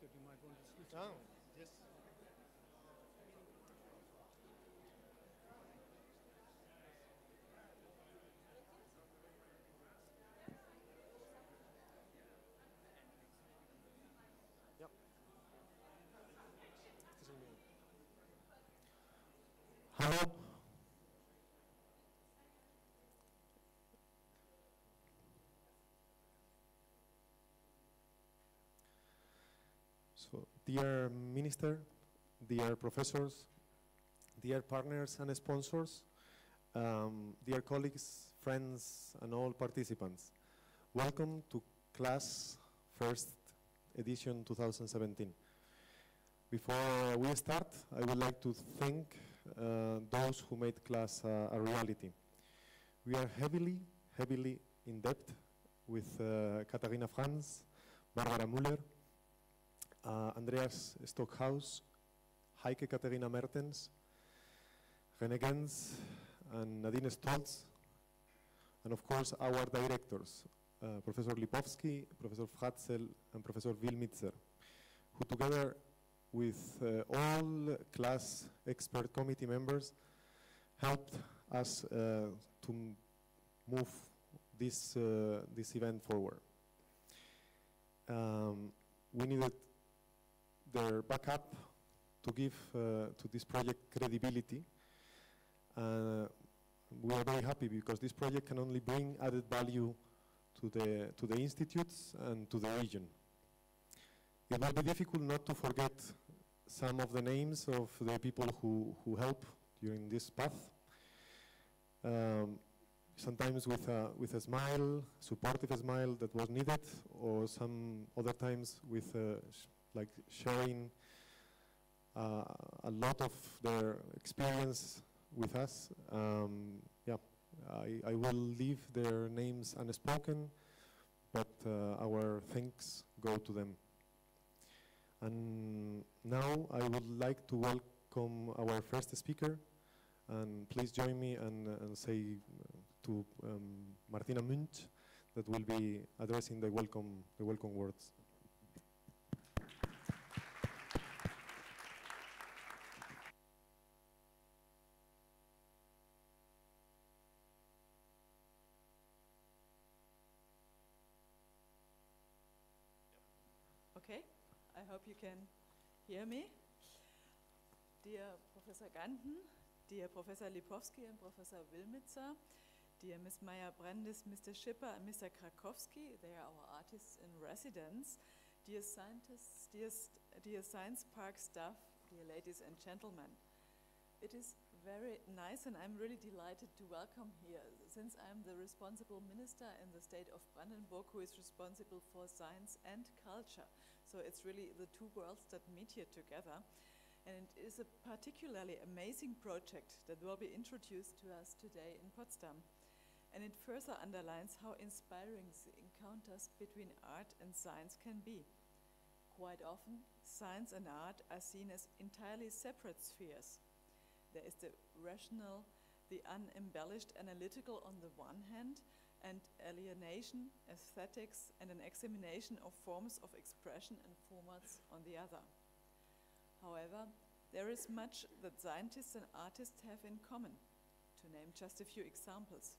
that you might want to switch. Oh, yes. Yep. Este es el mío. Hello. So, dear Minister, dear professors, dear partners and sponsors, dear colleagues, friends, and all participants, welcome to class first edition 2017. Before we start, I would like to thank those who made class a reality. We are heavily in debt with Katharina Franz, Barbara Müller, Andreas Stockhaus, Heike Katharina Mertens, René Gens, and Nadine Stolz, and of course our directors, Professor Lipovsky, Professor Fratzel, and Professor Wilmitzer, who together with all class expert committee members helped us to move this event forward. We needed their backup to give to this project credibility. We are very happy because this project can only bring added value to the institutes and to the region. It will be difficult not to forget some of the names of the people who help during this path. Sometimes with a smile, supportive smile that was needed, or some other times with like sharing a lot of their experience with us. Yeah, I will leave their names unspoken, but our thanks go to them. And now I would like to welcome our first speaker, and please join me and say to Martina Munch that will be addressing the welcome words. Okay, I hope you can hear me. Dear Professor Ganten, dear Professor Lipovsky and Professor Wilmitzer, dear Ms. Meyer-Brandis, Mr. Schipper and Mr. Krakowski, they are our artists in residence, dear scientists, dear Science Park staff, dear ladies and gentlemen. It is very nice and I'm really delighted to welcome here, since I'm the responsible minister in the state of Brandenburg who is responsible for science and culture. So it's really the two worlds that meet here together. And it is a particularly amazing project that will be introduced to us today in Potsdam. And it further underlines how inspiring the encounters between art and science can be. Quite often, science and art are seen as entirely separate spheres. There is the rational, the unembellished analytical on the one hand, and alienation, aesthetics, and an examination of forms of expression and formats on the other. However, there is much that scientists and artists have in common. To name just a few examples: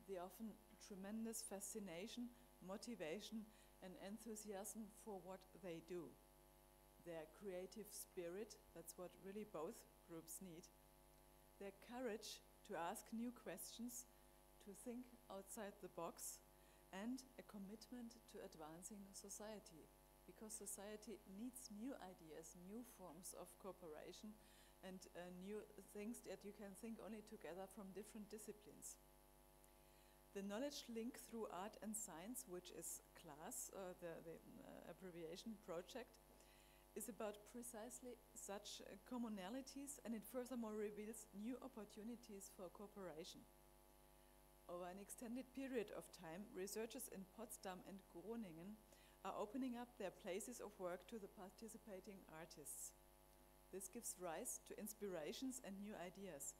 the often tremendous fascination, motivation, and enthusiasm for what they do. Their creative spirit, that's what really both groups need. Their courage to ask new questions, to think outside the box, and a commitment to advancing society, because society needs new ideas, new forms of cooperation, and new things that you can think only together from different disciplines. The knowledge link through art and science, which is CLASS, the abbreviation project, is about precisely such commonalities, and it furthermore reveals new opportunities for cooperation. Over an extended period of time, researchers in Potsdam and Groningen are opening up their places of work to the participating artists. This gives rise to inspirations and new ideas.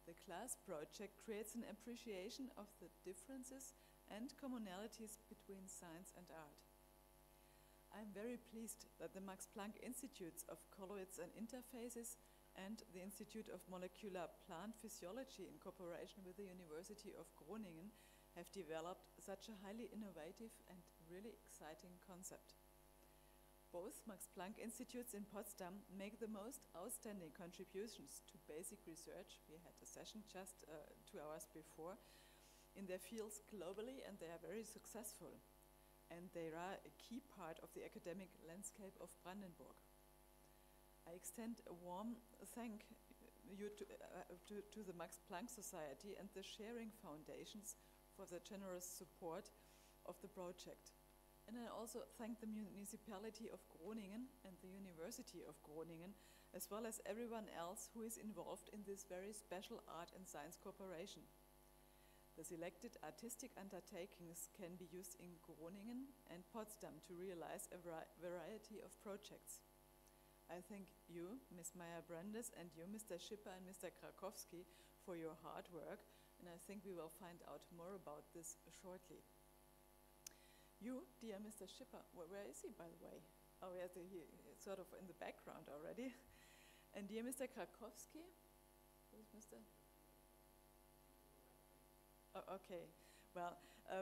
The CLASS project creates an appreciation of the differences and commonalities between science and art. I'm very pleased that the Max Planck Institutes of Colloids and Interfaces and the Institute of Molecular Plant Physiology in cooperation with the University of Groningen have developed such a highly innovative and really exciting concept. Both Max Planck Institutes in Potsdam make the most outstanding contributions to basic research. We had a session just 2 hours before in their fields globally, and they are very successful. And they are a key part of the academic landscape of Brandenburg. I extend a warm thank you to the Max Planck Society and the Sharing Foundations for the generous support of the project. And I also thank the municipality of Groningen and the University of Groningen, as well as everyone else who is involved in this very special art and science cooperation. The selected artistic undertakings can be used in Groningen and Potsdam to realize a variety of projects. I thank you, Ms. Meyer-Brandes, and you, Mr. Schipper and Mr. Krakowski, for your hard work, and I think we will find out more about this shortly. You, dear Mr. Schipper, where is he, by the way? Oh, yes, he's sort of in the background already. And dear Mr. Krakowski, who's Mr.? Oh, okay, well,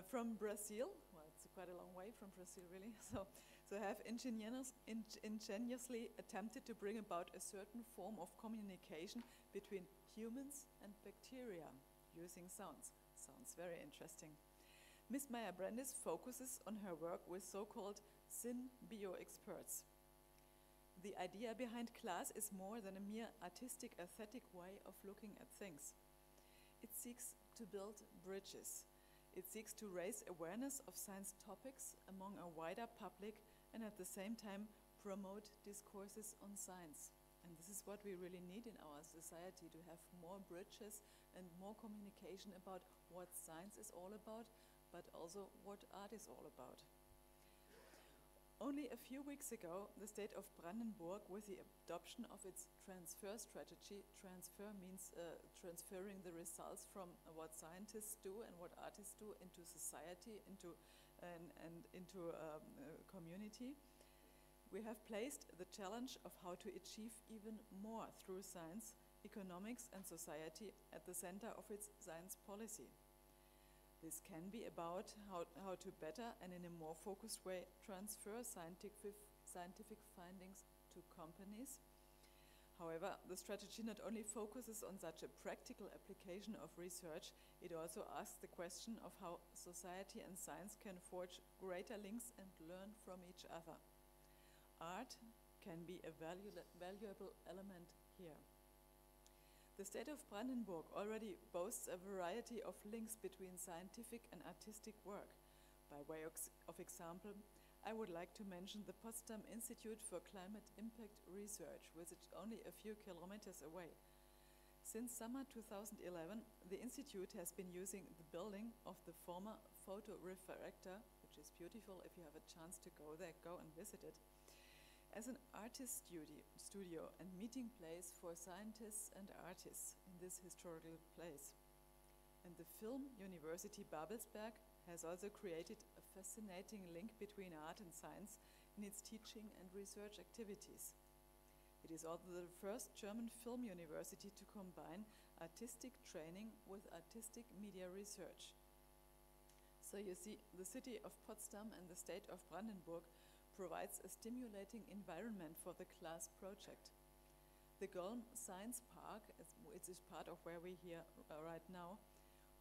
from Brazil, well, it's quite a long way from Brazil, really. So have ingeniously attempted to bring about a certain form of communication between humans and bacteria using sounds. Sounds very interesting. Ms. Meyer-Brandes focuses on her work with so-called syn-bio-experts. The idea behind class is more than a mere artistic, aesthetic way of looking at things. It seeks to build bridges. It seeks to raise awareness of science topics among a wider public and at the same time promote discourses on science. And this is what we really need in our society, to have more bridges and more communication about what science is all about, but also what art is all about. Only a few weeks ago, the state of Brandenburg, with the adoption of its transfer strategy — transfer means transferring the results from what scientists do and what artists do into society, into community. We have placed the challenge of how to achieve even more through science, economics and society at the center of its science policy. This can be about how to better and in a more focused way transfer scientific findings to companies. However, the strategy not only focuses on such a practical application of research, it also asks the question of how society and science can forge greater links and learn from each other. Art can be a valuable element here. The state of Brandenburg already boasts a variety of links between scientific and artistic work. By way of example, I would like to mention the Potsdam Institute for Climate Impact Research, which is only a few kilometers away. Since summer 2011, the institute has been using the building of the former photorefractor, which is beautiful. If you have a chance to go there, go and visit it, as an artist studio and meeting place for scientists and artists in this historical place. And the Film University Babelsberg has also created a fascinating link between art and science in its teaching and research activities. It is also the first German film university to combine artistic training with artistic media research. So you see, the city of Potsdam and the state of Brandenburg provides a stimulating environment for the class project. The Gulm Science Park, which is part of where we're here right now,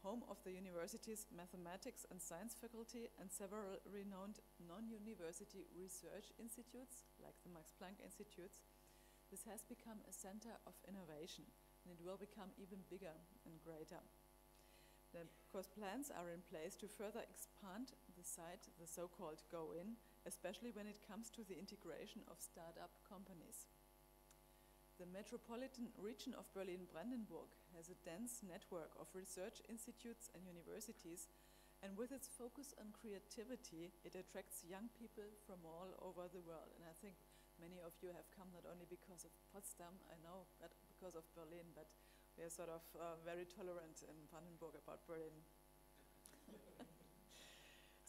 home of the university's mathematics and science faculty and several renowned non-university research institutes, like the Max Planck Institutes, this has become a center of innovation, and it will become even bigger and greater. Then, of course, plans are in place to further expand the site, the so-called go-in, especially when it comes to the integration of startup companies. The metropolitan region of Berlin-Brandenburg has a dense network of research institutes and universities, and with its focus on creativity, it attracts young people from all over the world. And I think many of you have come not only because of Potsdam, I know, but because of Berlin, but we are sort of very tolerant in Brandenburg about Berlin.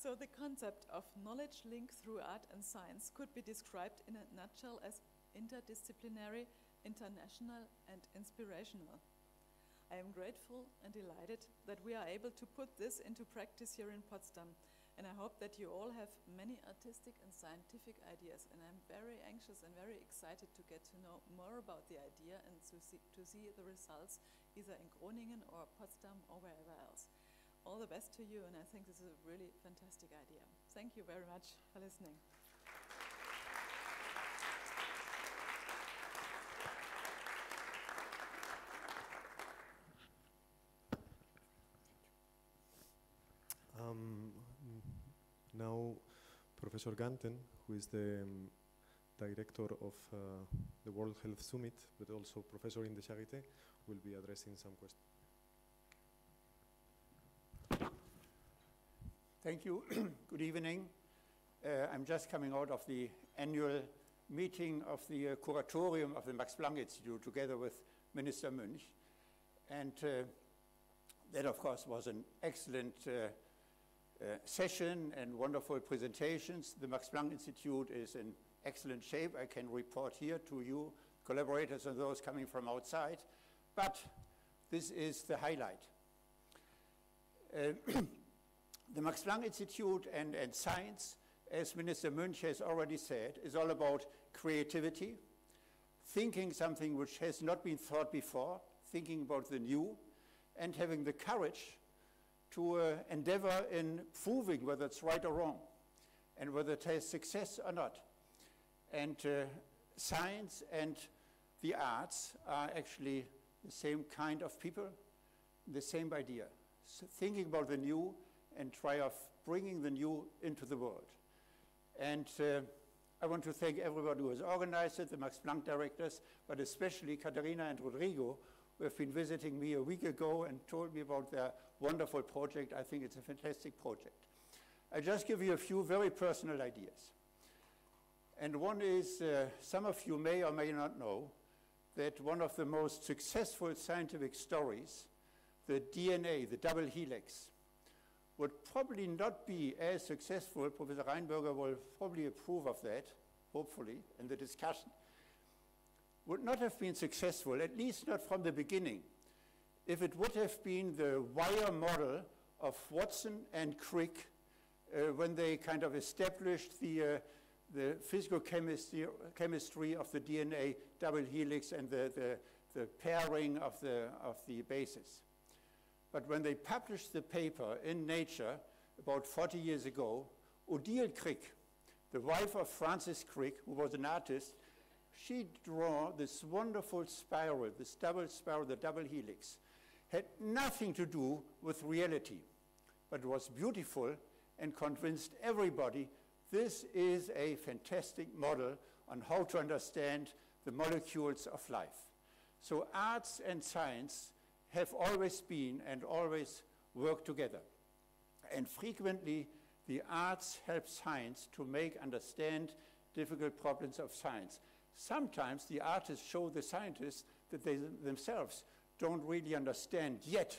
So the concept of knowledge link through art and science could be described in a nutshell as interdisciplinary, international, and inspirational. I am grateful and delighted that we are able to put this into practice here in Potsdam, and I hope that you all have many artistic and scientific ideas, and I'm very anxious and very excited to get to know more about the idea and to see the results either in Groningen or Potsdam or wherever else. All the best to you, and I think this is a really fantastic idea. Thank you very much for listening. Now, Professor Ganten, who is the director of the World Health Summit, but also professor in the Charité, will be addressing some questions. Thank you. Good evening. I'm just coming out of the annual meeting of the curatorium of the Max Planck Institute together with Minister Münch. And that, of course, was an excellent session and wonderful presentations. The Max Planck Institute is in excellent shape. I can report here to you, collaborators and those coming from outside. But this is the highlight. The Max Planck Institute and science, as Minister Münch has already said, is all about creativity, thinking something which has not been thought before, thinking about the new, and having the courage to endeavor in proving whether it's right or wrong, and whether it has success or not. And science and the arts are actually the same kind of people, the same idea. So thinking about the new and try of bringing the new into the world. And I want to thank everybody who has organized it, the Max Planck directors, but especially Katharina and Rodrigo, who have been visiting me a week ago and told me about their wonderful project. I think it's a fantastic project. I just give you a few very personal ideas. And one is, some of you may or may not know that one of the most successful scientific stories, the DNA, the double helix, would probably not be as successful. Professor Reinberger will probably approve of that, hopefully, in the discussion. Would not have been successful, at least not from the beginning, if it would have been the wire model of Watson and Crick when they kind of established the physical chemistry of the DNA double helix and the pairing of the bases. But when they published the paper in Nature about 40 years ago, Odile Crick, the wife of Francis Crick, who was an artist, she drew this wonderful spiral, this double spiral, the double helix. Had nothing to do with reality, but was beautiful and convinced everybody this is a fantastic model on how to understand the molecules of life. So arts and science have always been and always work together. And frequently, the arts help science to understand difficult problems of science. Sometimes the artists show the scientists that they themselves don't really understand yet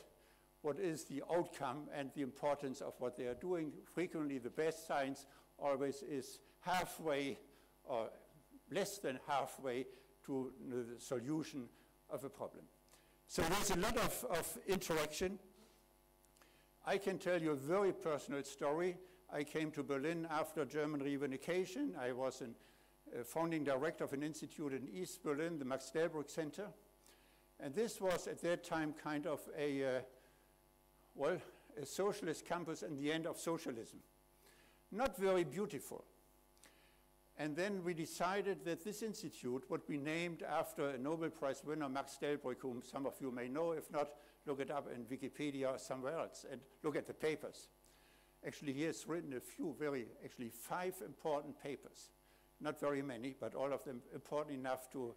what is the outcome and the importance of what they are doing. Frequently, the best science always is halfway or less than halfway to the solution of a problem. So there's a lot of interaction. I can tell you a very personal story. I came to Berlin after German reunification. I was a founding director of an institute in East Berlin, the Max Delbrück Center. And this was at that time kind of a socialist campus and the end of socialism. Not very beautiful. And then we decided that this institute would be named after a Nobel Prize winner, Max Delbrück, whom some of you may know. If not, look it up in Wikipedia or somewhere else and look at the papers. Actually, he has written a few actually 5 important papers. Not very many, but all of them important enough to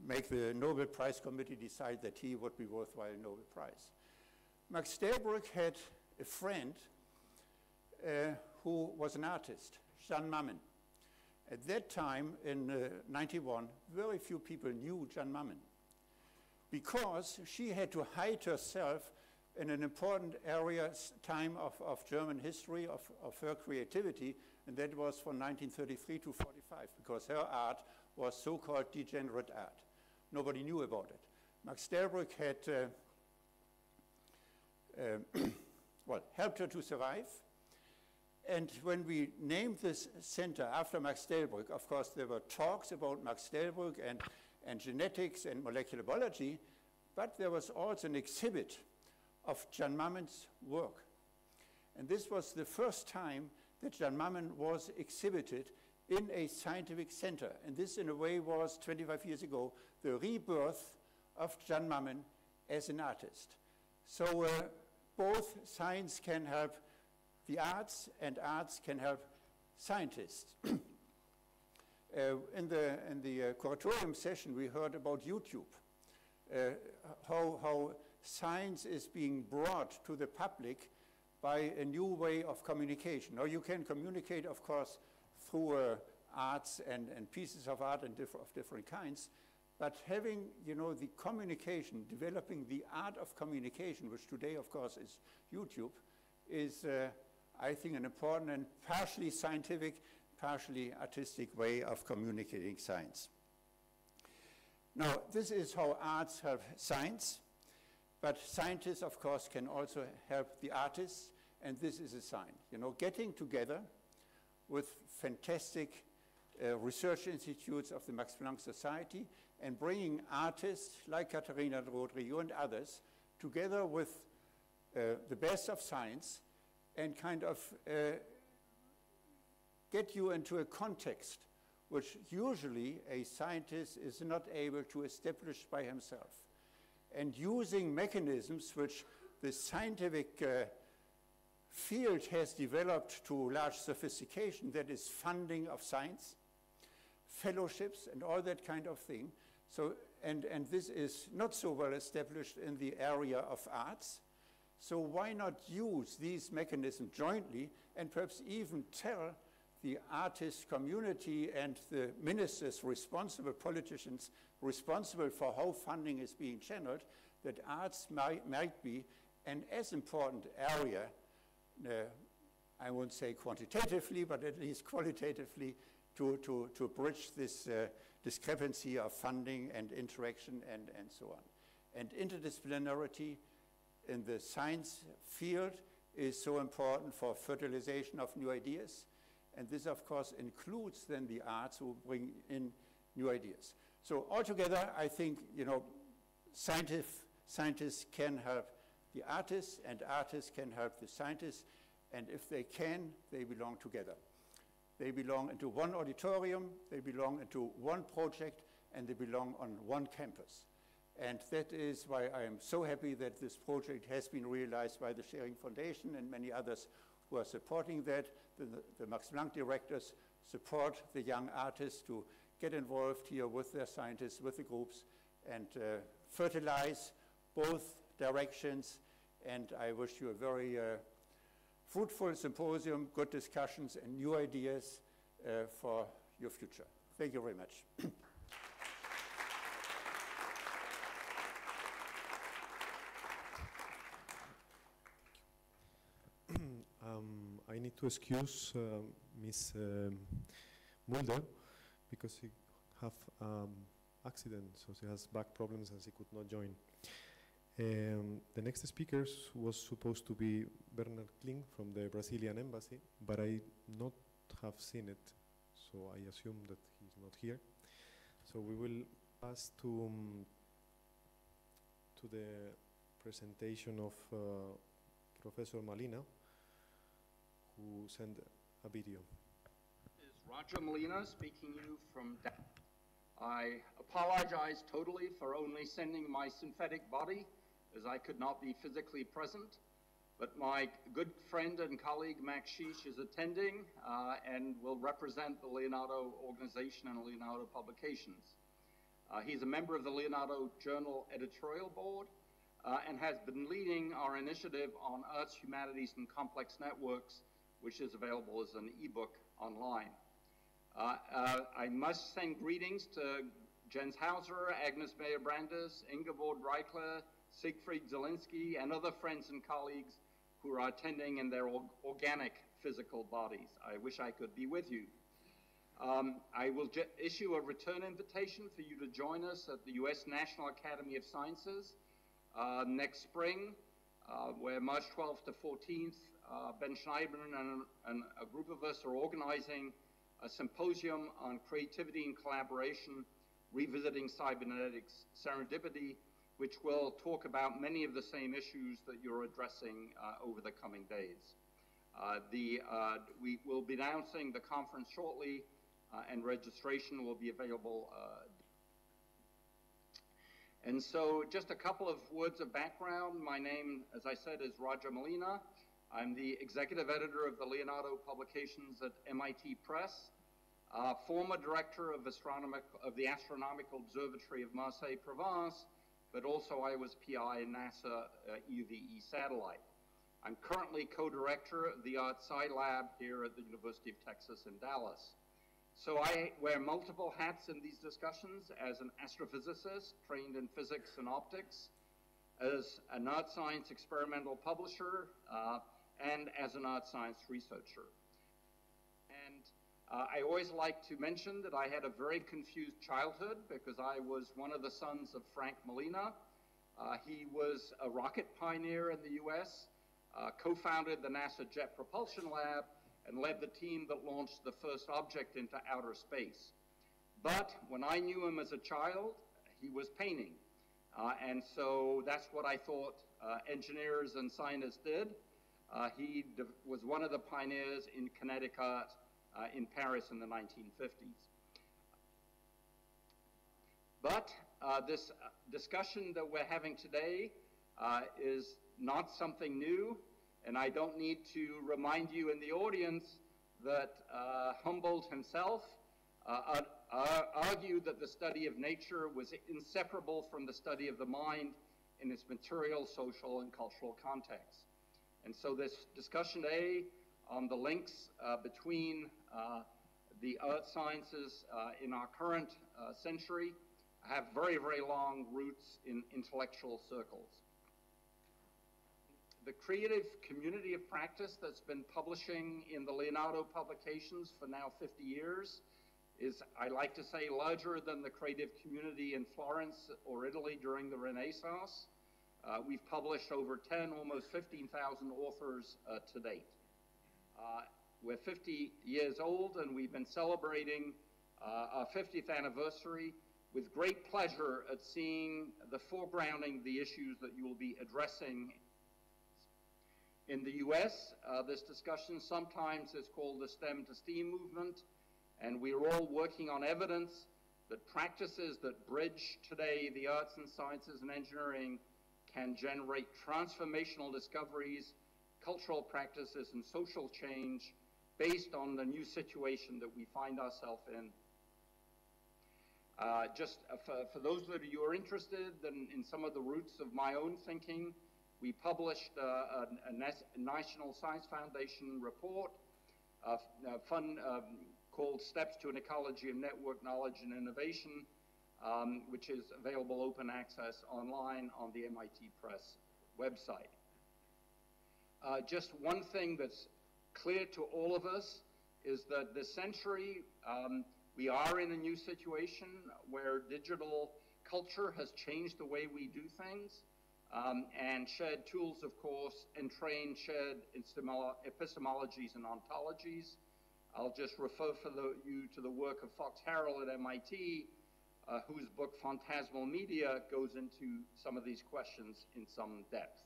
make the Nobel Prize Committee decide that he would be worthwhile Nobel Prize. Max Delbrück had a friend who was an artist, Jeanne Mammen. At that time, in 91, very few people knew Jeanne Mammen because she had to hide herself in an important time of German history, of her creativity, and that was from 1933 to 45, because her art was so-called degenerate art. Nobody knew about it. Max Delbrück had well, helped her to survive. And when we named this center after Max Delbrück, of course, there were talks about Max Delbrück and genetics and molecular biology, but there was also an exhibit of Jan Mammen's work. And this was the first time that Jan Mammen was exhibited in a scientific center. And this, in a way, was 25 years ago, the rebirth of Jan Mammen as an artist. So both science can help the arts, and arts can help scientists. In the curatorium session, we heard about YouTube, how science is being brought to the public by a new way of communication. Now, you can communicate, of course, through arts and pieces of art of different kinds, but having, you know, the communication, developing the art of communication, which today, of course, is YouTube, is, I think, an important and partially scientific, partially artistic way of communicating science. Now, this is how arts help science, but scientists, of course, can also help the artists, and this is a sign. You know, getting together with fantastic research institutes of the Max Planck Society and bringing artists like Caterina Rodrigo and others together with the best of science and kind of get you into a context which usually a scientist is not able to establish by himself. And using mechanisms which the scientific field has developed to large sophistication, that is funding of science, fellowships, and all that kind of thing. So, and this is not so well established in the area of arts. So why not use these mechanisms jointly and perhaps even tell the artist community and the ministers responsible, politicians responsible for how funding is being channeled, that arts might be an as important area, I won't say quantitatively, but at least qualitatively, to bridge this discrepancy of funding and interaction and so on. And interdisciplinarity in the science field is so important for fertilization of new ideas. And this, of course, includes then the arts who bring in new ideas. So altogether, I think, you know, scientists can help the artists, and artists can help the scientists. And if they can, they belong together. They belong into one auditorium, they belong into one project, and they belong on one campus. And that is why I am so happy that this project has been realized by the Sharing Foundation and many others who are supporting that. The Max Planck directors support the young artists to get involved here with their scientists, with the groups, and fertilize both directions. And I wish you a very fruitful symposium, good discussions, and new ideas for your future. Thank you very much. I need to excuse Miss Mulder because she have accident, so she has back problems and she could not join. The next speaker was supposed to be Bernard Kling from the Brazilian embassy, but I not have seen it, so I assume that he's not here. So we will pass to the presentation of Professor Molina, who sent a video. This is Roger Molina speaking to you from Dallas. I apologize totally for only sending my synthetic body, as I could not be physically present, but my good friend and colleague Max Sheesh is attending and will represent the Leonardo organization and Leonardo publications. He's a member of the Leonardo Journal editorial board and has been leading our initiative on Arts, Humanities, and Complex Networks, which is available as an ebook online. I must send greetings to Jens Hauser, Agnes Meyer-Brandes, Ingeborg Reichler, Siegfried Zielinski, and other friends and colleagues who are attending in their organic physical bodies. I wish I could be with you. I will issue a return invitation for you to join us at the U.S. National Academy of Sciences next spring, where March 12th to 14th, Ben Schneidman and a group of us are organizing a symposium on creativity and collaboration, revisiting cybernetics serendipity, which will talk about many of the same issues that you're addressing over the coming days. We will be announcing the conference shortly, and registration will be available. And so just a couple of words of background. My name, as I said, is Roger Molina. I'm the executive editor of the Leonardo publications at MIT Press, former director of the Astronomical Observatory of Marseille, Provence, but also I was PI in NASA EUVE satellite. I'm currently co-director of the Art Sci Lab here at the University of Texas in Dallas. So I wear multiple hats in these discussions as an astrophysicist trained in physics and optics, as an art science experimental publisher, and as an art science researcher. And I always like to mention that I had a very confused childhood because I was one of the sons of Frank Molina. He was a rocket pioneer in the US, co-founded the NASA Jet Propulsion Lab, and led the team that launched the first object into outer space. But when I knew him as a child, he was painting. And so that's what I thought engineers and scientists did. He was one of the pioneers in kinetic art in Paris in the 1950s. But this discussion that we're having today is not something new, and I don't need to remind you in the audience that Humboldt himself argued that the study of nature was inseparable from the study of the mind in its material, social, and cultural context. And so this discussion today on the links between the art sciences in our current century have very, very long roots in intellectual circles. The creative community of practice that's been publishing in the Leonardo publications for now 50 years is, I like to say, larger than the creative community in Florence or Italy during the Renaissance. We've published over 10, almost 15,000 authors to date. We're 50 years old, and we've been celebrating our 50th anniversary with great pleasure at seeing the foregrounding the issues that you will be addressing. In the US, this discussion sometimes is called the STEM to STEAM movement, and we are all working on evidence that practices that bridge today the arts and sciences and engineering can generate transformational discoveries, cultural practices, and social change based on the new situation that we find ourselves in. For those of you who are interested in some of the roots of my own thinking, we published a National Science Foundation report, called Steps to an Ecology of Network Knowledge and Innovation, which is available open access online on the MIT Press website. Just one thing that's clear to all of us is that this century, we are in a new situation where digital culture has changed the way we do things, and shared tools, of course, entrain shared epistemologies and ontologies. I'll just refer you to the work of Fox Harrell at MIT, whose book Phantasmal Media goes into some of these questions in some depth.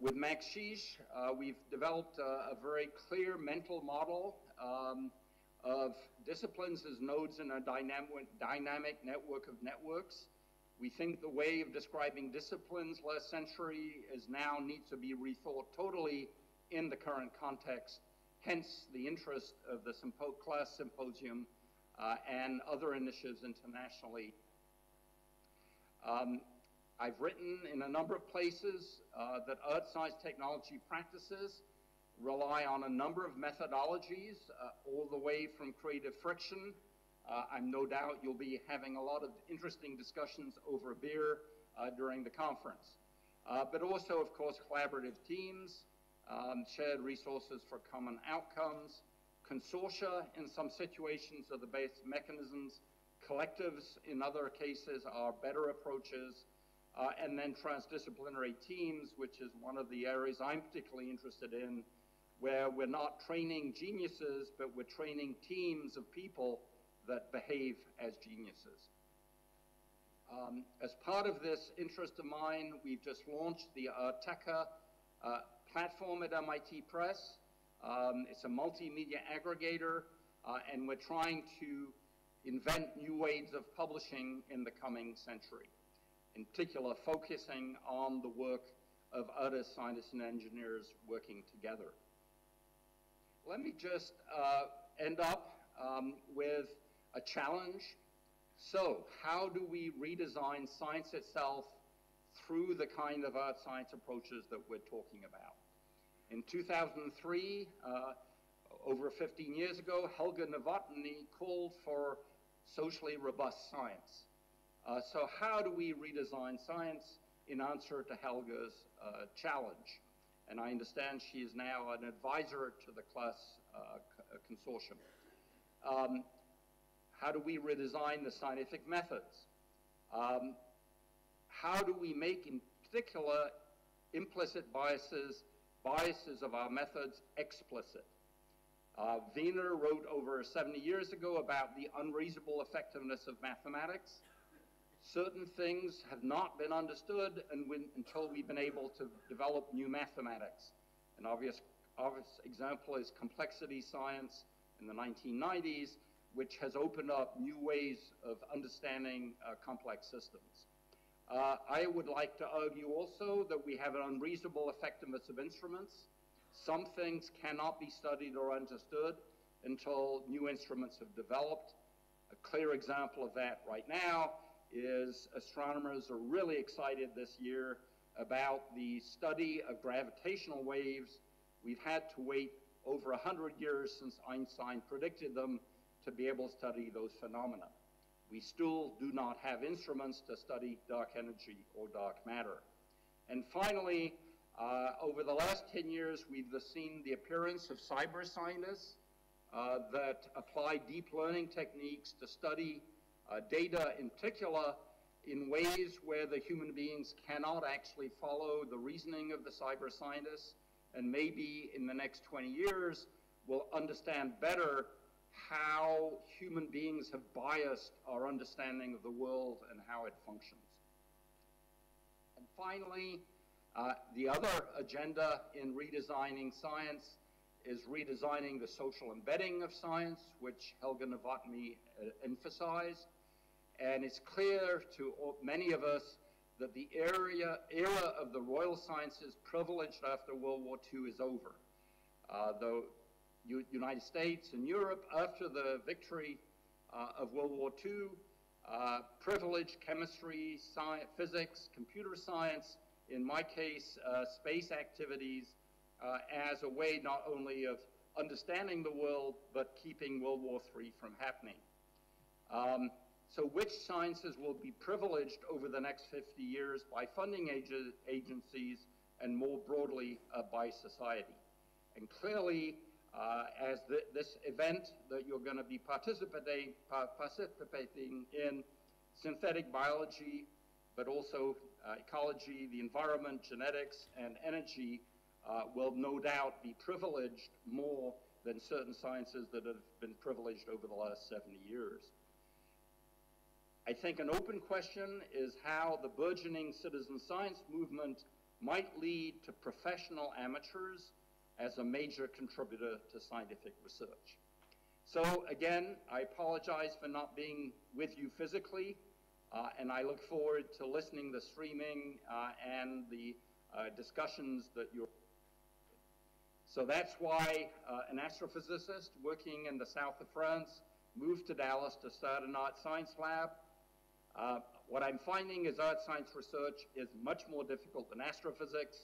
With Max Schisch, we've developed a very clear mental model of disciplines as nodes in a dynamic network of networks. We think the way of describing disciplines last century now needs to be rethought totally in the current context, hence the interest of the class symposium and other initiatives internationally. I've written in a number of places that art science technology practices rely on a number of methodologies, all the way from creative friction. I'm no doubt you'll be having a lot of interesting discussions over a beer during the conference. But also, of course, collaborative teams, shared resources for common outcomes, consortia in some situations are the base mechanisms, collectives in other cases are better approaches, and then transdisciplinary teams, which is one of the areas I'm particularly interested in, where we're not training geniuses, but we're training teams of people that behave as geniuses. As part of this interest of mine, we've just launched the Arteca platform at MIT Press. It's a multimedia aggregator, and we're trying to invent new ways of publishing in the coming century, in particular focusing on the work of artists, scientists, and engineers working together. Let me just end up with a challenge. So, how do we redesign science itself through the kind of art science approaches that we're talking about? In 2003, over 15 years ago, Helga Novotny called for socially robust science. So how do we redesign science in answer to Helga's challenge? And I understand she is now an advisor to the CLAS consortium. How do we redesign the scientific methods? How do we make, in particular, implicit biases of our methods explicit? Wiener wrote over 70 years ago about the unreasonable effectiveness of mathematics. Certain things have not been understood until we've been able to develop new mathematics. An obvious example is complexity science in the 1990s, which has opened up new ways of understanding complex systems. I would like to argue also that we have an unreasonable effectiveness of instruments. Some things cannot be studied or understood until new instruments have developed. A clear example of that right now is astronomers are really excited this year about the study of gravitational waves. We've had to wait over 100 years since Einstein predicted them to be able to study those phenomena. We still do not have instruments to study dark energy or dark matter. And finally, over the last 10 years, we've seen the appearance of cyber scientists that apply deep learning techniques to study data in particular in ways where the human beings cannot actually follow the reasoning of the cyber scientists, and maybe in the next 20 years, we'll understand better how human beings have biased our understanding of the world and how it functions. And finally, the other agenda in redesigning science is redesigning the social embedding of science, which Helga Novotny emphasized. And it's clear to many of us that the era of the Royal Sciences privileged after World War II is over. The United States and Europe, after the victory of World War II, privileged chemistry, science, physics, computer science, in my case, space activities, as a way not only of understanding the world, but keeping World War III from happening. So which sciences will be privileged over the next 50 years by funding agencies and more broadly by society? And clearly, as this event that you're going to be participating in, synthetic biology, but also ecology, the environment, genetics, and energy will no doubt be privileged more than certain sciences that have been privileged over the last 70 years. I think an open question is how the burgeoning citizen science movement might lead to professional amateurs as a major contributor to scientific research. So again, I apologize for not being with you physically, and I look forward to listening to streaming and the discussions that you're. So that's why an astrophysicist working in the south of France moved to Dallas to start an art science lab. What I'm finding is art science research is much more difficult than astrophysics.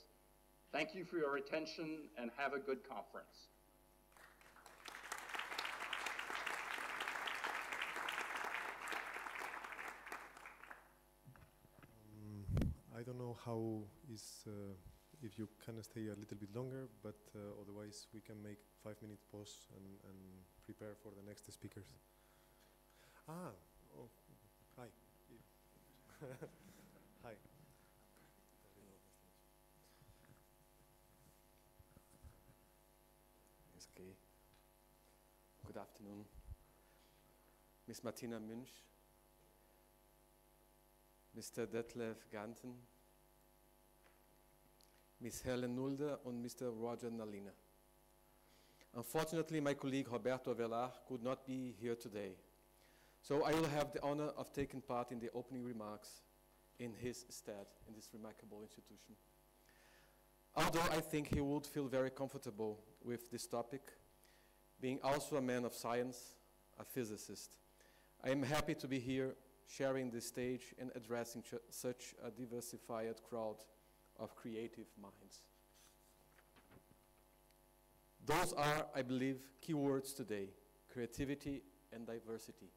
Thank you for your attention and have a good conference. don't know how is, if you can stay a little bit longer, but otherwise we can make 5-minute pause and prepare for the next speakers. Ah, oh, hi. Hi. Yes, okay. Good afternoon. Miss Martina Münch, Mr. Detlef Ganten, Miss Helen Nulde and Mr. Roger Nalina. Unfortunately, my colleague Roberto Avelar could not be here today, so I will have the honor of taking part in the opening remarks in his stead in this remarkable institution. Although I think he would feel very comfortable with this topic, being also a man of science, a physicist, I am happy to be here sharing the stage and addressing such a diversified crowd of creative minds. Those are, I believe, key words today: creativity and diversity.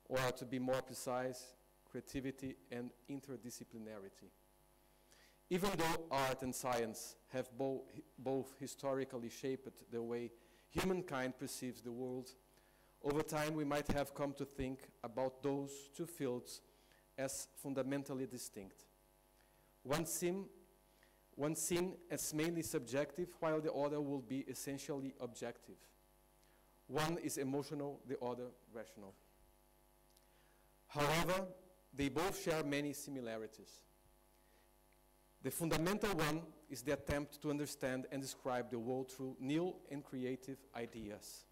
Or to be more precise, creativity and interdisciplinarity. Even though art and science have both historically shaped the way humankind perceives the world, over time we might have come to think about those two fields as fundamentally distinct. One seen as mainly subjective, while the other will be essentially objective. One is emotional, the other rational. However, they both share many similarities. The fundamental one is the attempt to understand and describe the world through new and creative ideas.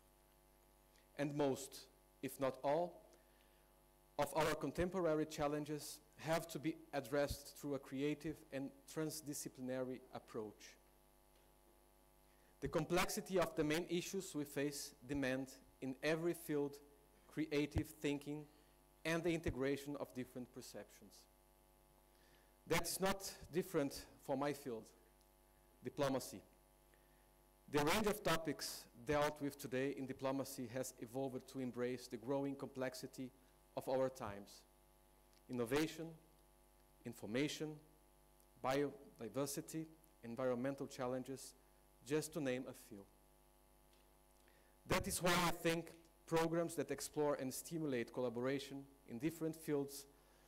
And most, if not all, of our contemporary challenges have to be addressed through a creative and transdisciplinary approach. The complexity of the main issues we face demand in every field creative thinking and the integration of different perceptions. That's not different for my field, diplomacy. The range of topics dealt with today in diplomacy has evolved to embrace the growing complexity of our times: innovation, information, biodiversity, environmental challenges, just to name a few. That is why I think programs that explore and stimulate collaboration in different fields,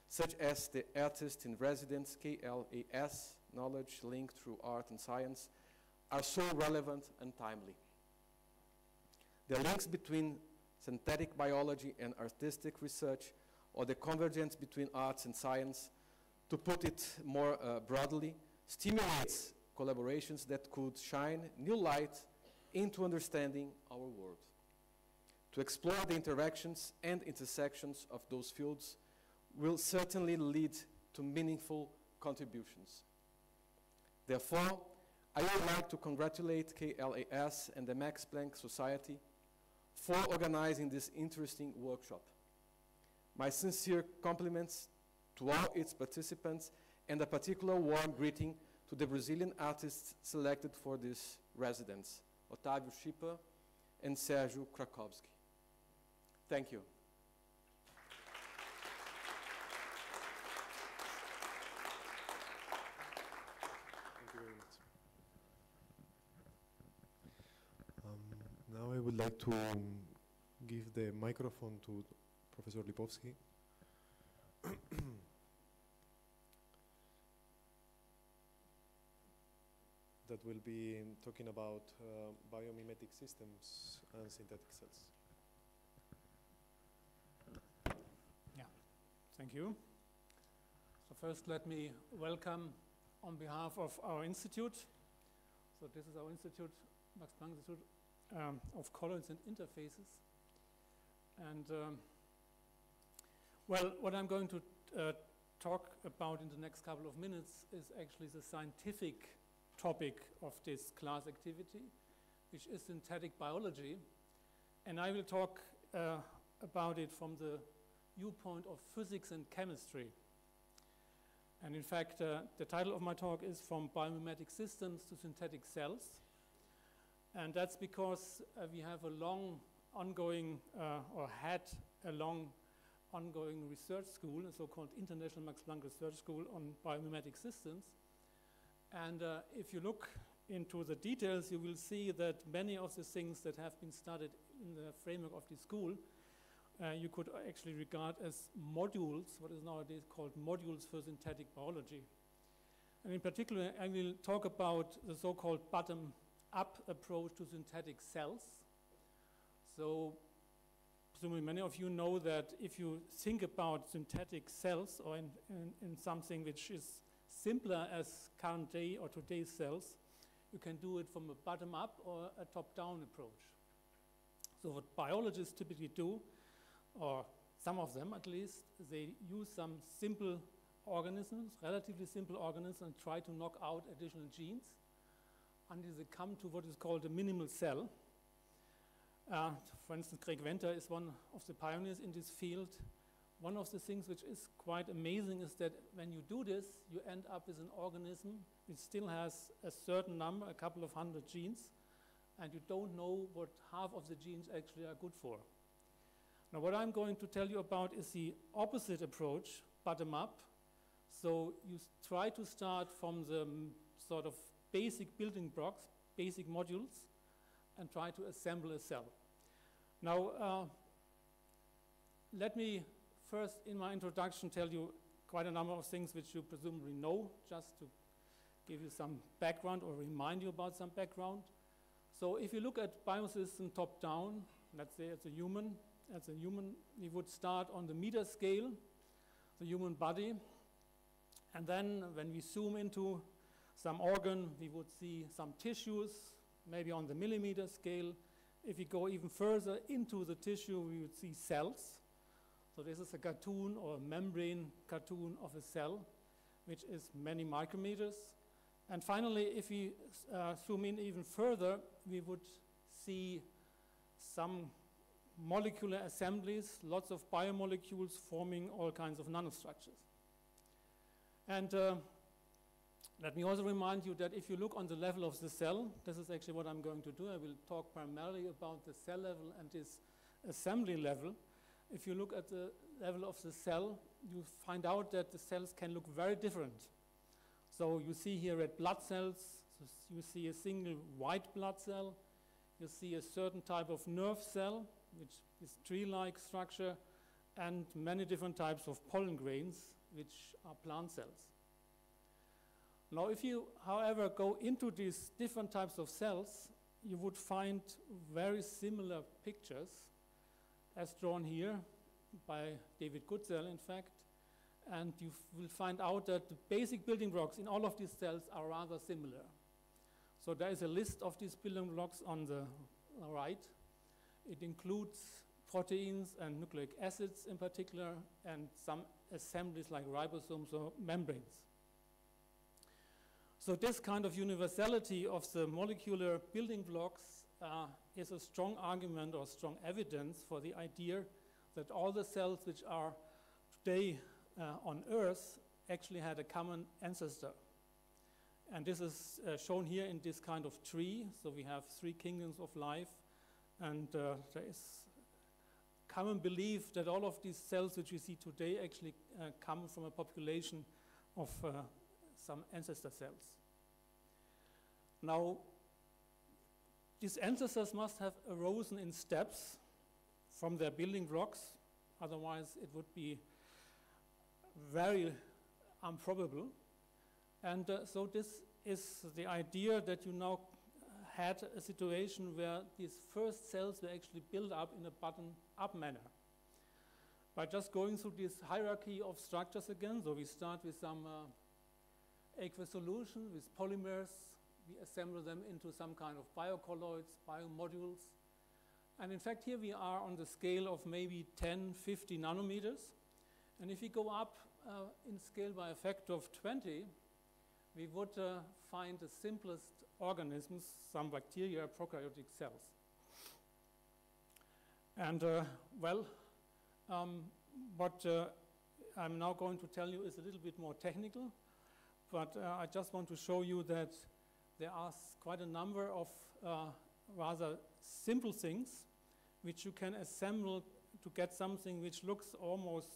such as the Artist in Residence KLAS, Knowledge Linked Through Art and Science, are so relevant and timely. The links between synthetic biology and artistic research, or the convergence between arts and science, to put it more broadly, stimulates collaborations that could shine new light into understanding our world. To explore the interactions and intersections of those fields will certainly lead to meaningful contributions. Therefore, I would like to congratulate KLAS and the Max Planck Society for organizing this interesting workshop. My sincere compliments to all its participants, and a particular warm greeting to the Brazilian artists selected for this residence, Otávio Schipper and Sérgio Krakowski. Thank you. Thank you very much. Now I would like to give the microphone to Professor Lipovsky. That will be talking about biomimetic systems and synthetic cells. Yeah, thank you. So first let me welcome on behalf of our institute. So this is our institute, Max Planck Institute of Colloids and Interfaces. And well, what I'm going to talk about in the next couple of minutes is actually the scientific topic of this class activity, which is synthetic biology. And I will talk about it from the viewpoint of physics and chemistry. And in fact, the title of my talk is From Biomimetic Systems to Synthetic Cells. And that's because we have a long ongoing, or had a long ongoing research school, a so-called International Max Planck Research School on Biomimetic Systems. And if you look into the details, you will see that many of the things that have been studied in the framework of the school, you could actually regard as modules, what is nowadays called modules for synthetic biology. And in particular, I will talk about the so-called bottom-up approach to synthetic cells. So presumably many of you know that if you think about synthetic cells or in something which is simpler as current day or today's cells, you can do it from a bottom-up or a top-down approach. So what biologists typically do, or some of them at least, they use some simple organisms, relatively simple organisms, and try to knock out additional genes until they come to what is called a minimal cell. For instance, Craig Venter is one of the pioneers in this field. One of the things which is quite amazing is that when you do this, you end up with an organism which still has a certain number, a couple of hundred genes, and you don't know what half of the genes actually are good for. Now, what I'm going to tell you about is the opposite approach, bottom-up. So you try to start from the sort of basic building blocks, basic modules, and try to assemble a cell. Now, let me first, in my introduction, tell you quite a number of things which you presumably know, just to give you some background or remind you about some background. So if you look at biosystem top-down, let's say as a human, we would start on the meter scale, the human body, and then when we zoom into some organ, we would see some tissues, maybe on the millimeter scale. If we go even further into the tissue, we would see cells. So this is a cartoon or a membrane cartoon of a cell, which is many micrometers. And finally, if we zoom in even further, we would see some molecular assemblies, lots of biomolecules forming all kinds of nanostructures. And let me also remind you that if you look on the level of the cell, this is actually what I'm going to do. I will talk primarily about the cell level and this assembly level. If you look at the level of the cell, you find out that the cells can look very different. So you see here red blood cells, so you see a single white blood cell, you see a certain type of nerve cell, which is tree-like structure, and many different types of pollen grains, which are plant cells. Now, if you, however, go into these different types of cells, you would find very similar pictures, as drawn here by David Goodsell, in fact, and you will find out that the basic building blocks in all of these cells are rather similar. So there is a list of these building blocks on the right. It includes proteins and nucleic acids in particular, and some assemblies like ribosomes or membranes. So this kind of universality of the molecular building blocks is a strong argument or strong evidence for the idea that all the cells which are today on Earth actually had a common ancestor. And this is shown here in this kind of tree. So we have three kingdoms of life, and there is common belief that all of these cells which we see today actually come from a population of some ancestor cells. Now, these ancestors must have arisen in steps from their building blocks, otherwise it would be very improbable. And so this is the idea that you now had a situation where these first cells were actually built up in a bottom-up manner. By just going through this hierarchy of structures again, so we start with some aqueous solution with polymers, we assemble them into some kind of biocolloids, biomodules. And in fact, here we are on the scale of maybe 10, 50 nanometers. And if we go up in scale by a factor of 20, we would find the simplest organisms, some bacteria, prokaryotic cells. And what I'm now going to tell you is a little bit more technical, but I just want to show you that there are quite a number of rather simple things which you can assemble to get something which looks almost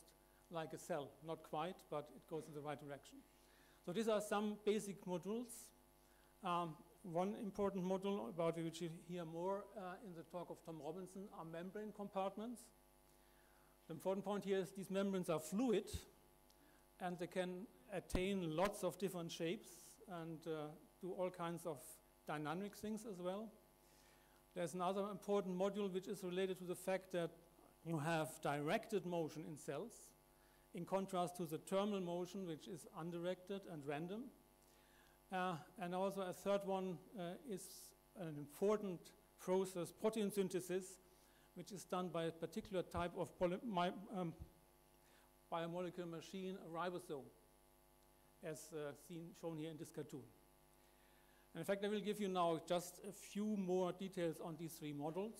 like a cell. Not quite, but it goes in the right direction. So these are some basic modules. One important module about which you hear more in the talk of Tom Robinson are membrane compartments. The important point here is these membranes are fluid, and they can attain lots of different shapes and do all kinds of dynamic things as well. There's another important module which is related to the fact that you have directed motion in cells, in contrast to the thermal motion, which is undirected and random. And also a third one is an important process, protein synthesis, which is done by a particular type of biomolecular machine, a ribosome, as shown here in this cartoon. And in fact, I will give you now just a few more details on these three models.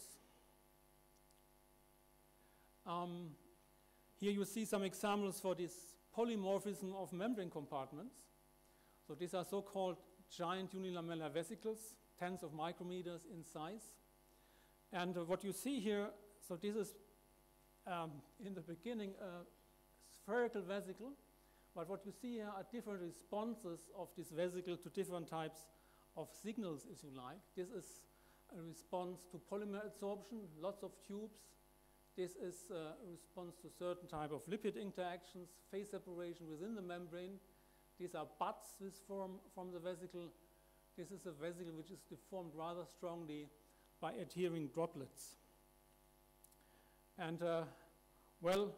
Here you see some examples for this polymorphism of membrane compartments. So these are so-called giant unilamellar vesicles, tens of micrometers in size. And what you see here, so this is in the beginning a spherical vesicle, but what you see here are different responses of this vesicle to different types of signals, if you like. This is a response to polymer adsorption, lots of tubes. This is a response to certain type of lipid interactions, phase separation within the membrane. These are buds which form from the vesicle. This is a vesicle which is deformed rather strongly by adhering droplets. And well,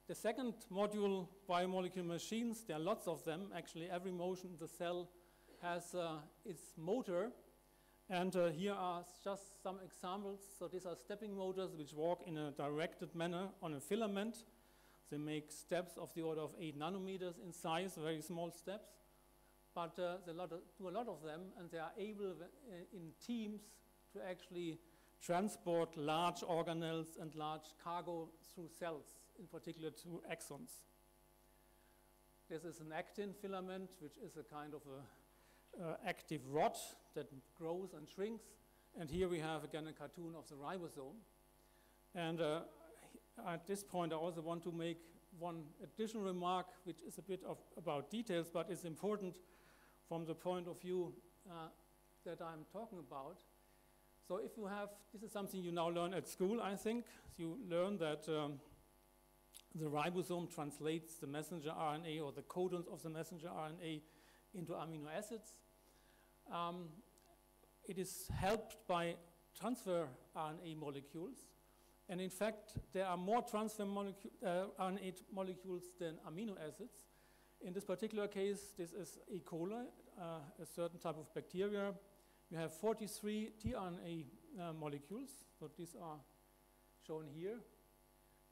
the second module, biomolecular machines, there are lots of them. Actually, every motion in the cell has its motor. And here are just some examples. So these are stepping motors which walk in a directed manner on a filament. They make steps of the order of 8 nanometers in size, very small steps. But they do a lot of them, and they are able in teams to actually transport large organelles and large cargo through cells, in particular through axons. This is an actin filament, which is a kind of a active rod that grows and shrinks. And here we have again a cartoon of the ribosome. And at this point, I also want to make one additional remark, which is a bit about details, but it's important from the point of view that I'm talking about. So if you have, this is something you now learn at school, I think. You learn that the ribosome translates the messenger RNA or the codons of the messenger RNA into amino acids. It is helped by transfer RNA molecules. And in fact, there are more transfer RNA molecules than amino acids. In this particular case, this is E. coli, a certain type of bacteria. You have 43 tRNA molecules, so these are shown here.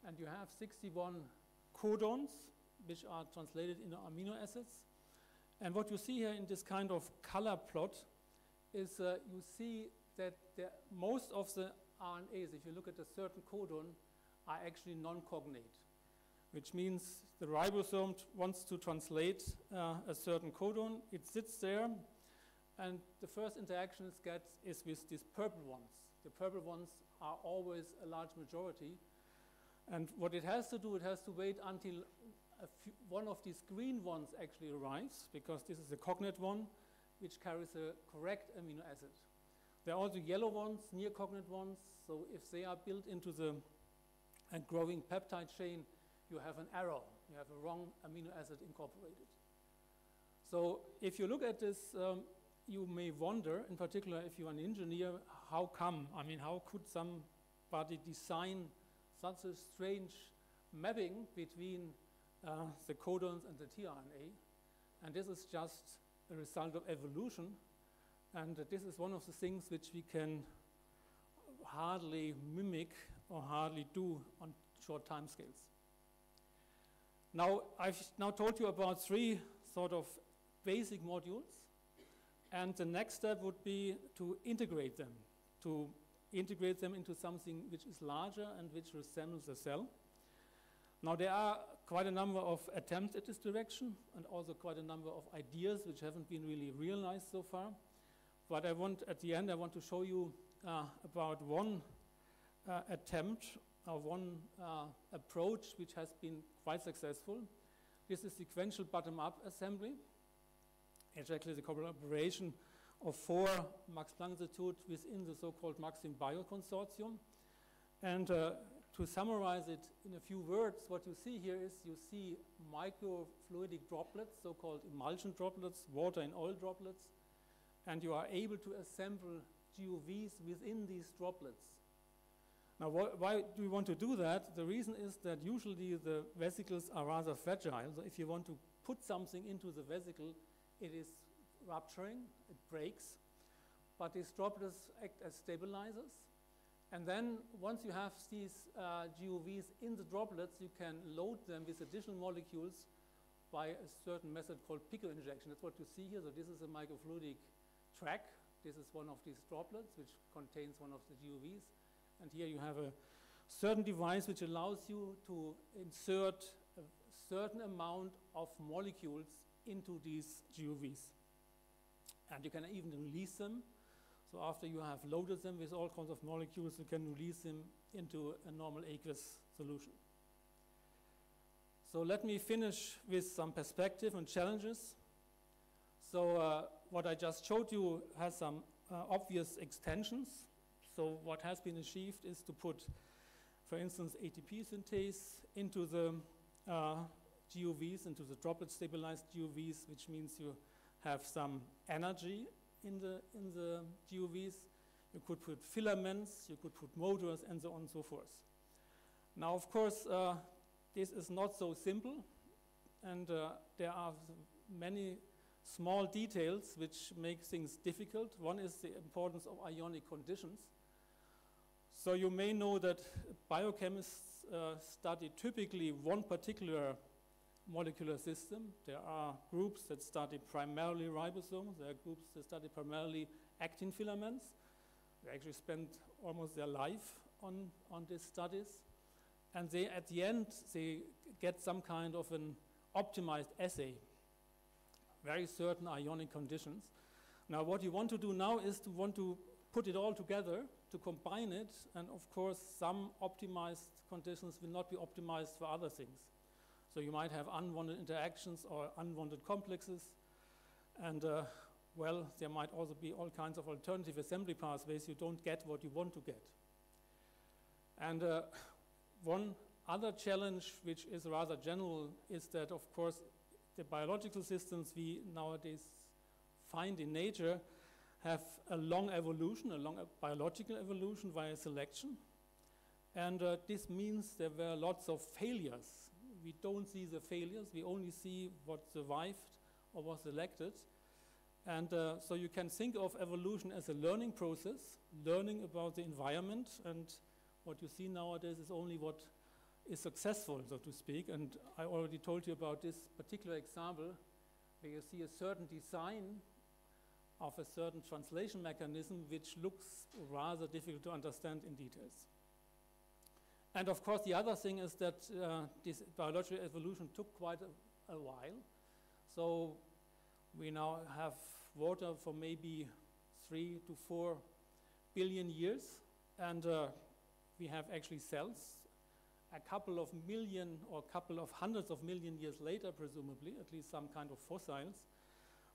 And you have 61 codons, which are translated into amino acids. And what you see here in this kind of color plot is you see that most of the RNAs, if you look at a certain codon, are actually non-cognate, which means the ribosome wants to translate a certain codon. It sits there, and the first interaction it gets is with these purple ones. The purple ones are always a large majority. And what it has to do, it has to wait until one of these green ones actually arrives, because this is the cognate one, which carries a correct amino acid. There are also yellow ones, near cognate ones, so if they are built into the growing peptide chain, you have an error. You have a wrong amino acid incorporated. So if you look at this, you may wonder, in particular if you're an engineer, how come? I mean, how could somebody design such a strange mapping between the codons and the tRNA? And this is just a result of evolution. And this is one of the things which we can hardly mimic or hardly do on short time scales. Now, I've now told you about 3 sort of basic modules. And the next step would be to integrate them into something which is larger and which resembles a cell. Now, there are quite a number of attempts at this direction, and also quite a number of ideas which haven't been really realized so far. But at the end, I want to show you about one attempt one approach which has been quite successful. This is sequential bottom-up assembly. It's actually the collaboration of 4 Max Planck Institutes within the so-called Maxim Bio Consortium. And to summarize it in a few words, what you see here is you see microfluidic droplets, so-called emulsion droplets, water and oil droplets, and you are able to assemble GUVs within these droplets. Now, why do we want to do that? The reason is that usually the vesicles are rather fragile. So if you want to put something into the vesicle, it is rupturing, it breaks. But these droplets act as stabilizers. And then once you have these GUVs in the droplets, you can load them with additional molecules by a certain method called pico-injection. That's what you see here. So this is a microfluidic track. This is one of these droplets, which contains one of the GUVs. And here you have a certain device which allows you to insert a certain amount of molecules into these GUVs. And you can even release them. So after you have loaded them with all kinds of molecules, you can release them into a normal aqueous solution. So let me finish with some perspective and challenges. So what I just showed you has some obvious extensions. So what has been achieved is to put, for instance, ATP synthase into the GUVs, into the droplet stabilized GUVs, which means you have some energy in the GUVs. You could put filaments, you could put motors, and so on and so forth. Now, of course, this is not so simple, and there are many small details which make things difficult. One is the importance of ionic conditions. So you may know that biochemists study typically one particular molecular system. There are groups that study primarily ribosomes. There are groups that study primarily actin filaments. They actually spend almost their life on these studies. And they, at the end, they get some kind of an optimized assay, very certain ionic conditions. Now, what you want to do now is to want to put it all together, to combine it, and of course, some optimized conditions will not be optimized for other things. So you might have unwanted interactions or unwanted complexes, and well, there might also be all kinds of alternative assembly pathways you don't get what you want to get. And one other challenge, which is rather general, is that, of course, the biological systems we nowadays find in nature have a long evolution, a long biological evolution via selection. And this means there were lots of failures. We don't see the failures, we only see what survived or was selected. And so you can think of evolution as a learning process, learning about the environment, and what you see nowadays is only what is successful, so to speak. And I already told you about this particular example, where you see a certain design of a certain translation mechanism which looks rather difficult to understand in details. And of course, the other thing is that this biological evolution took quite a while. So we now have water for maybe 3 to 4 billion years, and we have actually cells a couple of million or a couple of hundreds of million years later, presumably, at least some kind of fossils.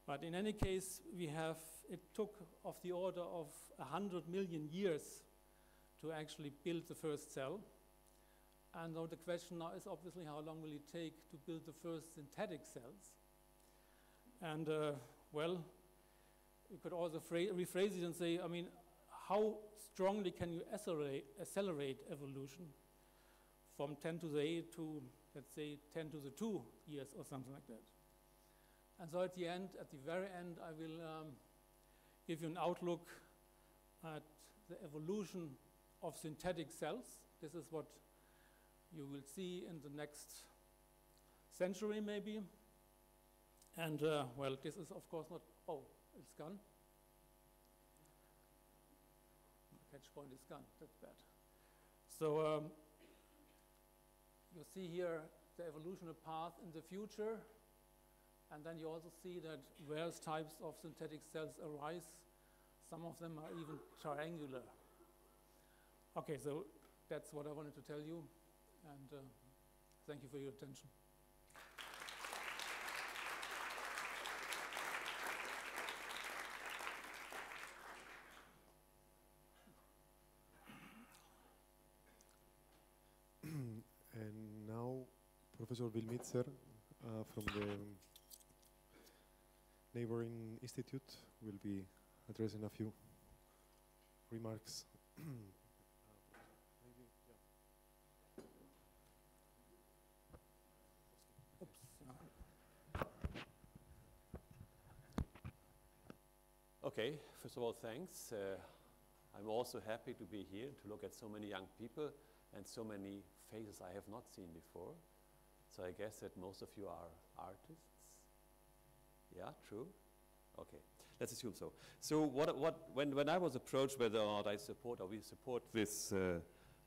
But in any case, it took of the order of 100 million years to actually build the first cell. And now the question now is obviously how long will it take to build the first synthetic cells? And well, you could also rephrase it and say, I mean, how strongly can you accelerate evolution from 10 to the 8 to, let's say, 10 to the 2 years or something like that? And so at the end, at the very end, I will give you an outlook at the evolution of synthetic cells. This is what you will see in the next century, maybe. And well, this is of course not, oh, it's gone. The catch point is gone, that's bad. So you see here the evolutionary path in the future. And then you also see that various types of synthetic cells arise. Some of them are even triangular. Okay, so that's what I wanted to tell you, and thank you for your attention. And now Professor Wilmitzer from the neighboring institute will be addressing a few remarks. Okay, first of all, thanks. I'm also happy to be here to look at so many young people and so many faces I have not seen before. So I guess that most of you are artists. Yeah, true? Okay, let's assume so. So when I was approached whether or not I support or we support this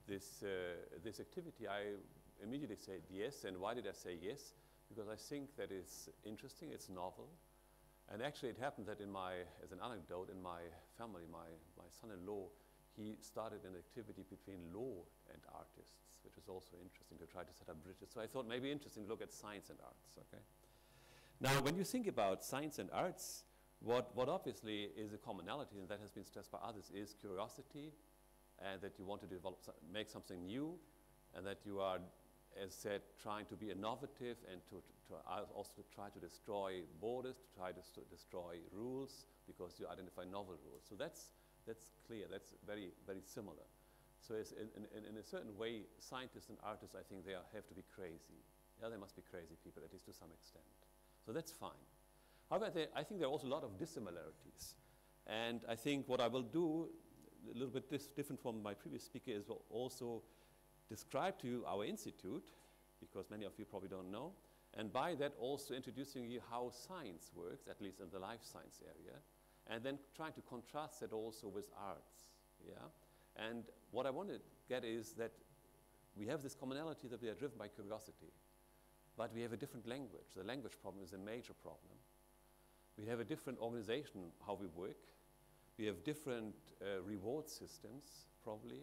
activity, I immediately said yes. And why did I say yes? Because I think that it's interesting, it's novel. And actually it happened that as an anecdote, in my family, my son-in-law, he started an activity between law and artists, which is also interesting to try to set up bridges. So I thought maybe interesting to look at science and arts, okay? Now, when you think about science and arts, what obviously is a commonality, and that has been stressed by others, is curiosity, and that you want to make something new, and that you are, as said, trying to be innovative and to also try to destroy borders, to try to destroy rules, because you identify novel rules. So that's clear, that's very, very similar. So in a certain way, scientists and artists, I think they have to be crazy. Yeah, they must be crazy people, at least to some extent. So that's fine. However, I think there are also a lot of dissimilarities. And I think what I will do, a little bit different from my previous speaker, is will also describe to you our institute, because many of you probably don't know, and by that also introducing you how science works, at least in the life science area, and then trying to contrast that also with arts. Yeah? And what I want to get is that we have this commonality that we are driven by curiosity, but we have a different language. The language problem is a major problem. We have a different organization, how we work. We have different reward systems, probably,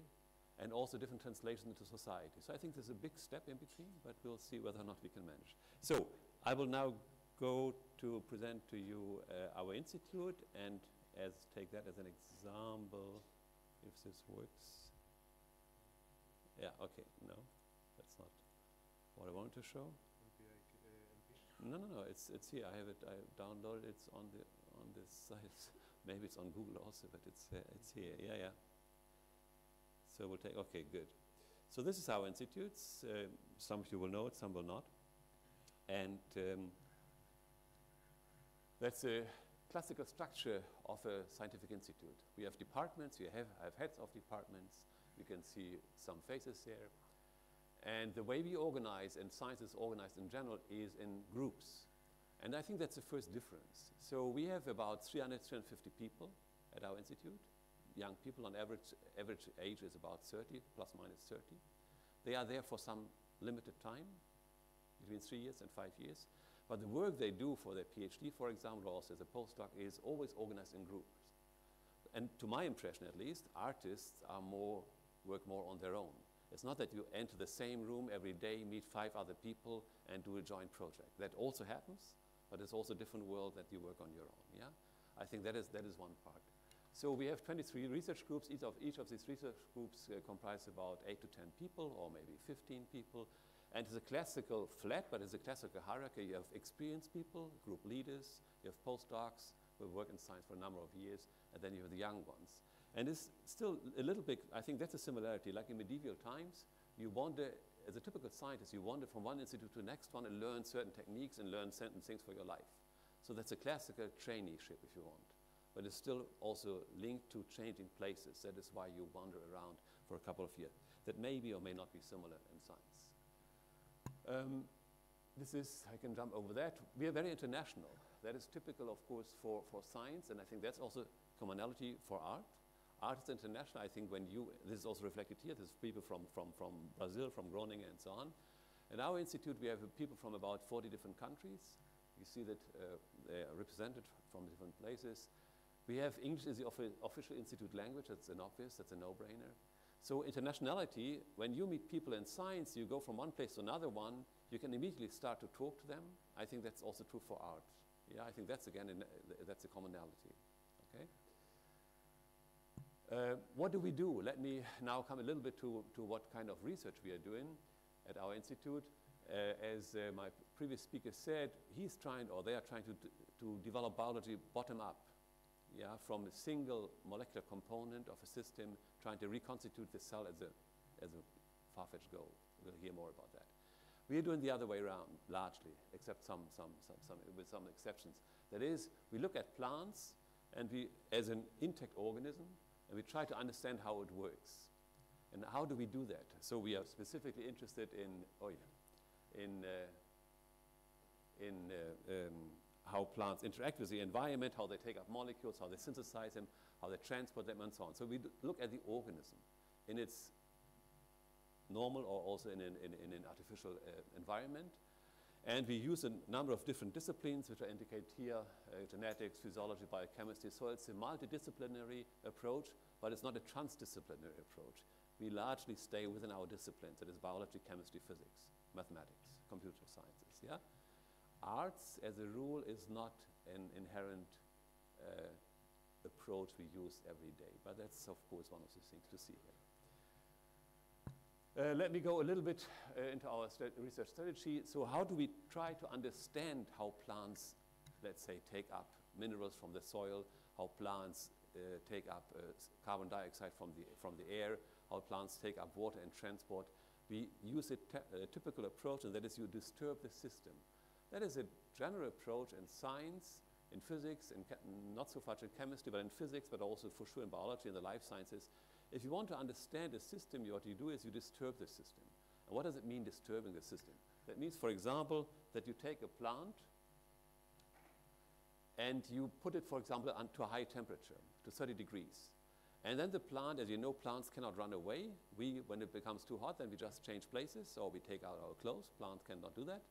and also different translation into society. So I think there's a big step in between, but we'll see whether or not we can manage. So I will now go to present to you our institute, and take that as an example, if this works. Yeah, okay, no, that's not what I wanted to show. No, it's here. I have it. I downloaded it. It's on this site. Maybe it's on Google also, but it's here. Yeah. So we'll take. Okay, good. So this is our institutes. Some of you will know it, some will not. And that's a classical structure of a scientific institute. We have departments. We have heads of departments. You can see some faces here. And the way we organize, and science is organized in general, is in groups. And I think that's the first difference. So we have about 350 people at our institute. Young people, on average age is about 30, plus minus 30. They are there for some limited time, between 3 years and 5 years. But the work they do for their PhD, for example, or also as a postdoc, is always organized in groups. And to my impression, at least, artists work more on their own. It's not that you enter the same room every day, meet 5 other people, and do a joint project. That also happens, but it's also a different world that you work on your own. Yeah, I think that is one part. So we have 23 research groups. Each of these research groups comprise about 8 to 10 people, or maybe 15 people. And it's a classical flat, but it's a classical hierarchy. You have experienced people, group leaders. You have postdocs who work in science for a number of years, and then you have the young ones. And it's still a little bit, I think that's a similarity. Like in medieval times, you wander, as a typical scientist, you wander from one institute to the next one and learn certain techniques and learn certain things for your life. So that's a classical traineeship, if you want. But it's still also linked to changing places. That is why you wander around for a couple of years. That may be or may not be similar in science. I can jump over that. We are very international. That is typical, of course, for science, and I think that's also commonality for art. Art is international. I think this is also reflected here. There's people from Brazil, from Groningen, and so on. In our institute, we have people from about 40 different countries. You see that they are represented from different places. We have English as the official institute language. That's an obvious, that's a no-brainer. So internationality, when you meet people in science, you go from one place to another one, you can immediately start to talk to them. I think that's also true for art. Yeah, I think that's, again, that's a commonality, okay? What do we do? Let me now come a little bit to what kind of research we are doing at our institute. As my previous speaker said, he's trying, or they are trying to develop biology bottom up, yeah, from a single molecular component of a system, trying to reconstitute the cell as a far-fetched goal. We'll hear more about that. We are doing the other way around, largely, except with some exceptions. That is, we look at plants and as an intact organism, and we try to understand how it works. And how do we do that? So we are specifically interested in how plants interact with the environment, how they take up molecules, how they synthesize them, how they transport them, and so on. So we look at the organism in its normal or also in an artificial environment. And we use a number of different disciplines, which are indicated here, genetics, physiology, biochemistry. So it's a multidisciplinary approach, but it's not a transdisciplinary approach. We largely stay within our disciplines, that is biology, chemistry, physics, mathematics, computer sciences, yeah? Arts, as a rule, is not an inherent approach we use every day, but that's, of course, one of the things to see here. Let me go a little bit into our research strategy. So how do we try to understand how plants, let's say, take up minerals from the soil, how plants take up carbon dioxide from the air, how plants take up water and transport? We use a typical approach, and that is you disturb the system. That is a general approach in science, in physics, not so much in chemistry, but in physics, but also for sure in biology and the life sciences. If you want to understand a system, what you do is you disturb the system. And what does it mean, disturbing the system? That means, for example, that you take a plant and you put it, for example, to a high temperature, to 30 degrees. And then the plant, as you know, plants cannot run away. When it becomes too hot, then we just change places, or we take out our clothes. Plants cannot do that.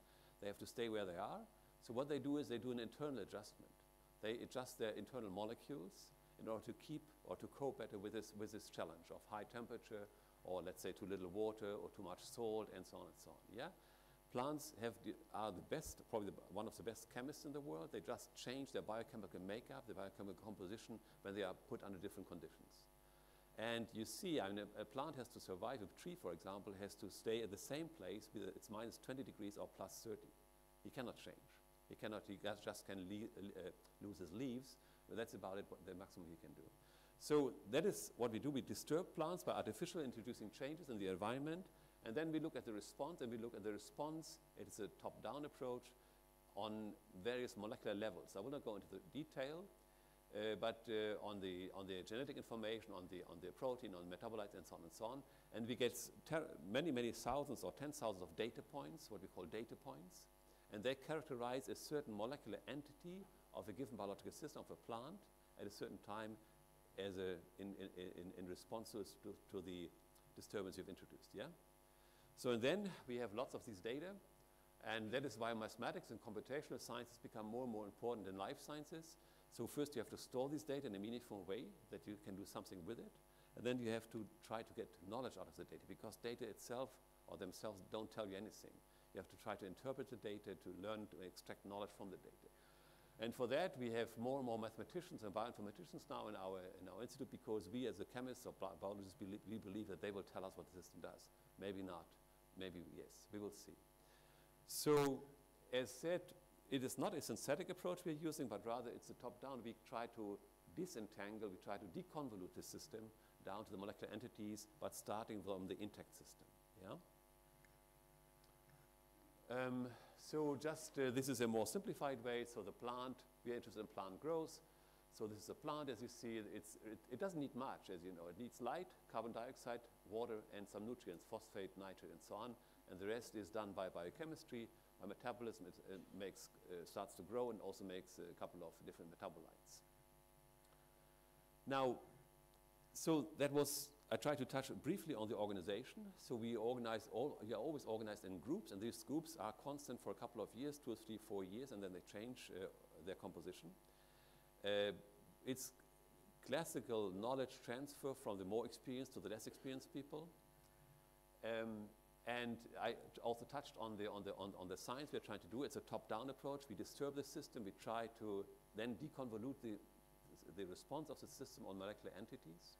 They have to stay where they are. So what they do is they do an internal adjustment. They adjust their internal molecules in order to keep or to cope better with this challenge of high temperature, or let's say too little water or too much salt, and so on and so on. Yeah? Plants are the best, probably one of the best chemists in the world. They just change their biochemical makeup, their biochemical composition when they are put under different conditions. And you see, I mean, a plant has to survive. A tree, for example, has to stay at the same place, whether it's minus 20 degrees or plus 30. He cannot change. He just can lose his leaves, but that's about it, the maximum he can do. So that is what we do. We disturb plants by artificially introducing changes in the environment, and then we look at the response, it is a top-down approach on various molecular levels. I will not go into the detail, but on the genetic information, on the protein, on metabolites, and so on and so on. And we get many thousands or 10,000 of data points, what we call data points. And they characterize a certain molecular entity of a given biological system of a plant at a certain time as in response to the disturbance you've introduced, yeah? So and then we have lots of these data, and that is why mathematics and computational sciences become more and more important in life sciences. So first you have to store this data in a meaningful way that you can do something with it, and then you have to try to get knowledge out of the data, because data itself or themselves don't tell you anything. You have to try to interpret the data, to learn to extract knowledge from the data. And for that, we have more and more mathematicians and bioinformaticians now in our institute, because we as a chemists or biologists, we believe that they will tell us what the system does. Maybe not, maybe yes, we will see. So as said, it is not a synthetic approach we're using, but rather it's a top-down. We try to disentangle, we try to deconvolute the system down to the molecular entities, but starting from the intact system, yeah? So just, this is a more simplified way. So the plant, we are interested in plant growth. So this is a plant, as you see, it doesn't need much, as you know. It needs light, carbon dioxide, water, and some nutrients, phosphate, nitrate, and so on. And the rest is done by biochemistry, by metabolism. It starts to grow and also makes a couple of different metabolites. Now, so that was, I tried to touch briefly on the organization. So we are always organized in groups, and these groups are constant for a couple of years, 2 or 3, 4 years, and then they change their composition. It's classical knowledge transfer from the more experienced to the less experienced people. And I also touched on the science we're trying to do. It's a top-down approach. We disturb the system. We try to then deconvolute the response of the system on molecular entities.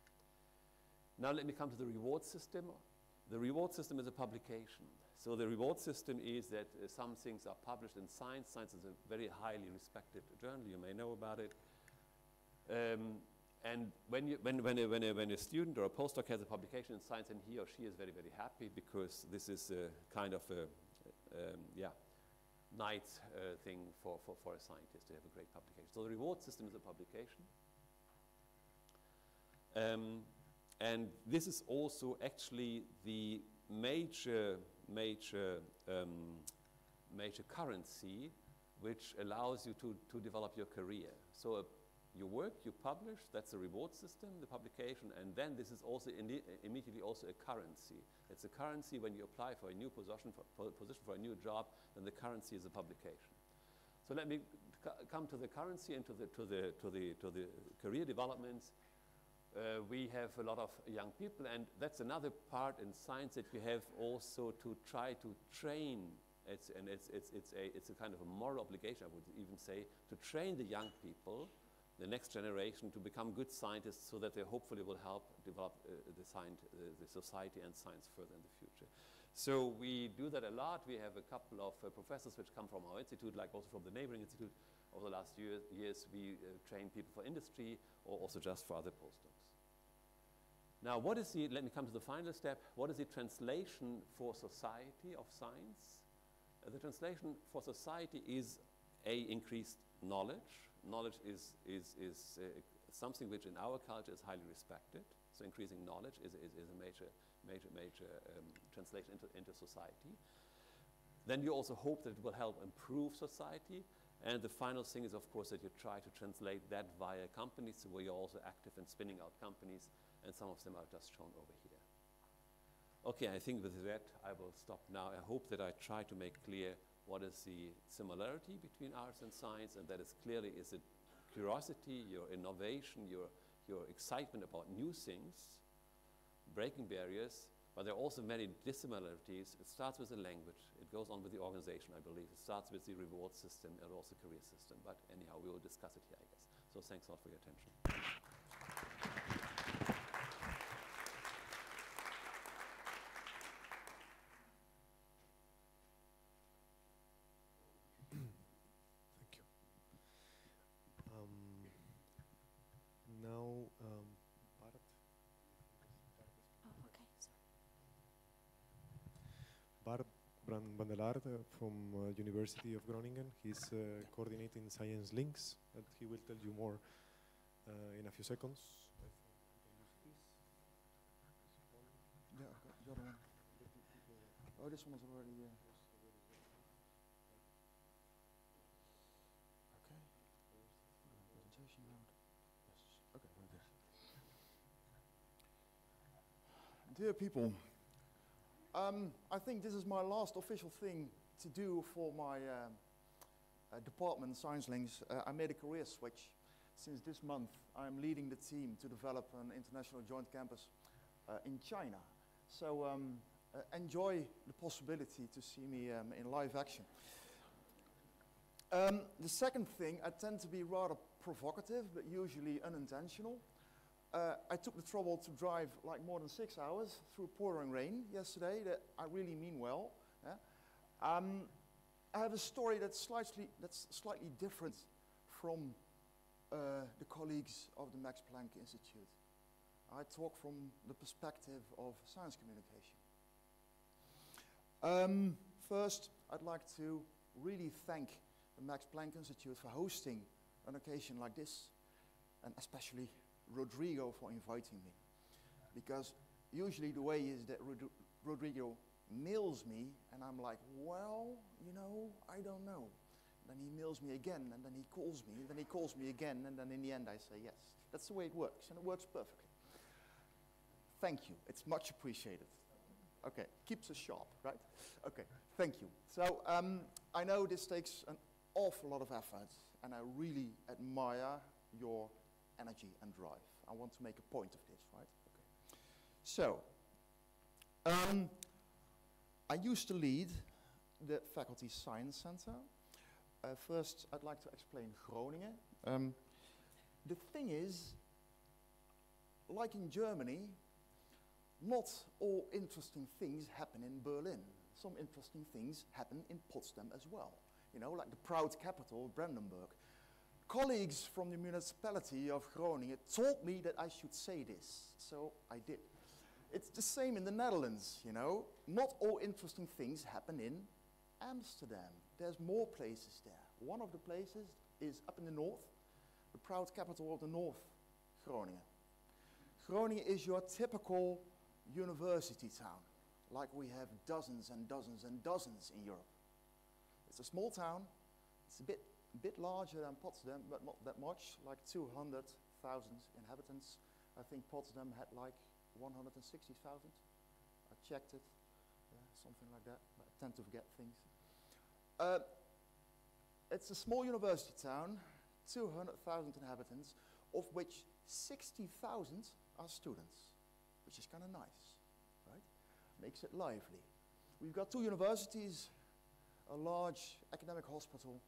Now let me come to the reward system. The reward system is a publication. So the reward system is that some things are published in Science. Science is a very highly respected journal. You may know about it. And when a student or a postdoc has a publication in Science, and he or she is very, very happy, because this is a kind of a nice thing for a scientist to have a great publication. So the reward system is a publication. And this is also actually the major currency which allows you to develop your career. So you work, you publish, that's a reward system, the publication, and then this is also immediately also a currency. It's a currency when you apply for a new position, for a new job, then the currency is a publication. So let me come to the currency and to the career developments. We have a lot of young people, and that's another part in science that we have also to try to train. It's a kind of a moral obligation, I would even say, to train the young people, the next generation, to become good scientists, so that they hopefully will help develop the society and science further in the future. So we do that a lot. We have a couple of professors which come from our institute, like also from the neighboring institute. Over the last years, we train people for industry or also just for other postdocs. Now, let me come to the final step. What is the translation for society of science? The translation for society is increased knowledge. Knowledge is something which in our culture is highly respected. So increasing knowledge is a major translation into society. Then you also hope that it will help improve society. And the final thing is, of course, that you try to translate that via companies, where you're also active in spinning out companies, and some of them are just shown over here. Okay, I think with that I will stop now. I hope that I try to make clear what is the similarity between arts and science, and that is clearly is it curiosity, your innovation, your excitement about new things, breaking barriers, but there are also many dissimilarities. It starts with the language. It goes on with the organization, I believe. It starts with the reward system and also career system. But anyhow, we will discuss it here, I guess. So thanks a lot for your attention. Thank you. Now, Bart. Oh, okay, sorry. Bart van der Laar from University of Groningen. He's coordinating Science Links, and he will tell you more in a few seconds. Yeah, the other one. Oh, this one is already. Okay. Presentation mode. Yes. Okay, very good. Dear people, I think this is my last official thing to do for my department, Science Links. I made a career switch. Since this month, I'm leading the team to develop an international joint campus in China. So enjoy the possibility to see me in live action. The second thing, I tend to be rather provocative, but usually unintentional. I took the trouble to drive like more than 6 hours through pouring rain yesterday. That I really mean well. Yeah? I have a story that's slightly different from the colleagues of the Max Planck Institute. I talk from the perspective of science communication. First, I'd like to really thank the Max Planck Institute for hosting an occasion like this, and especially Rodrigo for inviting me. Because usually the way is that Rodrigo mails me, and I'm like, well, you know, I don't know. Then he mails me again, and then he calls me, and then he calls me again, and then in the end I say yes. That's the way it works, and it works perfectly. Thank you, it's much appreciated. Okay, keeps us sharp, right? Okay, thank you. So I know this takes an awful lot of effort, and I really admire your energy and drive. I want to make a point of this, right? Okay. So, I used to lead the Faculty Science Center. First, I'd like to explain Groningen. The thing is, like in Germany, not all interesting things happen in Berlin. Some interesting things happen in Potsdam as well. You know, like the proud capital of Brandenburg. Colleagues from the municipality of Groningen told me that I should say this, so I did. It's the same in the Netherlands, you know. Not all interesting things happen in Amsterdam. There's more places there. One of the places is up in the north, the proud capital of the north, Groningen. Groningen is your typical university town, like we have dozens and dozens and dozens in Europe. It's a small town. It's a bit larger than Potsdam, but not that much, like 200,000 inhabitants. I think Potsdam had like 160,000. I checked it, yeah, something like that, but I tend to forget things. It's a small university town, 200,000 inhabitants, of which 60,000 are students, which is kind of nice, right? Makes it lively. We've got 2 universities, a large academic hospital,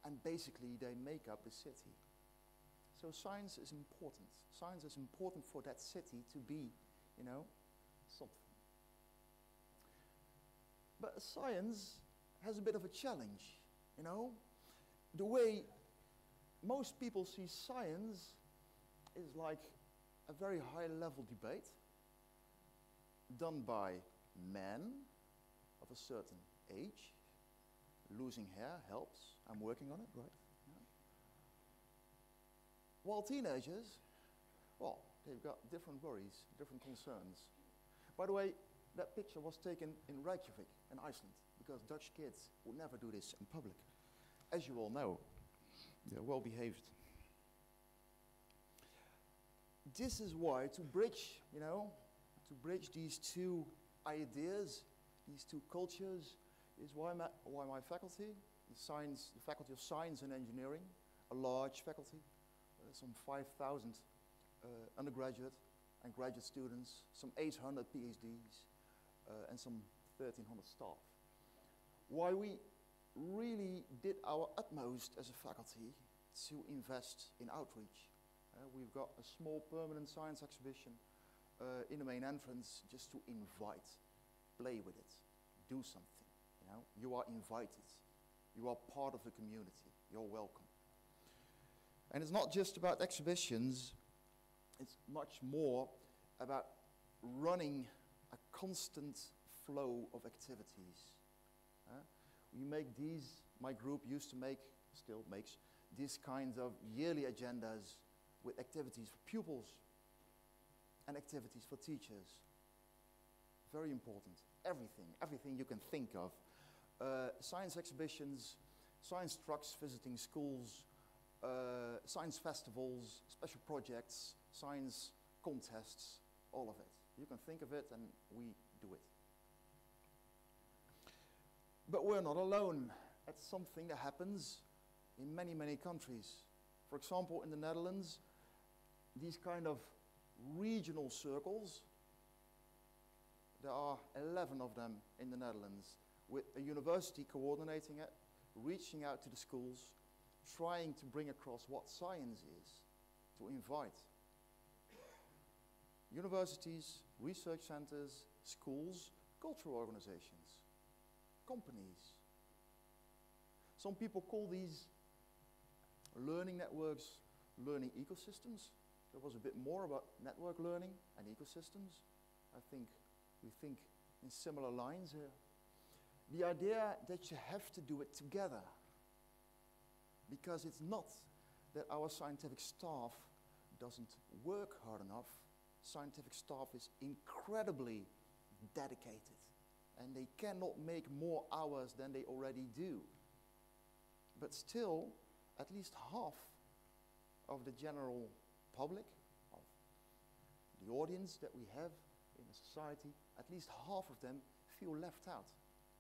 and basically they make up the city. So science is important. Science is important for that city to be, you know, something. But science has a bit of a challenge, you know. The way most people see science is like a very high-level debate done by men of a certain age. Losing hair helps. I'm working on it, right? Yeah. While teenagers, well, they've got different worries, different concerns. By the way, that picture was taken in Reykjavik, in Iceland, because Dutch kids would never do this in public. As you all know, they're well behaved. This is why, to bridge, you know, to bridge these 2 ideas, these 2 cultures, is why my faculty, the Faculty of Science and Engineering, a large faculty, some 5,000 undergraduate and graduate students, some 800 PhDs, and some 1,300 staff. Why we really did our utmost as a faculty to invest in outreach. We've got a small permanent science exhibition in the main entrance just to invite, play with it, do something. You know, you are invited. You are part of the community. You're welcome. And it's not just about exhibitions. It's much more about running a constant flow of activities. We make these, my group used to make, still makes, these kinds of yearly agendas with activities for pupils and activities for teachers. Very important. Everything you can think of. Science exhibitions, science trucks visiting schools, science festivals, special projects, science contests, all of it. You can think of it and we do it. But we're not alone. It's something that happens in many, many countries. For example, in the Netherlands, these kind of regional circles, there are 11 of them in the Netherlands, with a university coordinating it, reaching out to the schools, trying to bring across what science is, to invite universities, research centers, schools, cultural organizations, companies. Some people call these learning networks learning ecosystems. There was a bit more about network learning and ecosystems. We think in similar lines here. The idea that you have to do it together, because it's not that our scientific staff doesn't work hard enough. Scientific staff is incredibly dedicated, and they cannot make more hours than they already do. But still, at least half of the general public, of the audience that we have in a society, at least half of them feel left out.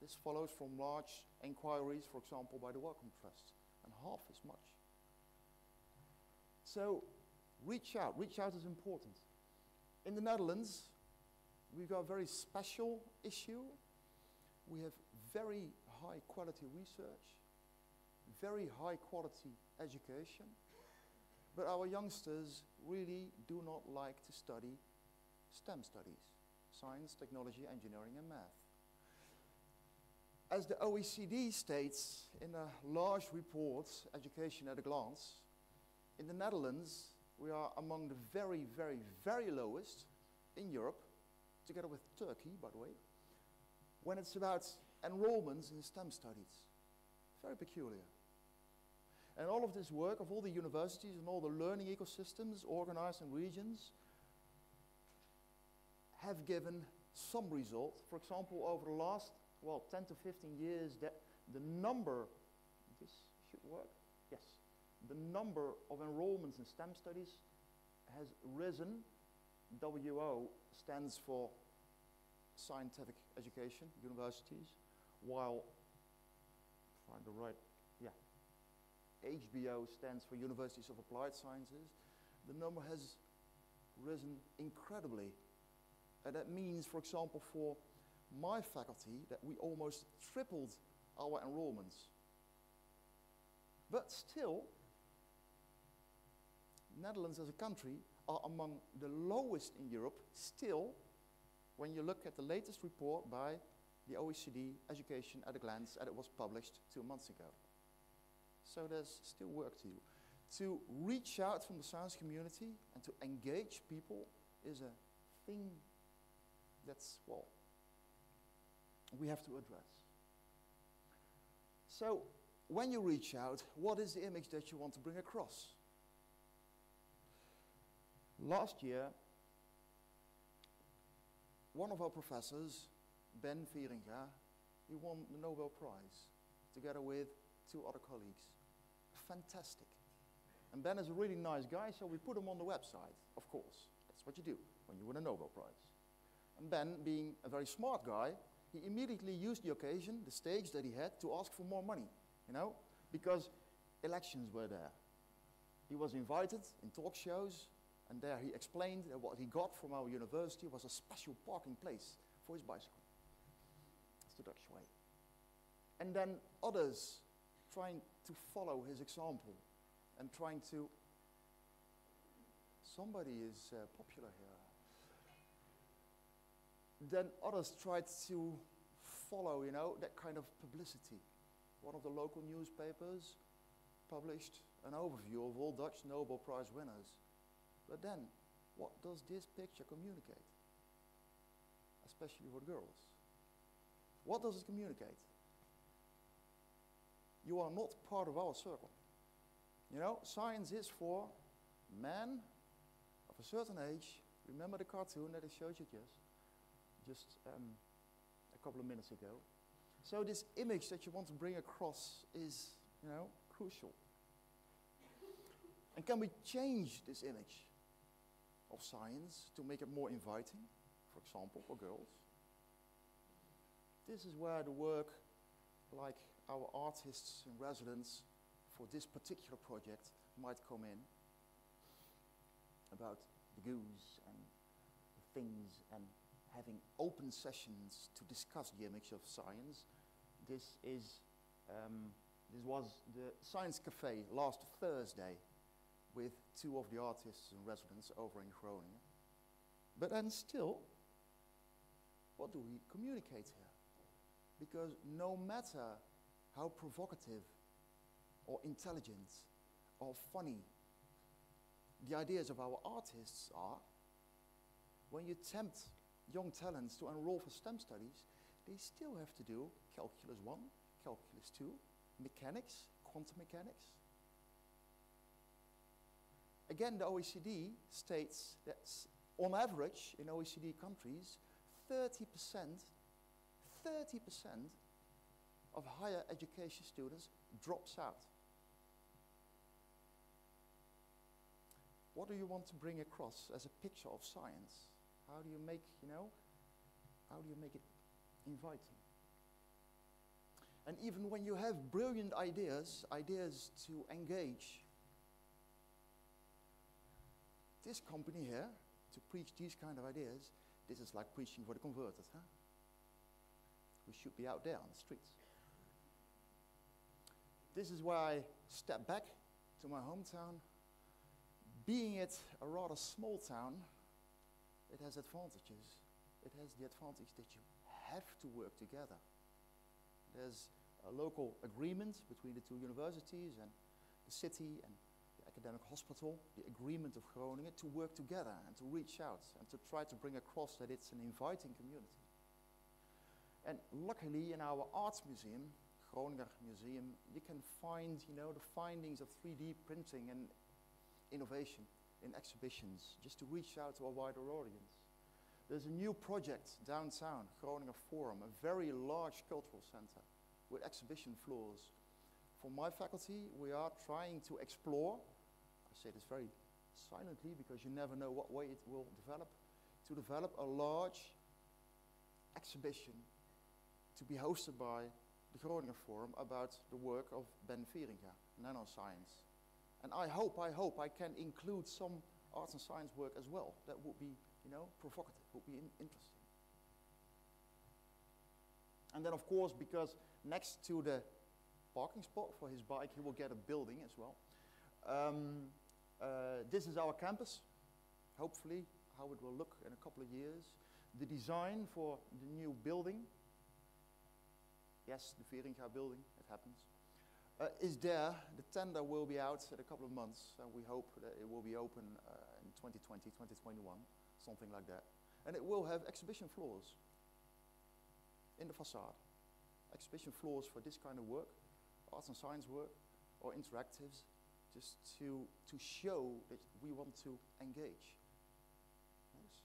This follows from large inquiries, for example, by the Wellcome Trust, and half as much. So reach out is important. In the Netherlands, we've got a very special issue. We have very high quality research, very high quality education, but our youngsters really do not like to study STEM studies, science, technology, engineering, and math. As the OECD states in a large report, Education at a Glance, in the Netherlands, we are among the very, very, very lowest in Europe, together with Turkey, by the way, when it's about enrollments in STEM studies. Very peculiar. And all of this work of all the universities and all the learning ecosystems organized in regions have given some result. For example, over the last, 10 to 15 years, the number, this should work, yes, the number of enrollments in STEM studies has risen. WO stands for scientific education, universities, while, find the right, yeah, HBO stands for Universities of Applied Sciences. The number has risen incredibly. And that means, for example, for my faculty, that we almost tripled our enrollments. But still, Netherlands as a country are among the lowest in Europe, still, when you look at the latest report by the OECD Education at a Glance, and it was published 2 months ago. So there's still work to do. To reach out from the science community and to engage people is a thing that's, we have to address. So when you reach out, what is the image that you want to bring across? Last year, one of our professors, Ben Vieringa, he won the Nobel Prize together with 2 other colleagues. Fantastic. And Ben is a really nice guy, so we put him on the website, of course. That's what you do when you win a Nobel Prize. And Ben, being a very smart guy, he immediately used the occasion, the stage that he had, to ask for more money, because elections were there. He was invited in talk shows, and there he explained that what he got from our university was a special parking place for his bicycle. That's the Dutch way. And then others trying to follow his example and trying to, somebody is popular here. Then others tried to follow, that kind of publicity. One of the local newspapers published an overview of all Dutch Nobel Prize winners. But then, what does this picture communicate? Especially for girls. What does it communicate? You are not part of our circle. Science is for men of a certain age. Remember the cartoon that I showed you just a couple of minutes ago. So this image that you want to bring across is, crucial. And can we change this image of science to make it more inviting, for example, for girls? This is where the work, like our artists in residence for this particular project, might come in, about the goose and the things, and having open sessions to discuss the image of science. This was the Science Cafe last Thursday with 2 of the artists in residence over in Groningen. But then still, what do we communicate here? Because no matter how provocative or intelligent or funny the ideas of our artists are, when you tempt young talents to enroll for STEM studies, they still have to do Calculus 1, Calculus 2, mechanics, quantum mechanics. Again, the OECD states that on average in OECD countries, 30% of higher education students drops out. What do you want to bring across as a picture of science? How do you make, how do you make it inviting? And even when you have brilliant ideas to engage, this company here, to preach these kind of ideas, this is like preaching for the converted, huh? We should be out there on the streets. This is where I step back to my hometown. Being it a rather small town, it has advantages. It has the advantage that you have to work together. There's a local agreement between the two universities and the city and the academic hospital, the agreement of Groningen, to work together and to reach out and to try to bring across that it's an inviting community. And luckily in our arts museum, Groninger Museum, you can find, the findings of 3D printing and innovation in exhibitions, just to reach out to a wider audience. There's a new project downtown, Groninger Forum, a very large cultural center with exhibition floors. For my faculty, we are trying to explore, I say this very silently because you never know what way it will develop, to develop a large exhibition to be hosted by the Groninger Forum about the work of Ben Vieringa, nanoscience. And I hope I can include some arts and science work as well. That would be, provocative, would be interesting. And then of course, because next to the parking spot for his bike, he will get a building as well. This is our campus, hopefully, how it will look in a couple of years. The design for the new building, yes, the Vieringa building, it happens, is there. The tender will be out in a couple of months, and we hope that it will be open in 2020, 2021, something like that. And it will have exhibition floors in the facade. Exhibition floors for this kind of work, arts and science work, or interactives, just to show that we want to engage. Yes.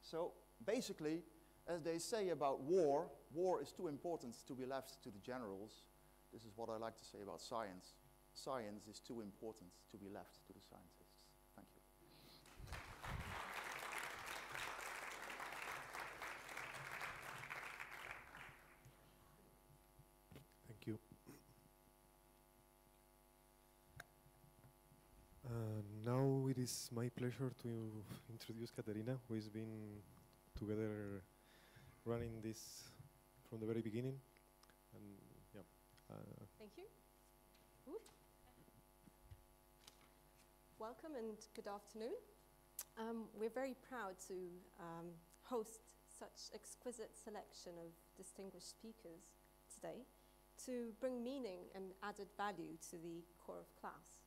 So basically, as they say about war, war is too important to be left to the generals. This is what I like to say about science. Science is too important to be left to the scientists. Thank you. Thank you. Now it is my pleasure to introduce Katerina, who has been together running this from the very beginning. And yeah. Thank you. Ooh. Welcome and good afternoon. We're very proud to host such exquisite selection of distinguished speakers today to bring meaning and added value to the core of class.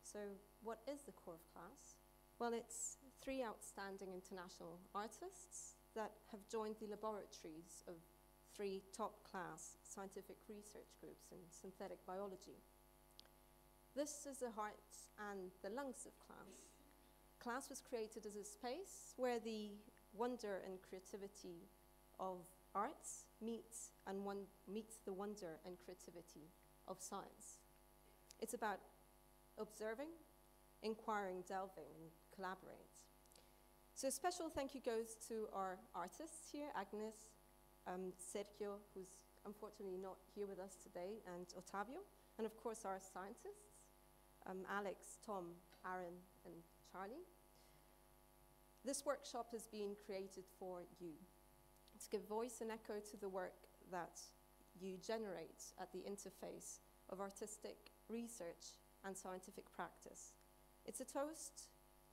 So what is the core of class? Well, it's 3 outstanding international artists that have joined the laboratories of 3 top-class scientific research groups in synthetic biology. This is the heart and the lungs of class. Class was created as a space where the wonder and creativity of arts meets the wonder and creativity of science. It's about observing, inquiring, delving, and collaborate. So a special thank you goes to our artists here, Agnes, Sergio, who's unfortunately not here with us today, and Ottavio, and of course our scientists, Alex, Tom, Aaron, and Charlie. This workshop has been created for you, to give voice and echo to the work that you generate at the interface of artistic research and scientific practice. It's a toast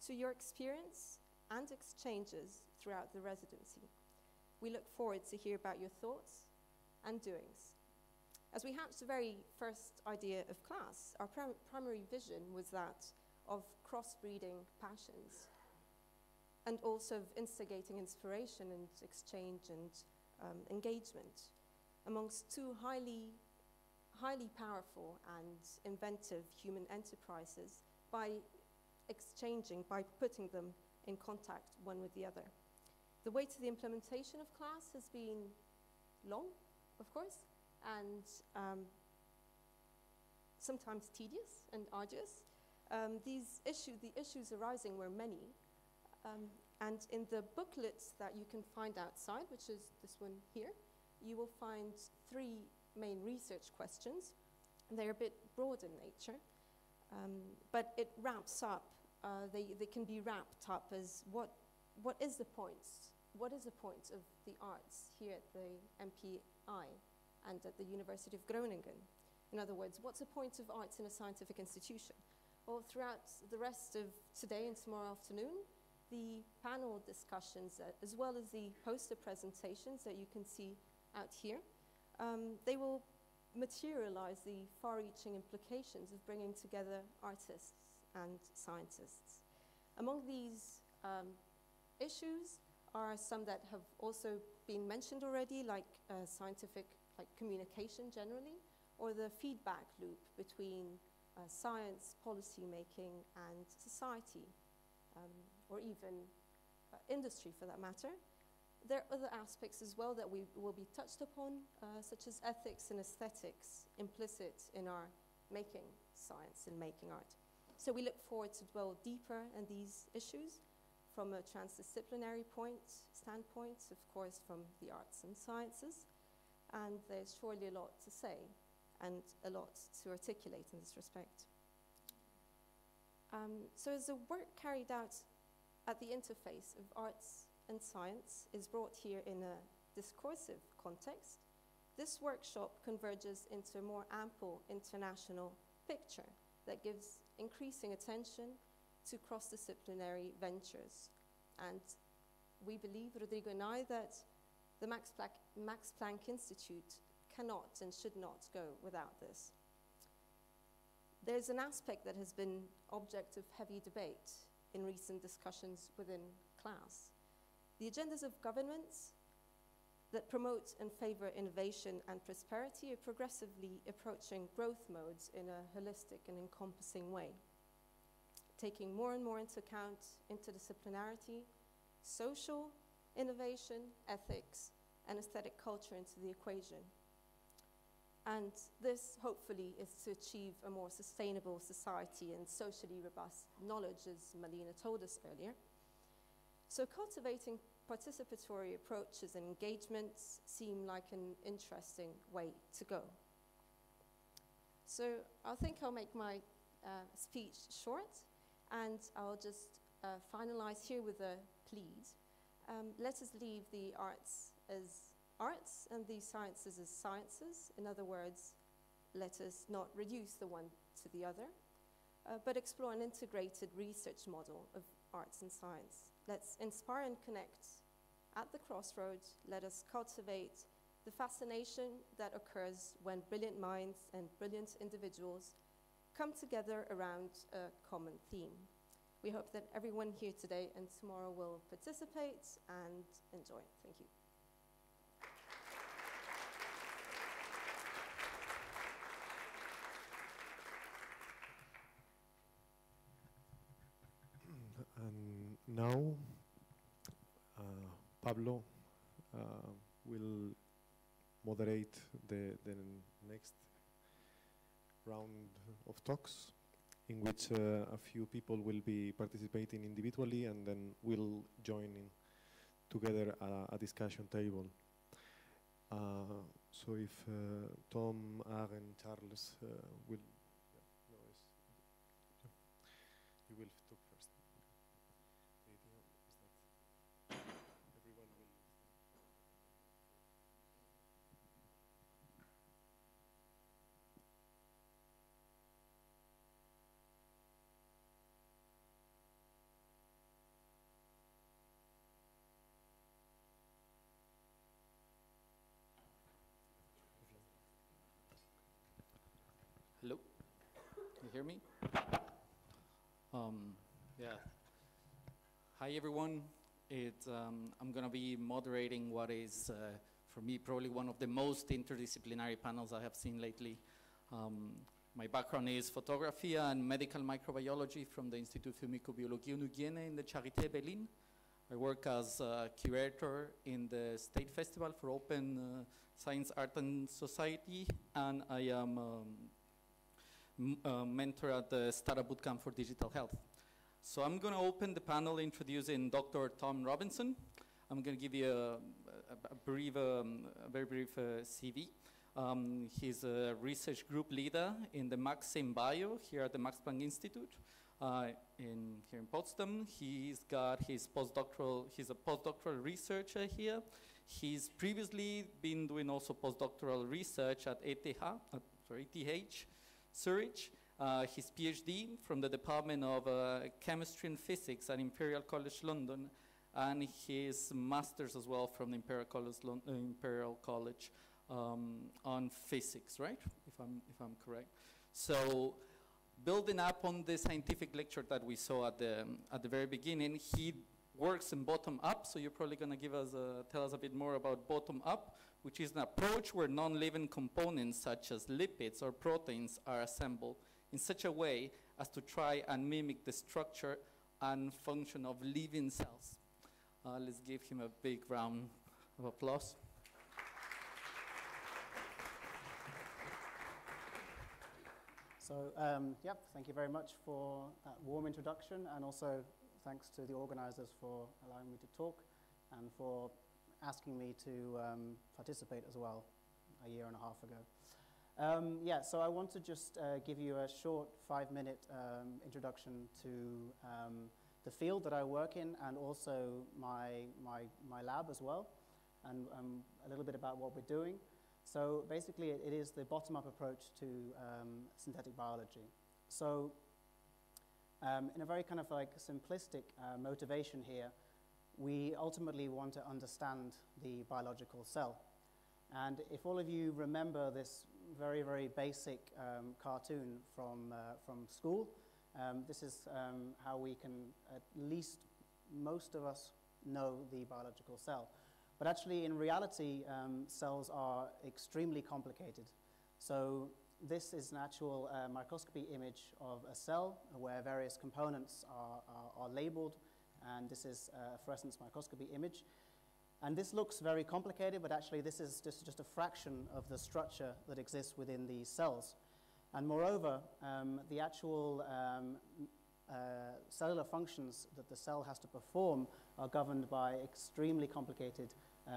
to your experience and exchanges throughout the residency. We look forward to hear about your thoughts and doings. As we hatched the very first idea of class, our primary vision was that of crossbreeding passions and also of instigating inspiration and exchange and engagement amongst 2 highly powerful and inventive human enterprises by putting them in contact one with the other. The way to the implementation of class has been long, of course, and sometimes tedious and arduous. The issues arising were many, and in the booklets that you can find outside, which is this one here, you will find 3 main research questions. They're a bit broad in nature, but it wraps up they can be wrapped up as what is the point? What is the point of the arts here at the MPI and at the University of Groningen? In other words, what's the point of arts in a scientific institution? Well, throughout the rest of today and tomorrow afternoon, the panel discussions, as well as the poster presentations that you can see out here, they will materialize the far-reaching implications of bringing together artists and scientists. Among these issues are some that have also been mentioned already, like scientific communication generally, or the feedback loop between science, policy making, and society, or even industry for that matter. There are other aspects as well that we will be touched upon, such as ethics and aesthetics implicit in our making science and making art. So we look forward to dwell deeper in these issues from a transdisciplinary standpoint, of course, from the arts and sciences. And there's surely a lot to say and a lot to articulate in this respect. So as the work carried out at the interface of arts and science is brought here in a discursive context, this workshop converges into a more ample international picture that gives increasing attention to cross-disciplinary ventures. And we believe, Rodrigo and I, that the Max Planck Institute cannot and should not go without this. There's an aspect that has been object of heavy debate in recent discussions within class. The agendas of governments that promote and favor innovation and prosperity are progressively approaching growth modes in a holistic and encompassing way, taking more and more into account interdisciplinarity, social innovation, ethics, and aesthetic culture into the equation. And this, hopefully, is to achieve a more sustainable society and socially robust knowledge, as Malina told us earlier. So cultivating participatory approaches and engagements seem like an interesting way to go. So I think I'll make my speech short, and I'll just finalize here with a plead. Let us leave the arts as arts and the sciences as sciences. In other words, let us not reduce the one to the other, but explore an integrated research model of arts and science. Let's inspire and connect at the crossroads. Let us cultivate the fascination that occurs when brilliant minds and brilliant individuals come together around a common theme. We hope that everyone here today and tomorrow will participate and enjoy. Thank you. And now, Pablo will moderate the next round of talks, in which a few people will be participating individually, and then we'll join in together a discussion table. So if Tom, Aaron, Charles will, you will talk first. The idea is that everyone will. Hello, can you hear me? Yeah. Hi everyone. I'm going to be moderating what is, for me, probably one of the most interdisciplinary panels I have seen lately. My background is photography and medical microbiology from the Institut für Mikrobiologie und Hygiene in the Charité Berlin. I work as a curator in the State Festival for Open Science, Art and Society, and I am mentor at the Startup Bootcamp for Digital Health. So I'm going to open the panel introducing Dr. Tom Robinson. I'm going to give you a very brief CV. He's a research group leader in the Max Bio here at the Max Planck Institute. here in Potsdam. He's a postdoctoral researcher here. He's previously been doing also postdoctoral research at ETH Zurich. His PhD from the Department of Chemistry and Physics at Imperial College London, and his master's as well from the Imperial College on physics, right? If I'm correct. So, building up on the scientific lecture that we saw at the very beginning, he works in bottom up. So you're probably going to tell us a bit more about bottom up, which is an approach where non-living components such as lipids or proteins are assembled in such a way as to try and mimic the structure and function of living cells. Let's give him a big round of applause. So, thank you very much for that warm introduction, and also thanks to the organizers for allowing me to talk and for asking me to participate as well a year and a half ago. So I want to just give you a short 5-minute introduction to the field that I work in, and also my lab as well, and a little bit about what we're doing. So basically it is the bottom-up approach to synthetic biology. So in a very kind of like simplistic motivation here, we ultimately want to understand the biological cell. And if all of you remember this very, very basic cartoon from school, this is how we can, at least most of us, know the biological cell. But actually, in reality, cells are extremely complicated. So this is an actual microscopy image of a cell where various components are labeled, and this is a fluorescence microscopy image. And this looks very complicated, but actually this is just a fraction of the structure that exists within these cells. And moreover, the actual cellular functions that the cell has to perform are governed by extremely complicated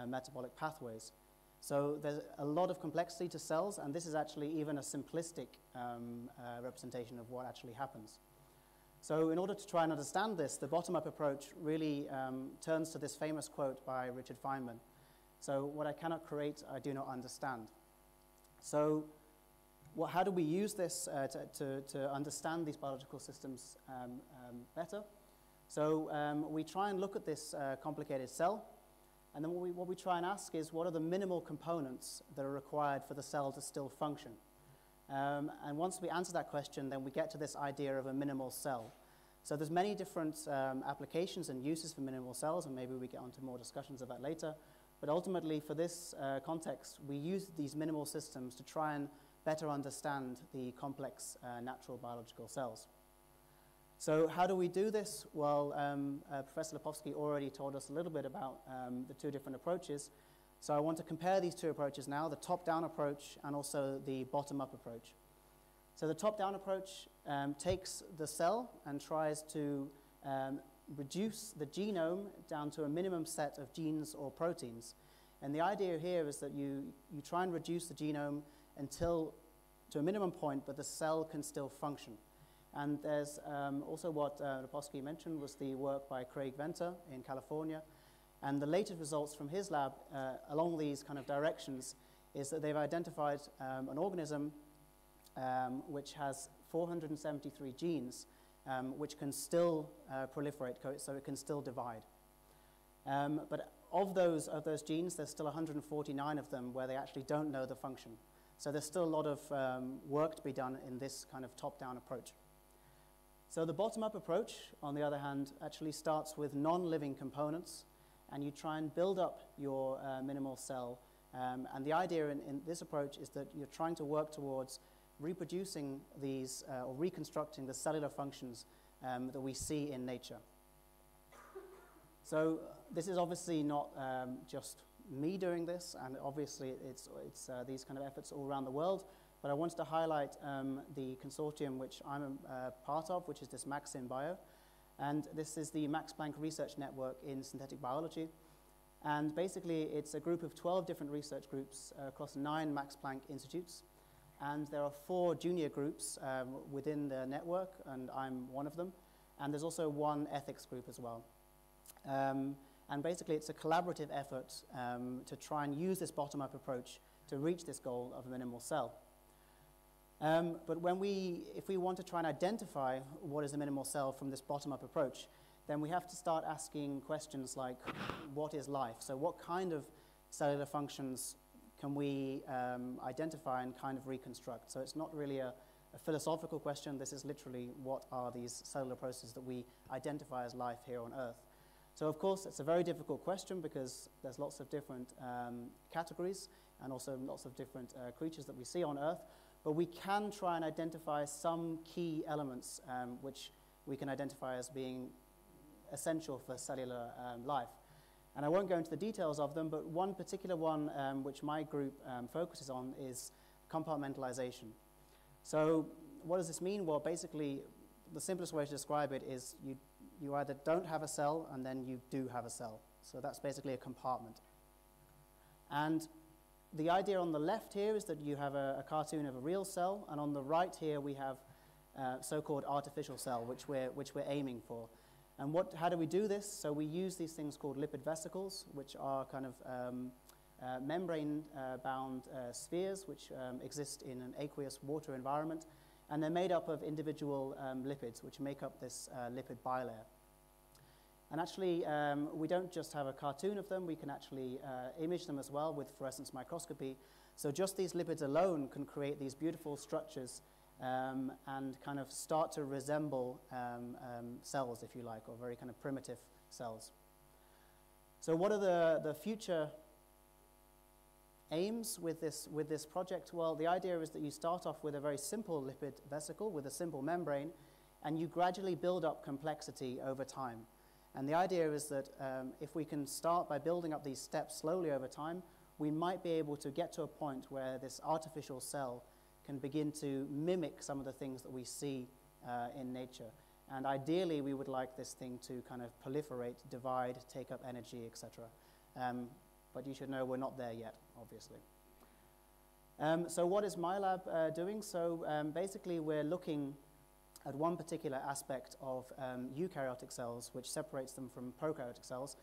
metabolic pathways. So there's a lot of complexity to cells, and this is actually even a simplistic representation of what actually happens. So in order to try and understand this, the bottom-up approach really turns to this famous quote by Richard Feynman. So what I cannot create, I do not understand. So how do we use this to understand these biological systems better? So we try and look at this complicated cell, and then what we try and ask is, what are the minimal components that are required for the cell to still function? And once we answer that question, then we get to this idea of a minimal cell. So there's many different applications and uses for minimal cells, and maybe we get onto more discussions of that later. But ultimately, for this context, we use these minimal systems to try and better understand the complex natural biological cells. So how do we do this? Well, Professor Lipovsky already told us a little bit about the two different approaches. So I want to compare these two approaches now, the top-down approach and also the bottom-up approach. So the top-down approach takes the cell and tries to reduce the genome down to a minimum set of genes or proteins. And the idea here is that you try and reduce the genome to a minimum point, but the cell can still function. And there's also what Lipovsky mentioned was the work by Craig Venter in California. And the latest results from his lab along these kind of directions is that they've identified an organism which has 473 genes which can still proliferate, so it can still divide. But of those genes, there's still 149 of them where they actually don't know the function. So there's still a lot of work to be done in this kind of top-down approach. So the bottom-up approach, on the other hand, actually starts with non-living components, and you try and build up your minimal cell. And the idea in this approach is that you're trying to work towards reproducing these or reconstructing the cellular functions that we see in nature. So this is obviously not just me doing this, and obviously it's these kind of efforts all around the world. But I wanted to highlight the consortium which I'm a part of, which is this MaxInBio. And this is the Max Planck Research Network in Synthetic Biology. And basically, it's a group of 12 different research groups across 9 Max Planck institutes. And there are 4 junior groups within the network, and I'm one of them. And there's also one ethics group as well. And basically, it's a collaborative effort to try and use this bottom-up approach to reach this goal of a minimal cell. But if we want to try and identify what is a minimal cell from this bottom-up approach, then we have to start asking questions like, what is life? So what kind of cellular functions can we identify and kind of reconstruct? So it's not really a philosophical question. This is literally, what are these cellular processes that we identify as life here on Earth? So of course, it's a very difficult question because there's lots of different categories and also lots of different creatures that we see on Earth. But we can try and identify some key elements which we can identify as being essential for cellular life. And I won't go into the details of them, but one particular one which my group focuses on is compartmentalization. So what does this mean? Well, basically, the simplest way to describe it is you either don't have a cell and then you do have a cell. So that's basically a compartment. And the idea on the left here is that you have a cartoon of a real cell, and on the right here we have so-called artificial cell, which we're aiming for. And how do we do this? So we use these things called lipid vesicles, which are kind of membrane-bound spheres which exist in an aqueous water environment, and they're made up of individual lipids which make up this lipid bilayer. And actually, we don't just have a cartoon of them, we can actually image them as well with fluorescence microscopy. So just these lipids alone can create these beautiful structures and kind of start to resemble cells, if you like, or very kind of primitive cells. So what are the future aims with this project? Well, the idea is that you start off with a very simple lipid vesicle with a simple membrane, and you gradually build up complexity over time. And the idea is that if we can start by building up these steps slowly over time, we might be able to get to a point where this artificial cell can begin to mimic some of the things that we see in nature. And ideally, we would like this thing to kind of proliferate, divide, take up energy, etc. But you should know we're not there yet, obviously. So what is my lab doing? So basically, we're looking at one particular aspect of eukaryotic cells, which separates them from prokaryotic cells,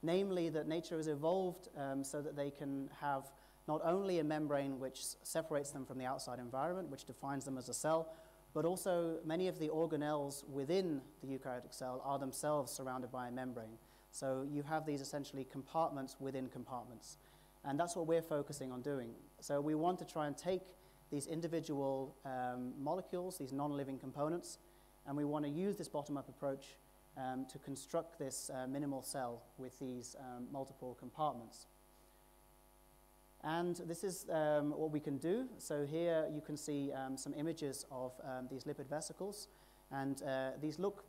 namely that nature has evolved so that they can have not only a membrane which separates them from the outside environment, which defines them as a cell, but also many of the organelles within the eukaryotic cell are themselves surrounded by a membrane. So you have these essentially compartments within compartments. And that's what we're focusing on doing. So we want to try and take these individual molecules, these non-living components, and we want to use this bottom-up approach to construct this minimal cell with these multiple compartments. And this is what we can do. So here you can see some images of these lipid vesicles, and these look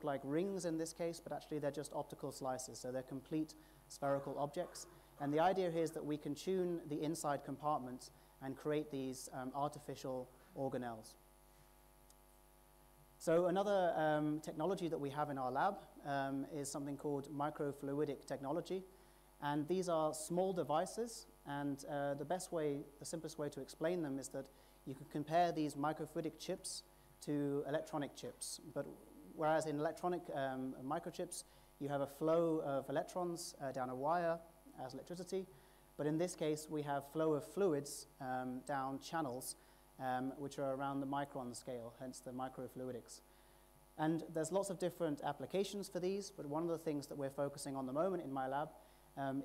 like rings in this case, but actually they're just optical slices, so they're complete spherical objects. And the idea here is that we can tune the inside compartments and create these artificial organelles. So another technology that we have in our lab is something called microfluidic technology. And these are small devices, and the simplest way to explain them is that you can compare these microfluidic chips to electronic chips. But whereas in electronic microchips, you have a flow of electrons down a wire as electricity, but in this case, we have flow of fluids down channels, which are around the micron scale, hence the microfluidics. And there's lots of different applications for these, but one of the things that we're focusing on the moment in my lab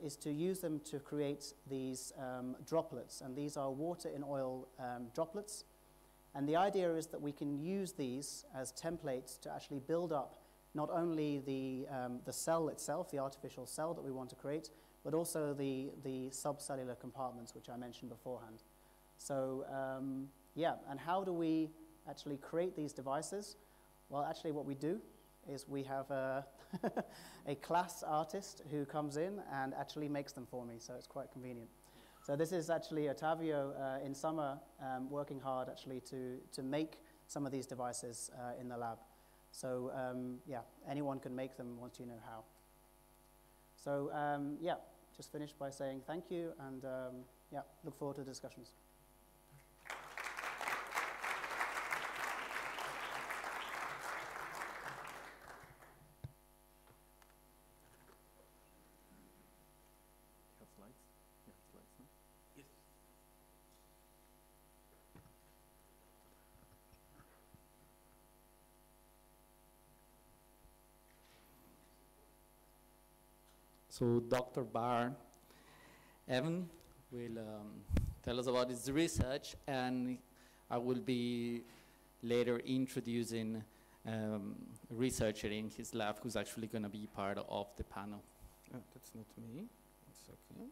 is to use them to create these droplets, and these are water in oil droplets. And the idea is that we can use these as templates to actually build up not only the cell itself, the artificial cell that we want to create, but also the subcellular compartments, which I mentioned beforehand. So yeah, and how do we actually create these devices? Well, actually what we do is we have a class artist who comes in and actually makes them for me, so it's quite convenient. So this is actually Ottavio in summer working hard actually to make some of these devices in the lab. So yeah, anyone can make them once you know how. So yeah, just finish by saying thank you, and yeah, look forward to the discussions. So Dr. Bar Evan will tell us about his research, and I will be later introducing a researcher in his lab who's actually going to be part of the panel. That's not me. 1 second.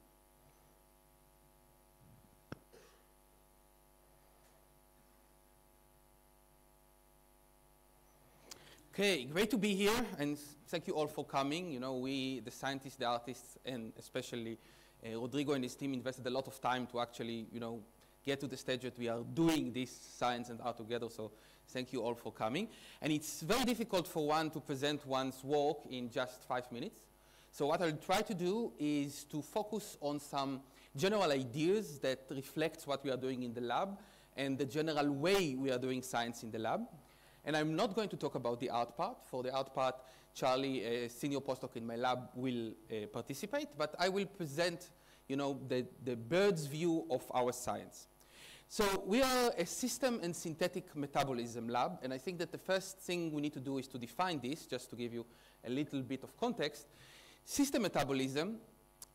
Okay, great to be here, and thank you all for coming. You know, we, the scientists, the artists, and especially Rodrigo and his team invested a lot of time to actually, you know, get to the stage that we are doing this science and art together, so thank you all for coming. And it's very difficult for one to present one's work in just 5 minutes. So what I'll try to do is to focus on some general ideas that reflect what we are doing in the lab and the general way we are doing science in the lab. And I'm not going to talk about the art part. For the art part, Charlie, a senior postdoc in my lab, will participate, but I will present, you know, the bird's view of our science. So we are a system and synthetic metabolism lab, and I think that the first thing we need to do is to define this, just to give you a little bit of context. System metabolism,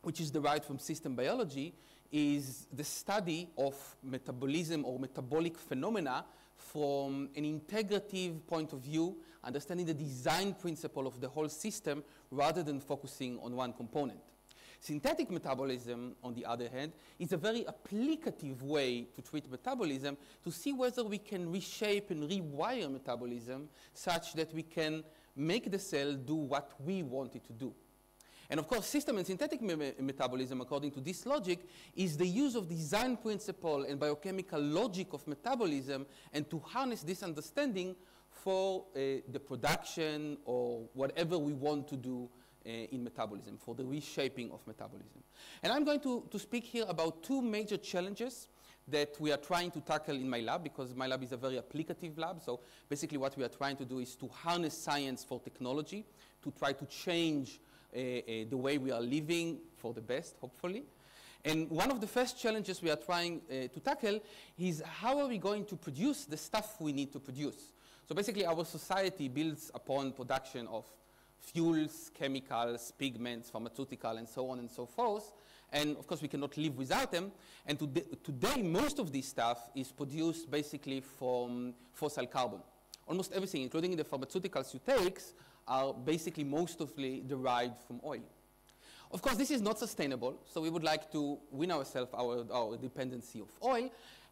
which is derived from system biology, is the study of metabolism or metabolic phenomena from an integrative point of view, understanding the design principle of the whole system rather than focusing on one component. Synthetic metabolism, on the other hand, is a very applicative way to treat metabolism to see whether we can reshape and rewire metabolism such that we can make the cell do what we want it to do. And of course, system and synthetic metabolism, according to this logic, is the use of design principle and biochemical logic of metabolism, and to harness this understanding for the production or whatever we want to do in metabolism, for the reshaping of metabolism. And I'm going to speak here about 2 major challenges that we are trying to tackle in my lab, because my lab is a very applicative lab. So basically what we are trying to do is to harness science for technology, to try to change the way we are living for the best, hopefully. And one of the first challenges we are trying to tackle is how are we going to produce the stuff we need to produce. So basically our society builds upon production of fuels, chemicals, pigments, pharmaceutical, and so on and so forth. And of course we cannot live without them. And today most of this stuff is produced basically from fossil carbon. Almost everything, including the pharmaceuticals you take, are basically mostly derived from oil. Of course, this is not sustainable, so we would like to win ourselves our dependency of oil.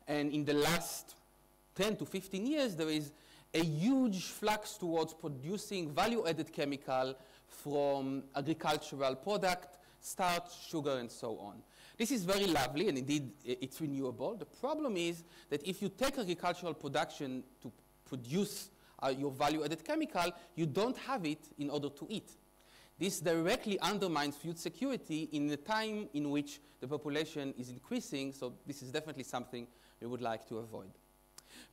And in the last 10 to 15 years, there is a huge flux towards producing value-added chemical from agricultural product, starch, sugar, and so on. This is very lovely, and indeed it's renewable. The problem is that if you take agricultural production to produce your value-added chemical, you don't have it in order to eat. This directly undermines food security in the time in which the population is increasing, so this is definitely something we would like to avoid.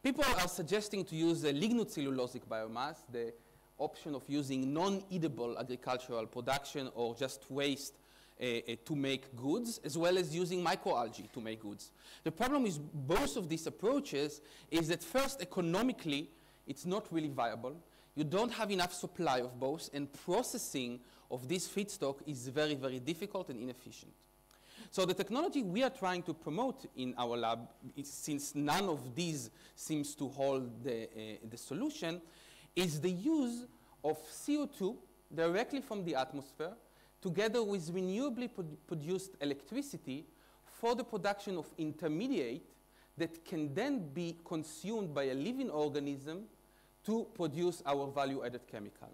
People are suggesting to use a lignocellulosic biomass, the option of using non-eatable agricultural production or just waste to make goods, as well as using microalgae to make goods. The problem with both of these approaches is that first, economically, it's not really viable. You don't have enough supply of both, and processing of this feedstock is very, very difficult and inefficient. So the technology we are trying to promote in our lab, since none of these seems to hold the solution, is the use of CO2 directly from the atmosphere, together with renewably produced electricity for the production of intermediate that can then be consumed by a living organism to produce our value-added chemical.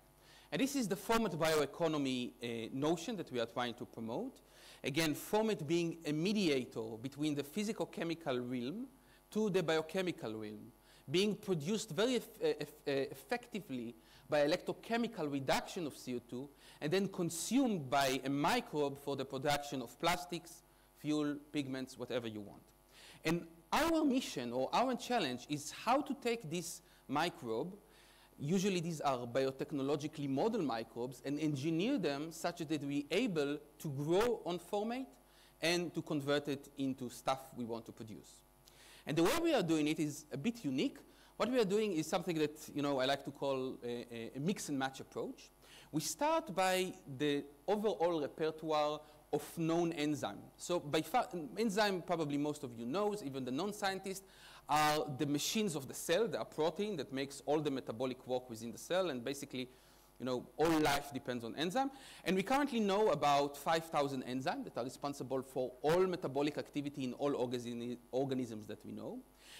And this is the format bioeconomy notion that we are trying to promote. Again, format being a mediator between the physico-chemical realm to the biochemical realm, being produced very effectively by electrochemical reduction of CO2, and then consumed by a microbe for the production of plastics, fuel, pigments, whatever you want. And our mission or our challenge is how to take this microbe, usually these are biotechnologically model microbes, and engineer them such that we're able to grow on formate and to convert it into stuff we want to produce. And the way we are doing it is a bit unique. What we are doing is something that I like to call a mix and match approach. We start by the overall repertoire of known enzymes. So by far, enzyme probably most of you knows, even the non-scientists, are the machines of the cell. They are protein that makes all the metabolic work within the cell, and basically, you know, all life depends on enzyme. And we currently know about 5,000 enzymes that are responsible for all metabolic activity in all organisms that we know.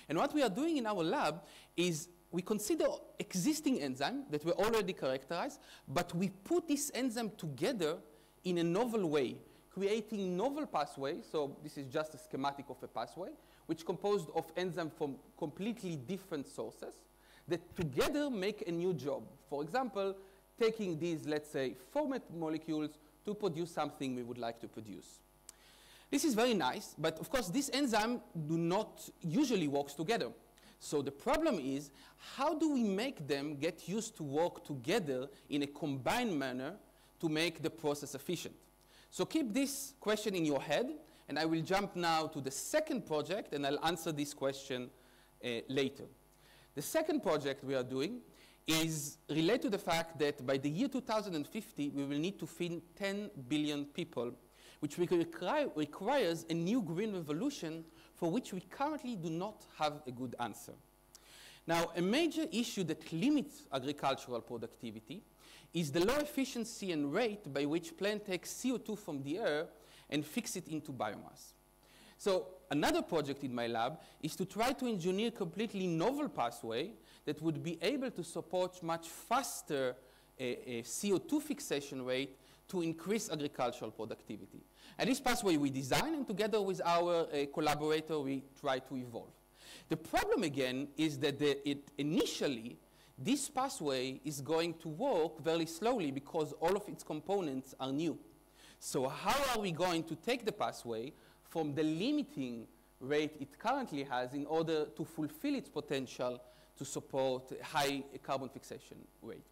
And what we are doing in our lab is we consider existing enzymes that were already characterized, but we put this enzyme together in a novel way, creating novel pathways. So this is just a schematic of a pathway, which is composed of enzymes from completely different sources that together make a new job. For example, taking these, let's say, 4 molecules to produce something we would like to produce. This is very nice, but of course, these enzymes do not usually work together. So the problem is, how do we make them get used to work together in a combined manner to make the process efficient? So keep this question in your head, and I will jump now to the second project, and I'll answer this question later. The second project we are doing is related to the fact that by the year 2050, we will need to feed 10 billion people, which requires a new green revolution for which we currently do not have a good answer. Now, a major issue that limits agricultural productivity is the low efficiency and rate by which plants take CO2 from the air and fix it into biomass. So another project in my lab is to try to engineer a completely novel pathway that would be able to support much faster CO2 fixation rate to increase agricultural productivity. And this pathway we design, and together with our collaborator, we try to evolve. The problem, again, is that initially, this pathway is going to work very slowly because all of its components are new. So how are we going to take the pathway from the limiting rate it currently has in order to fulfill its potential to support high carbon fixation rate?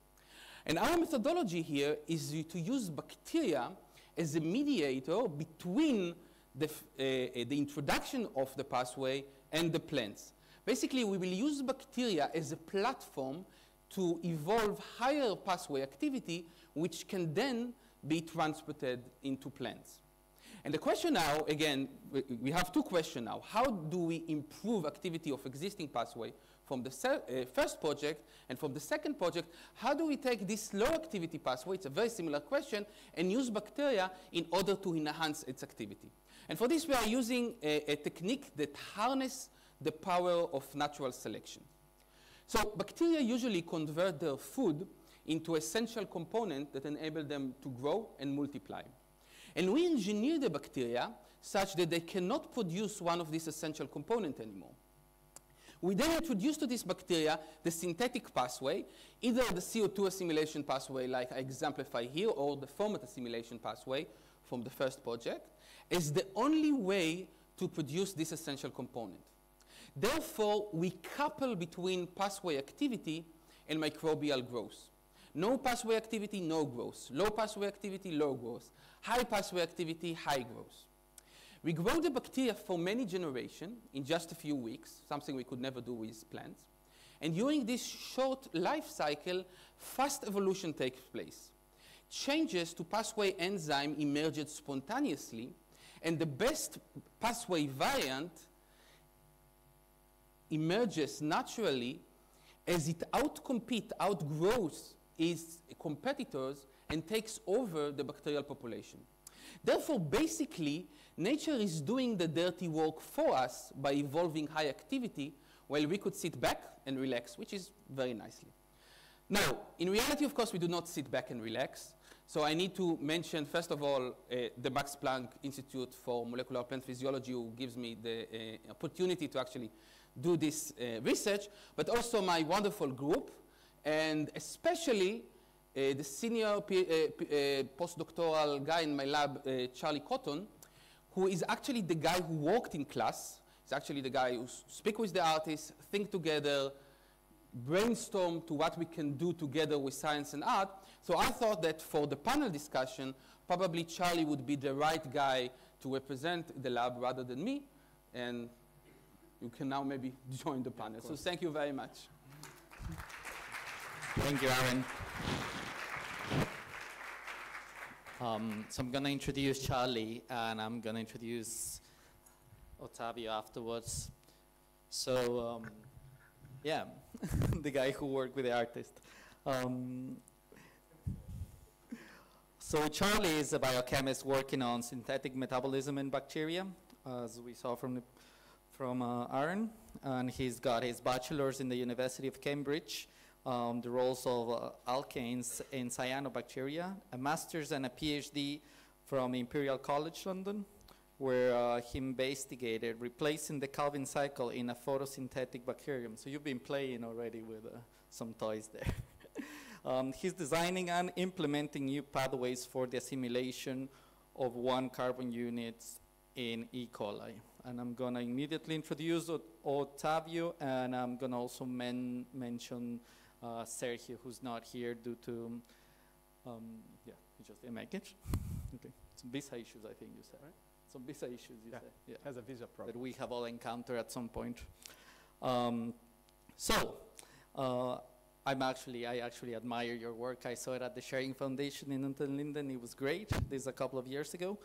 And our methodology here is to use bacteria as a mediator between the introduction of the pathway and the plants. Basically, we will use bacteria as a platform to evolve higher pathway activity, which can then be transported into plants. And the question now, again, we have two questions now. How do we improve activity of existing pathway from the first project, and from the second project, how do we take this low activity pathway, it's a very similar question, and use bacteria in order to enhance its activity? And for this, we are using a technique that harnesses the power of natural selection. So bacteria usually convert their food into essential components that enable them to grow and multiply. And we engineer the bacteria such that they cannot produce one of these essential components anymore. We then introduce to this bacteria the synthetic pathway, either the CO2 assimilation pathway like I exemplify here, or the format assimilation pathway from the first project, as the only way to produce this essential component. Therefore, we couple between pathway activity and microbial growth. No pathway activity, no growth. Low pathway activity, low growth. High pathway activity, high growth. We grow the bacteria for many generations in just a few weeks, something we could never do with plants. And during this short life cycle, fast evolution takes place. Changes to pathway enzyme emerged spontaneously, and the best pathway variant emerges naturally as it outgrows its competitors and takes over the bacterial population. Therefore, basically, nature is doing the dirty work for us by evolving high activity, while we could sit back and relax, which is very nicely. Now, in reality, of course, we do not sit back and relax. So I need to mention, first of all, the Max Planck Institute for Molecular Plant Physiology, who gives me the opportunity to actually do this research, but also my wonderful group, and especially the senior postdoctoral guy in my lab, Charlie Cotton, who is actually the guy who worked in class. He's actually the guy who speaks with the artists, think together, brainstorm to what we can do together with science and art. So I thought that for the panel discussion, probably Charlie would be the right guy to represent the lab rather than me. And you can now maybe join the panel. So thank you very much. Thank you, Aaron. So I'm going to introduce Charlie, and I'm going to introduce Ottavio afterwards. So, yeah, the guy who worked with the artist. So Charlie is a biochemist working on synthetic metabolism in bacteria, as we saw from Aaron, and he's got his bachelor's in the University of Cambridge, the roles of alkanes in cyanobacteria, a master's and a PhD from Imperial College London, where he investigated replacing the Calvin cycle in a photosynthetic bacterium. So you've been playing already with some toys there. He's designing and implementing new pathways for the assimilation of 1 carbon units in E. coli. And I'm going to immediately introduce Ottavio, and I'm going to also mention Sergio, who's not here due to, yeah, he just didn't make it. Okay, some visa issues, I think you said, right? Some visa issues, you said. Yeah, has a visa problem. That we have all encountered at some point. I actually admire your work. I saw it at the Sharing Foundation in Linden. It was great. This is a couple of years ago.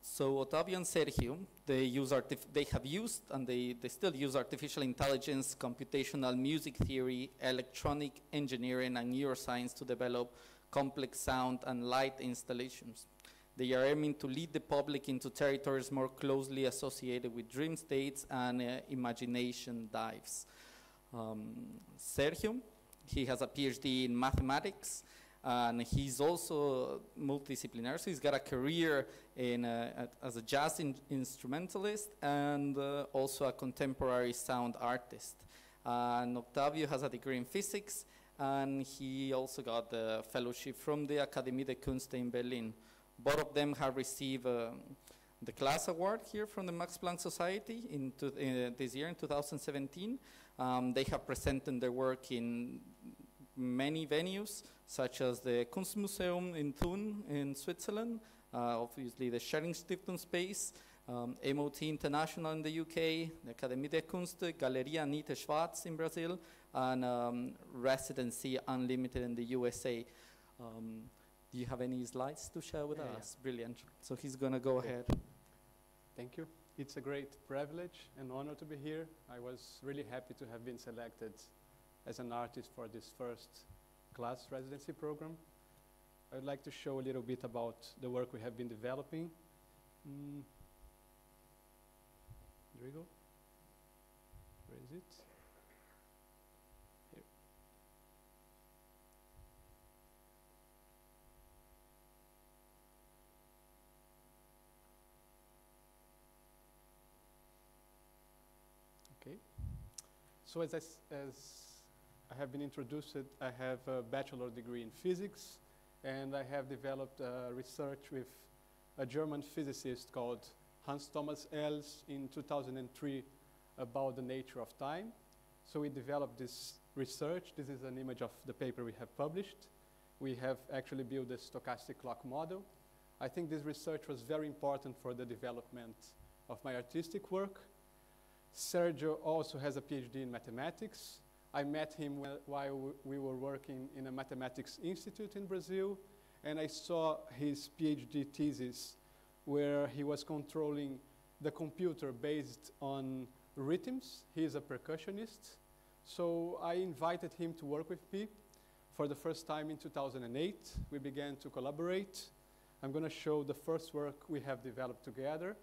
So Ottavio and Sergio, they have used and they still use artificial intelligence, computational music theory, electronic engineering, and neuroscience to develop complex sound and light installations. They are aiming to lead the public into territories more closely associated with dream states and imagination dives. Sergio, he has a PhD in mathematics, and he's also multidisciplinary, so he's got a career in, as a jazz instrumentalist and also a contemporary sound artist. And Ottavio has a degree in physics, and he also got the fellowship from the Akademie der Künste in Berlin. Both of them have received the class award here from the Max Planck Society this year in 2017. They have presented their work in many venues, such as the Kunstmuseum in Thun in Switzerland, obviously the Sharing Stiftung space, MOT International in the UK, the Akademie der Künste, Galeria Anita Schwarz in Brazil, and Residency Unlimited in the USA. Do you have any slides to share with us? Yeah. Brilliant. So he's going to go ahead. Thank you. It's a great privilege and honor to be here. I was really happy to have been selected as an artist for this first class residency program. I would like to show a little bit about the work we have been developing. There we go. Where is it? Here. Okay. So as I have been introduced, I have a bachelor degree in physics, and I have developed research with a German physicist called Hans Thomas Els in 2003 about the nature of time. So we developed this research. This is an image of the paper we have published. We have actually built a stochastic clock model. I think this research was very important for the development of my artistic work. Sergio also has a PhD in mathematics. I met him while we were working in a mathematics institute in Brazil, and I saw his PhD thesis where he was controlling the computer based on rhythms. He is a percussionist. So I invited him to work with me for the first time in 2008. We began to collaborate. I'm going to show the first work we have developed together.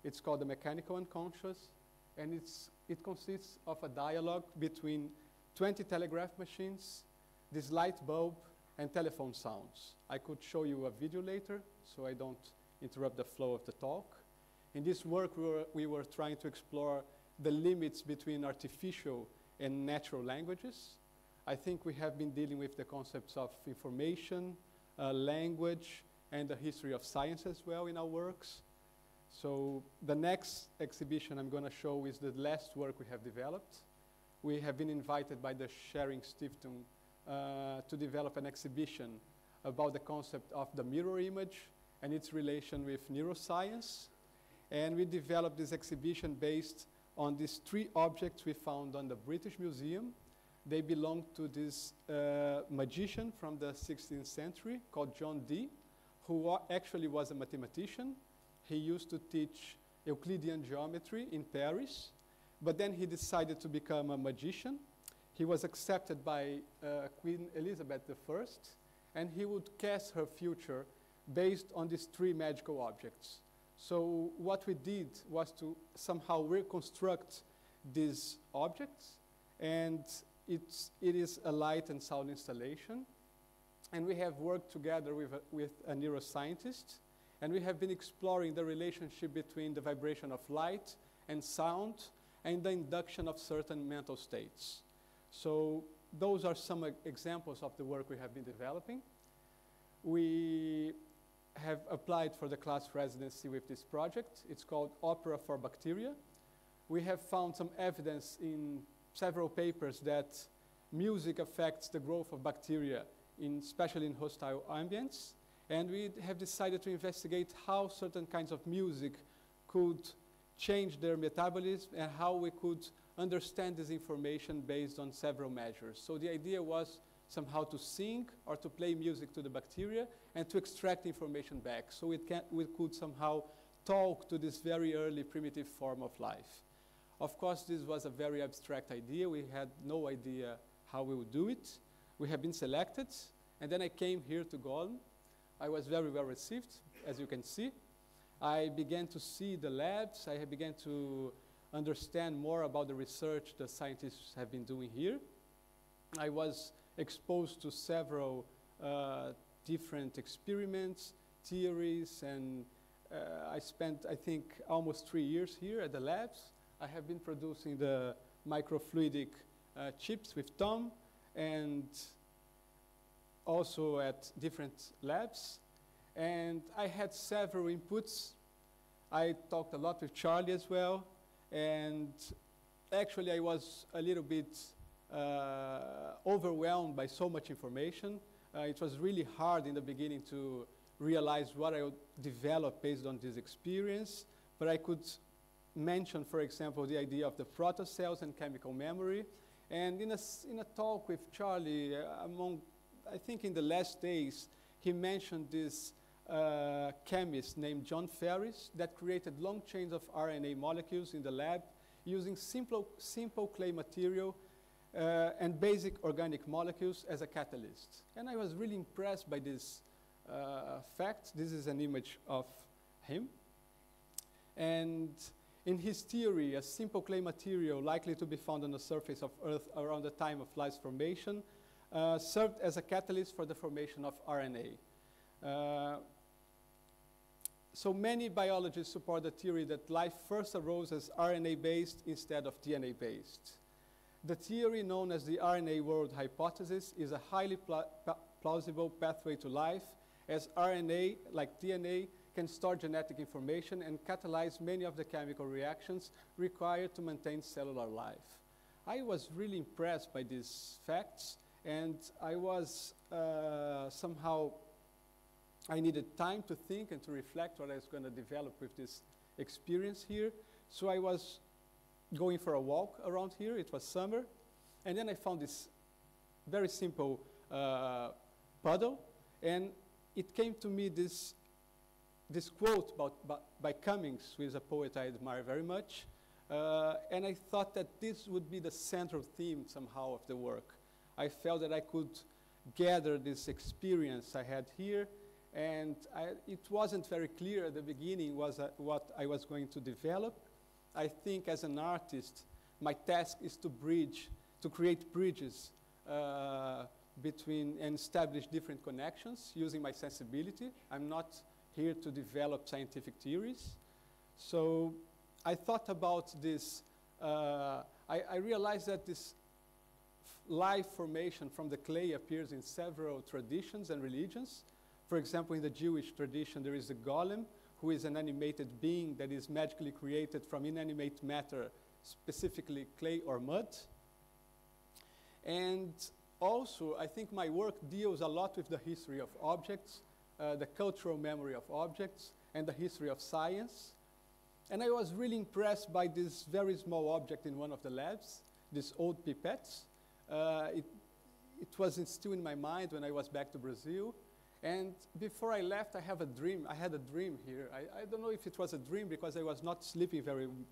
It's called The Mechanical Unconscious, and it consists of a dialogue between 20 telegraph machines, this light bulb, and telephone sounds. I could show you a video later, so I don't interrupt the flow of the talk. In this work, we were trying to explore the limits between artificial and natural languages. I think we have been dealing with the concepts of information, language, and the history of science as well in our works. So the next exhibition I'm going to show is the last work we have developed. We have been invited by the Sharing Stiftung to develop an exhibition about the concept of the mirror image and its relation with neuroscience. And we developed this exhibition based on these 3 objects we found on the British Museum. They belong to this magician from the 16th century called John Dee, who actually was a mathematician. He used to teach Euclidean geometry in Paris, but then he decided to become a magician. He was accepted by Queen Elizabeth I, and he would cast her future based on these three magical objects. So what we did was to somehow reconstruct these objects, and it is a light and sound installation. And we have worked together with a neuroscientist, and we have been exploring the relationship between the vibration of light and sound and the induction of certain mental states. So those are some examples of the work we have been developing. We have applied for the class residency with this project. It's called Opera for Bacteria. We have found some evidence in several papers that music affects the growth of bacteria, especially in hostile ambients. And we have decided to investigate how certain kinds of music could change their metabolism and how we could understand this information based on several measures. So the idea was somehow to sing or to play music to the bacteria and to extract information back. So we could somehow talk to this very early primitive form of life. Of course, this was a very abstract idea. We had no idea how we would do it. We have been selected, and then I came here to Golem. I was very well received, as you can see. I began to see the labs. I began to understand more about the research the scientists have been doing here. I was exposed to several different experiments, theories, and I spent, I think, almost 3 years here at the labs. I have been producing the microfluidic chips with Tom, and also at different labs. And I had several inputs. I talked a lot with Charlie as well, and actually I was a little bit overwhelmed by so much information. It was really hard in the beginning to realize what I would develop based on this experience, but I could mention, for example, the idea of the protocells and chemical memory. And in a talk with Charlie, I think in the last days, he mentioned this chemist named John Ferris that created long chains of RNA molecules in the lab using simple clay material and basic organic molecules as a catalyst. And I was really impressed by this fact. This is an image of him. And in his theory, a simple clay material likely to be found on the surface of Earth around the time of life's formation served as a catalyst for the formation of RNA. So many biologists support the theory that life first arose as RNA-based instead of DNA-based. The theory known as the RNA world hypothesis is a highly plausible pathway to life, as RNA, like DNA, can store genetic information and catalyze many of the chemical reactions required to maintain cellular life. I was really impressed by these facts, and I was somehow, I needed time to think and to reflect what I was going to develop with this experience here. So I was going for a walk around here. It was summer. And then I found this very simple puddle. And it came to me this quote by Cummings, who is a poet I admire very much. And I thought that this would be the central theme somehow of the work. I felt that I could gather this experience I had here, and it wasn't very clear at the beginning what I was going to develop. I think as an artist, my task is to create bridges between and establish different connections using my sensibility. I'm not here to develop scientific theories. So I thought about this. I realized that this life formation from the clay appears in several traditions and religions. For example, in the Jewish tradition, there is a golem, who is an animated being that is magically created from inanimate matter, specifically clay or mud. And also, I think my work deals a lot with the history of objects, the cultural memory of objects, and the history of science. And I was really impressed by this very small object in one of the labs, these old pipettes. It was still in my mind when I was back to Brazil. And before I left, I had a dream here. I don't know if it was a dream because I was not sleeping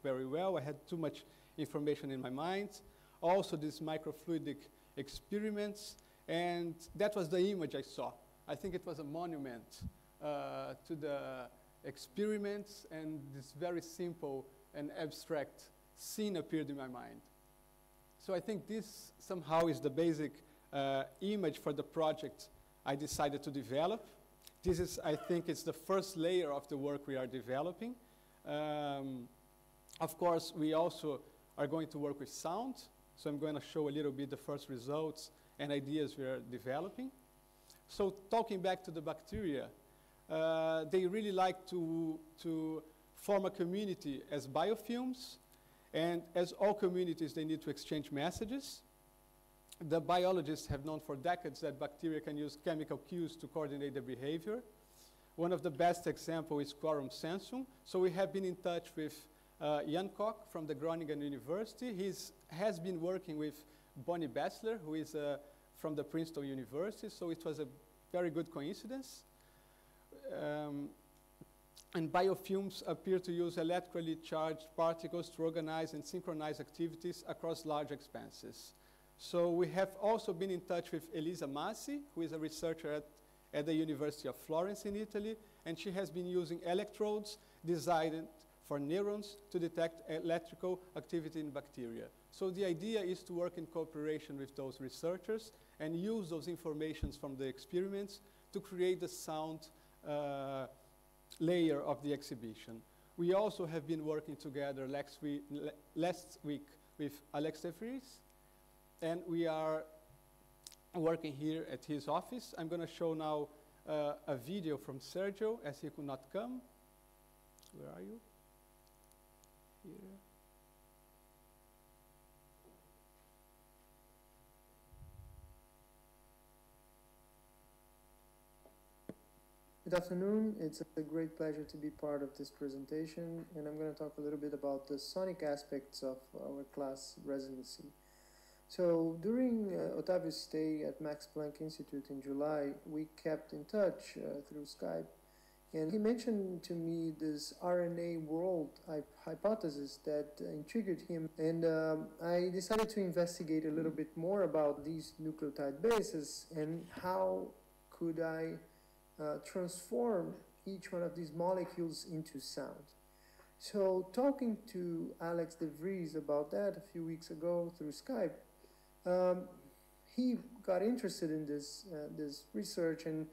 very well. I had too much information in my mind. Also these microfluidic experiments, and that was the image I saw. I think it was a monument to the experiments, and this very simple and abstract scene appeared in my mind. So I think this somehow is the basic image for the project I decided to develop. This is, I think, it's the first layer of the work we are developing. Of course, we also are going to work with sound. So I'm going to show a little bit the first results and ideas we are developing. So talking back to the bacteria, they really like to form a community as biofilms. And as all communities, they need to exchange messages. The biologists have known for decades that bacteria can use chemical cues to coordinate their behavior. One of the best examples is quorum sensum. So we have been in touch with Jan Koch from the Groningen University. He has been working with Bonnie Bessler, who is from the Princeton University. So it was a very good coincidence. And biofilms appear to use electrically charged particles to organize and synchronize activities across large expanses. So we have also been in touch with Elisa Massi, who is a researcher at the University of Florence in Italy, and she has been using electrodes designed for neurons to detect electrical activity in bacteria. So the idea is to work in cooperation with those researchers and use those informations from the experiments to create the sound layer of the exhibition. We also have been working together last week with Alex de Vries, and we are working here at his office. I'm going to show now a video from Sergio, as he could not come. Where are you? Here. Good afternoon. It's a great pleasure to be part of this presentation, and I'm going to talk a little bit about the sonic aspects of our class residency. So during Otavio's stay at Max Planck Institute in July, we kept in touch through Skype, and he mentioned to me this RNA world hypothesis that intrigued him, and I decided to investigate a little bit more about these nucleotide bases and how could I transform each one of these molecules into sound. So talking to Alex de Vries about that a few weeks ago through Skype, he got interested in this research, and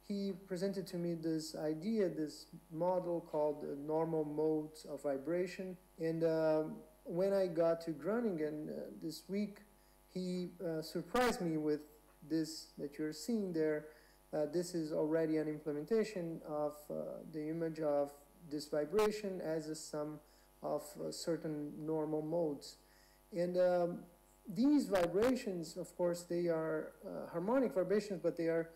he presented to me this idea, this model called normal modes of vibration. And when I got to Groningen this week, he surprised me with this that you're seeing there. This is already an implementation of the image of this vibration as a sum of certain normal modes. And these vibrations, of course, they are harmonic vibrations, but they are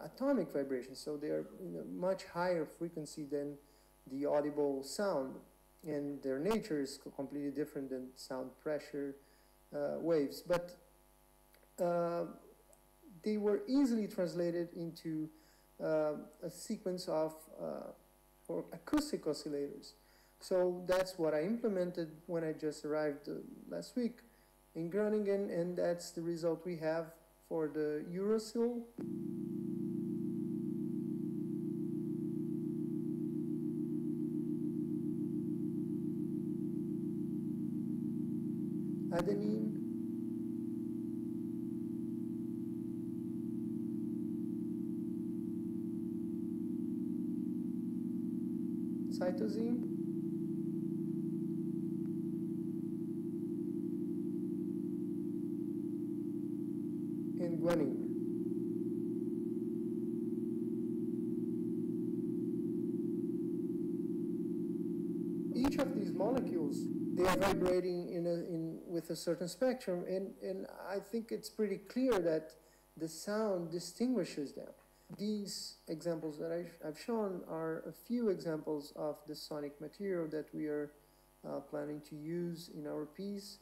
atomic vibrations, so they are in a much higher frequency than the audible sound, and their nature is completely different than sound pressure waves. But they were easily translated into a sequence of for acoustic oscillators. So that's what I implemented when I just arrived last week in Groningen, and that's the result we have for the Eurosil. Adenine, cytosine, and guanine. Each of these molecules, they are vibrating with a certain spectrum, and I think it's pretty clear that the sound distinguishes them. These examples that I've shown are a few examples of the sonic material that we are planning to use in our piece.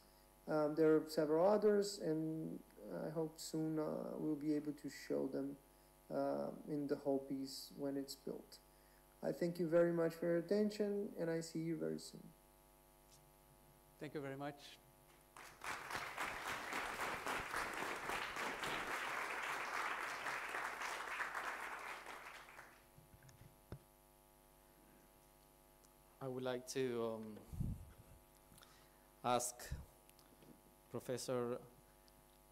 There are several others, and I hope soon we'll be able to show them in the whole piece when it's built. I thank you very much for your attention, and I see you very soon. Thank you very much. I would like to ask Professor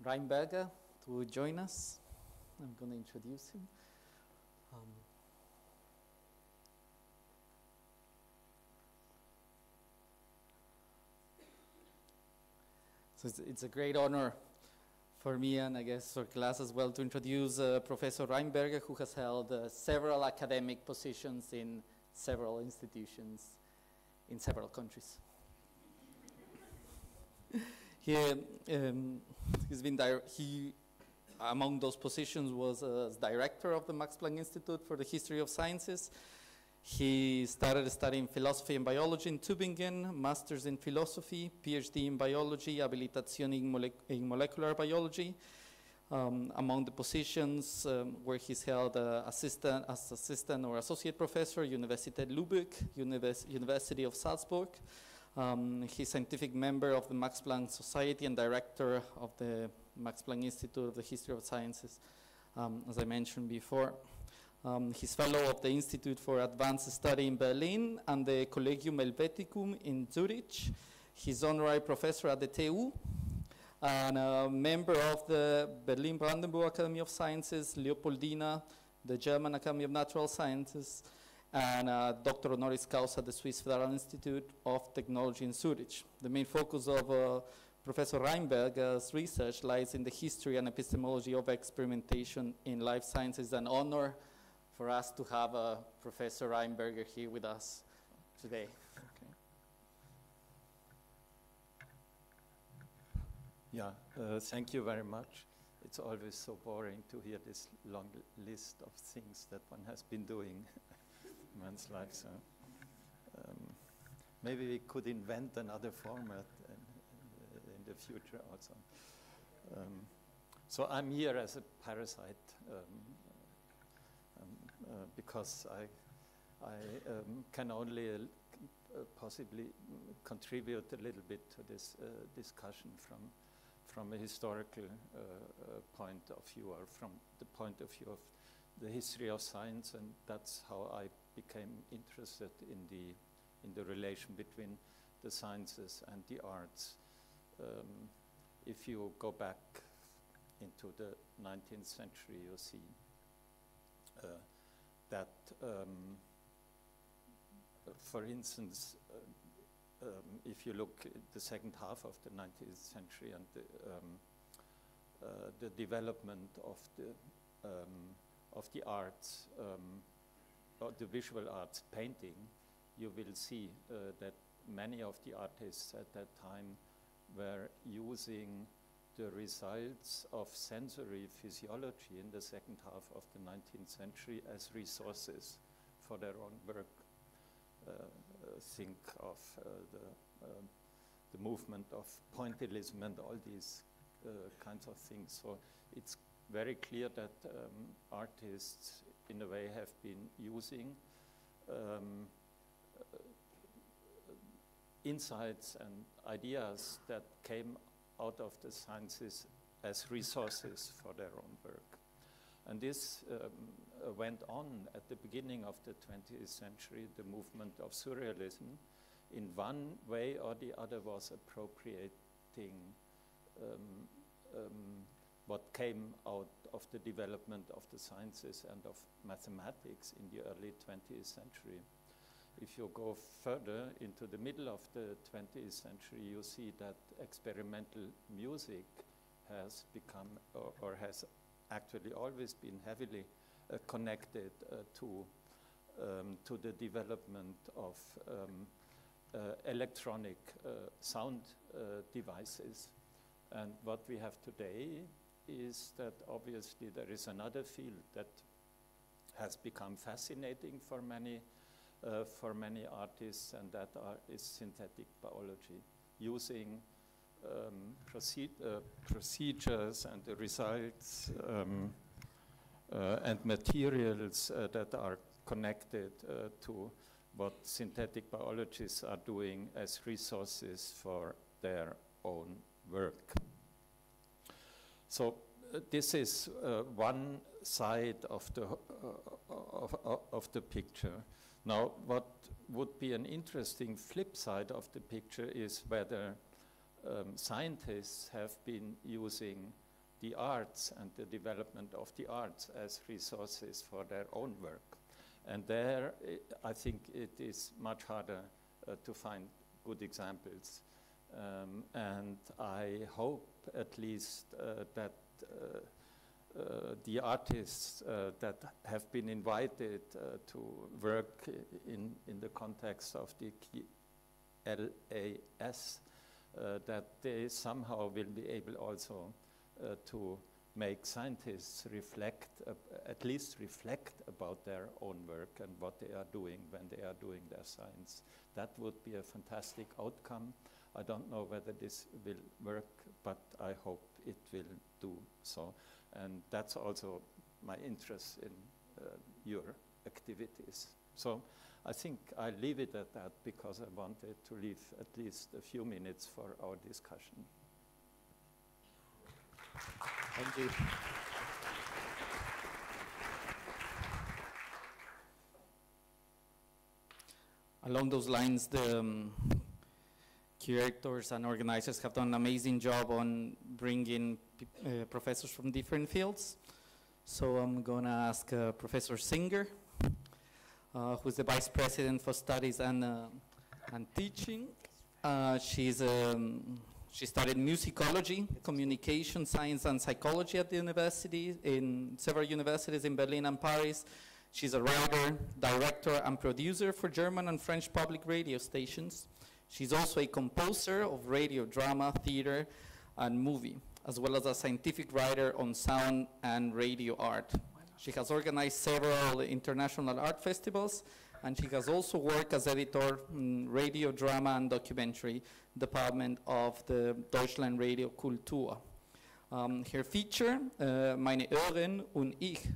Reinberger to join us. I'm going to introduce him. So it's a great honor for me, and I guess for class as well, to introduce Professor Reinberger, who has held several academic positions in several institutions in several countries. He among those positions was as director of the Max Planck Institute for the History of Sciences. He started studying philosophy and biology in Tübingen, master's in philosophy, PhD in biology, habilitación in molecular biology. Among the positions where he's held assistant or associate professor, Universität Lübeck, University of Salzburg. He's scientific member of the Max Planck Society and director of the Max Planck Institute of the History of Sciences, as I mentioned before. He's fellow of the Institute for Advanced Study in Berlin and the Collegium Helveticum in Zurich. He's honorary professor at the TU and a member of the Berlin-Brandenburg Academy of Sciences, Leopoldina, the German Academy of Natural Sciences, and Dr. Honoris Causa at the Swiss Federal Institute of Technology in Zurich. The main focus of Professor Reinberger's research lies in the history and epistemology of experimentation in life sciences. An honor for us to have Professor Reinberger here with us today. Okay. Yeah, thank you very much. It's always so boring to hear this long list of things that one has been doing in one's life. So maybe we could invent another format in the future also. So I'm here as a parasite because I can only possibly contribute a little bit to this discussion from a historical point of view, or from the point of view of the history of science, and that's how I became interested in the relation between the sciences and the arts. If you go back into the 19th century, you see that, for instance, if you look at the second half of the 19th century and the development of the arts, or the visual arts, painting, you will see that many of the artists at that time were using the results of sensory physiology in the second half of the 19th century as resources for their own work. Think of the movement of pointillism and all these kinds of things. So it's very clear that artists, in a way, have been using insights and ideas that came out of the sciences as resources for their own work. And this went on at the beginning of the 20th century. The movement of surrealism, in one way or the other, was appropriating what came out of the development of the sciences and of mathematics in the early 20th century. If you go further into the middle of the 20th century, you see that experimental music has become, or has actually always been heavily connected to the development of electronic sound devices. And what we have today is that obviously there is another field that has become fascinating for many artists, and that is synthetic biology, using procedures and the results and materials that are connected to what synthetic biologists are doing as resources for their own work. So this is one side of the picture. Now, what would be an interesting flip side of the picture is whether scientists have been using the arts and the development of the arts as resources for their own work. And there, I think it is much harder to find good examples. And I hope at least that the artists that have been invited to work in the context of the LAS, that they somehow will be able also to make scientists reflect, at least reflect about their own work and what they are doing when they are doing their science. That would be a fantastic outcome. I don't know whether this will work, but I hope it will do so. And that's also my interest in your activities. So I think I leave it at that because I wanted to leave at least a few minutes for our discussion. Thank you. Along those lines, the curators and organizers have done an amazing job on bringing professors from different fields. So I'm going to ask Professor Singer, who's the Vice President for Studies and Teaching. She studied musicology, communication science, and psychology at the university, in several universities in Berlin and Paris. She's a writer, director, and producer for German and French public radio stations. She's also a composer of radio, drama, theater, and movie, as well as a scientific writer on sound and radio art. She has organized several international art festivals, and she has also worked as editor in radio, drama, and documentary department of the Deutschland Radio Kultur. Her feature, Meine Ohren und Ich,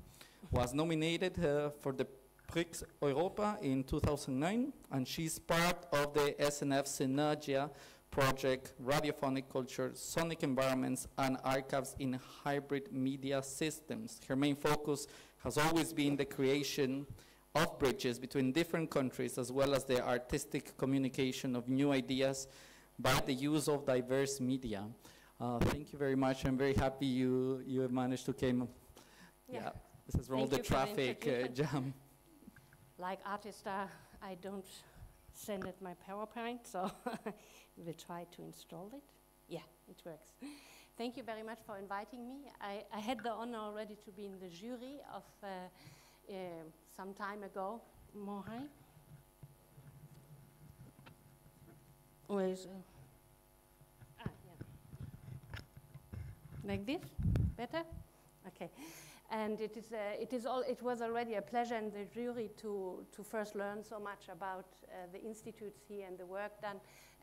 was nominated for the Prix Europa in 2009, and she's part of the SNF Synergia project, Radiophonic Culture, Sonic Environments, and Archives in Hybrid Media Systems. Her main focus has always been the creation of bridges between different countries, as well as the artistic communication of new ideas by the use of diverse media. Thank you very much. I'm very happy you have managed to come. Yeah, this is all the traffic jam. Like artists, I don't send it my PowerPoint, so we'll try to install it. Yeah, it works. Thank you very much for inviting me. I had the honor already to be in the jury of some time ago. Mohai? Where is yeah. Like this? Better? Okay. And it was already a pleasure in the jury to first learn so much about the institutes here and the work done,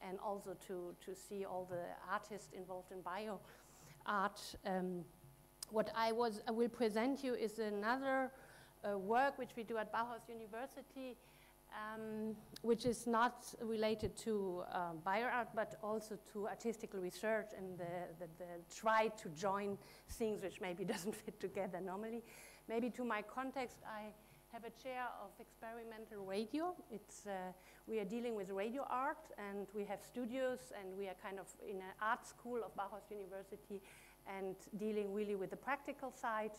and also to see all the artists involved in bio art. What I will present you is another work which we do at Bauhaus University, which is not related to bio art, but also to artistical research and the try to join things which maybe doesn't fit together normally. Maybe to my context, I have a chair of experimental radio. We are dealing with radio art, and we have studios, and we are kind of in an art school of Bauhaus University, and dealing really with the practical side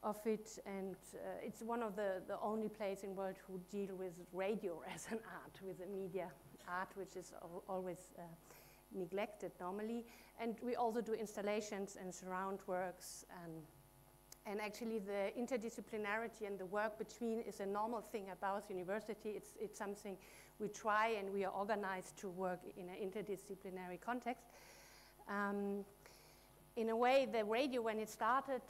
of it, and it's one of the only places in the world who deal with radio as an art, with a media art, which is always neglected normally. And we also do installations and surround works, and actually the interdisciplinarity and the work between is a normal thing at Bauhaus University. It's something we try, and we are organized to work in an interdisciplinary context. In a way, the radio, when it started,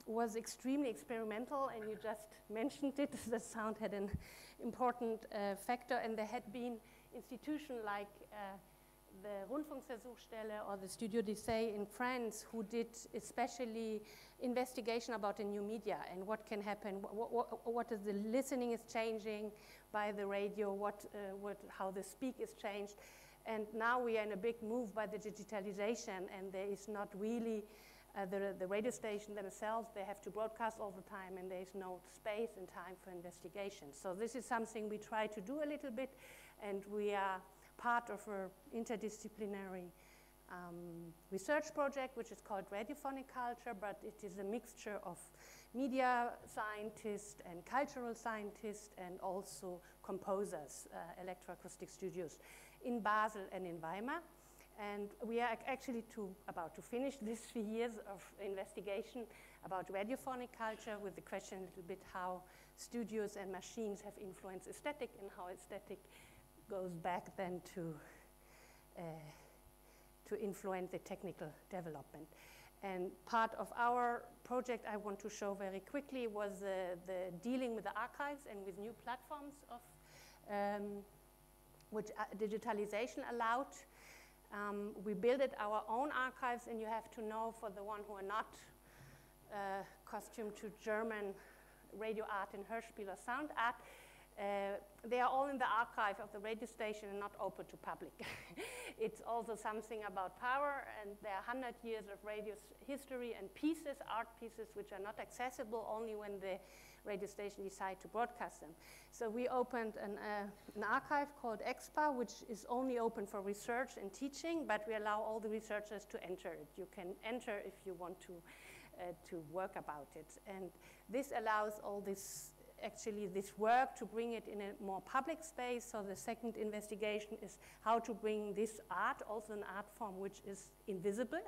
was extremely experimental, and you just mentioned it. The sound had an important factor, and there had been institutions like the Rundfunkversuchsstelle or the Studio d'Essai in France, who did especially investigation about the new media and what can happen, what is the listening is changing by the radio, how the speak is changed. And now we are in a big move by the digitalization, and there is not really the radio station themselves, they have to broadcast all the time, and there is no space and time for investigation. So this is something we try to do a little bit, and we are part of an interdisciplinary research project, which is called Radiophonic Culture, but it is a mixture of media scientists and cultural scientists and also composers, electroacoustic studios in Basel and in Weimar. And we are actually about to finish these 3 years of investigation about radiophonic culture with the question a little bit how studios and machines have influenced aesthetic and how aesthetic goes back then to influence the technical development. And part of our project I want to show very quickly was the dealing with the archives and with new platforms of which digitalization allowed. We built our own archives, and you have to know, for the one who are not costumed to German radio art and Hörspiel or sound art, they are all in the archive of the radio station and not open to public. It's also something about power, and there are 100 years of radio history and pieces, art pieces, which are not accessible only when the radio station decide to broadcast them. So we opened an archive called EXPA, which is only open for research and teaching, but we allow all the researchers to enter it. You can enter if you want to work about it. And this allows all this, actually this work, to bring it in a more public space. So the second investigation is how to bring this art, also an art form which is invisible,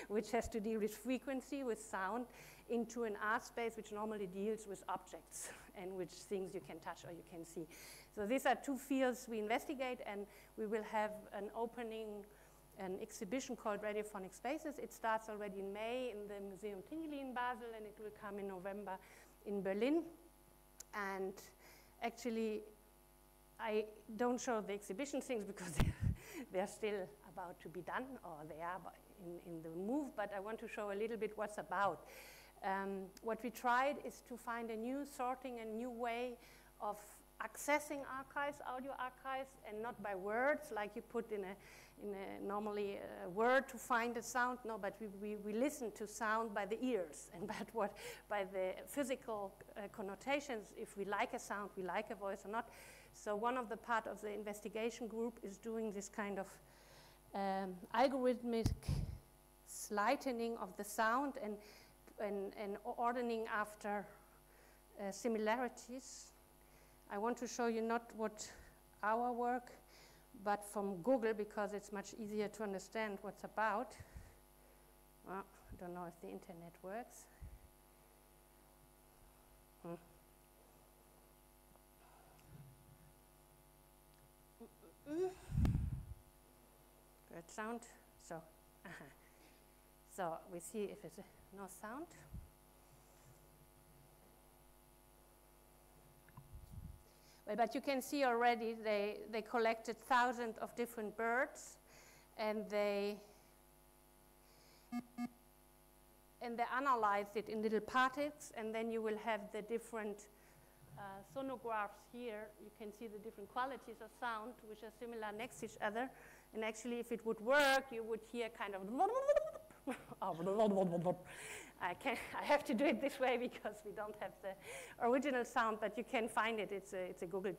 which has to deal with frequency, with sound, into an art space which normally deals with objects and which things you can touch or you can see. So these are two fields we investigate, and we will have an exhibition called Radiophonic Spaces. It starts already in May in the Museum Tinguely in Basel, and it will come in November in Berlin. And actually, I don't show the exhibition things because they're still about to be done, or they are in the move, but I want to show a little bit what's about. What we tried is to find a new sorting, a new way of accessing archives, audio archives, and not by words, like you put in a normally a word to find a sound. No, but we listen to sound by the ears, and by the physical connotations. If we like a sound, we like a voice or not. So one of the part of the investigation group is doing this kind of algorithmic slightening of the sound and ordering after similarities. I want to show you not what our work, but from Google, because it's much easier to understand what's about. Well, I don't know if the internet works. Good sound. So we see if it's no sound. Well, but you can see already they collected thousands of different birds, and they analyzed it in little particles, and then you will have the different sonographs here. You can see the different qualities of sound, which are similar next to each other. And actually, if it would work, you would hear kind of I have to do it this way because we don't have the original sound, but you can find it. It's a Google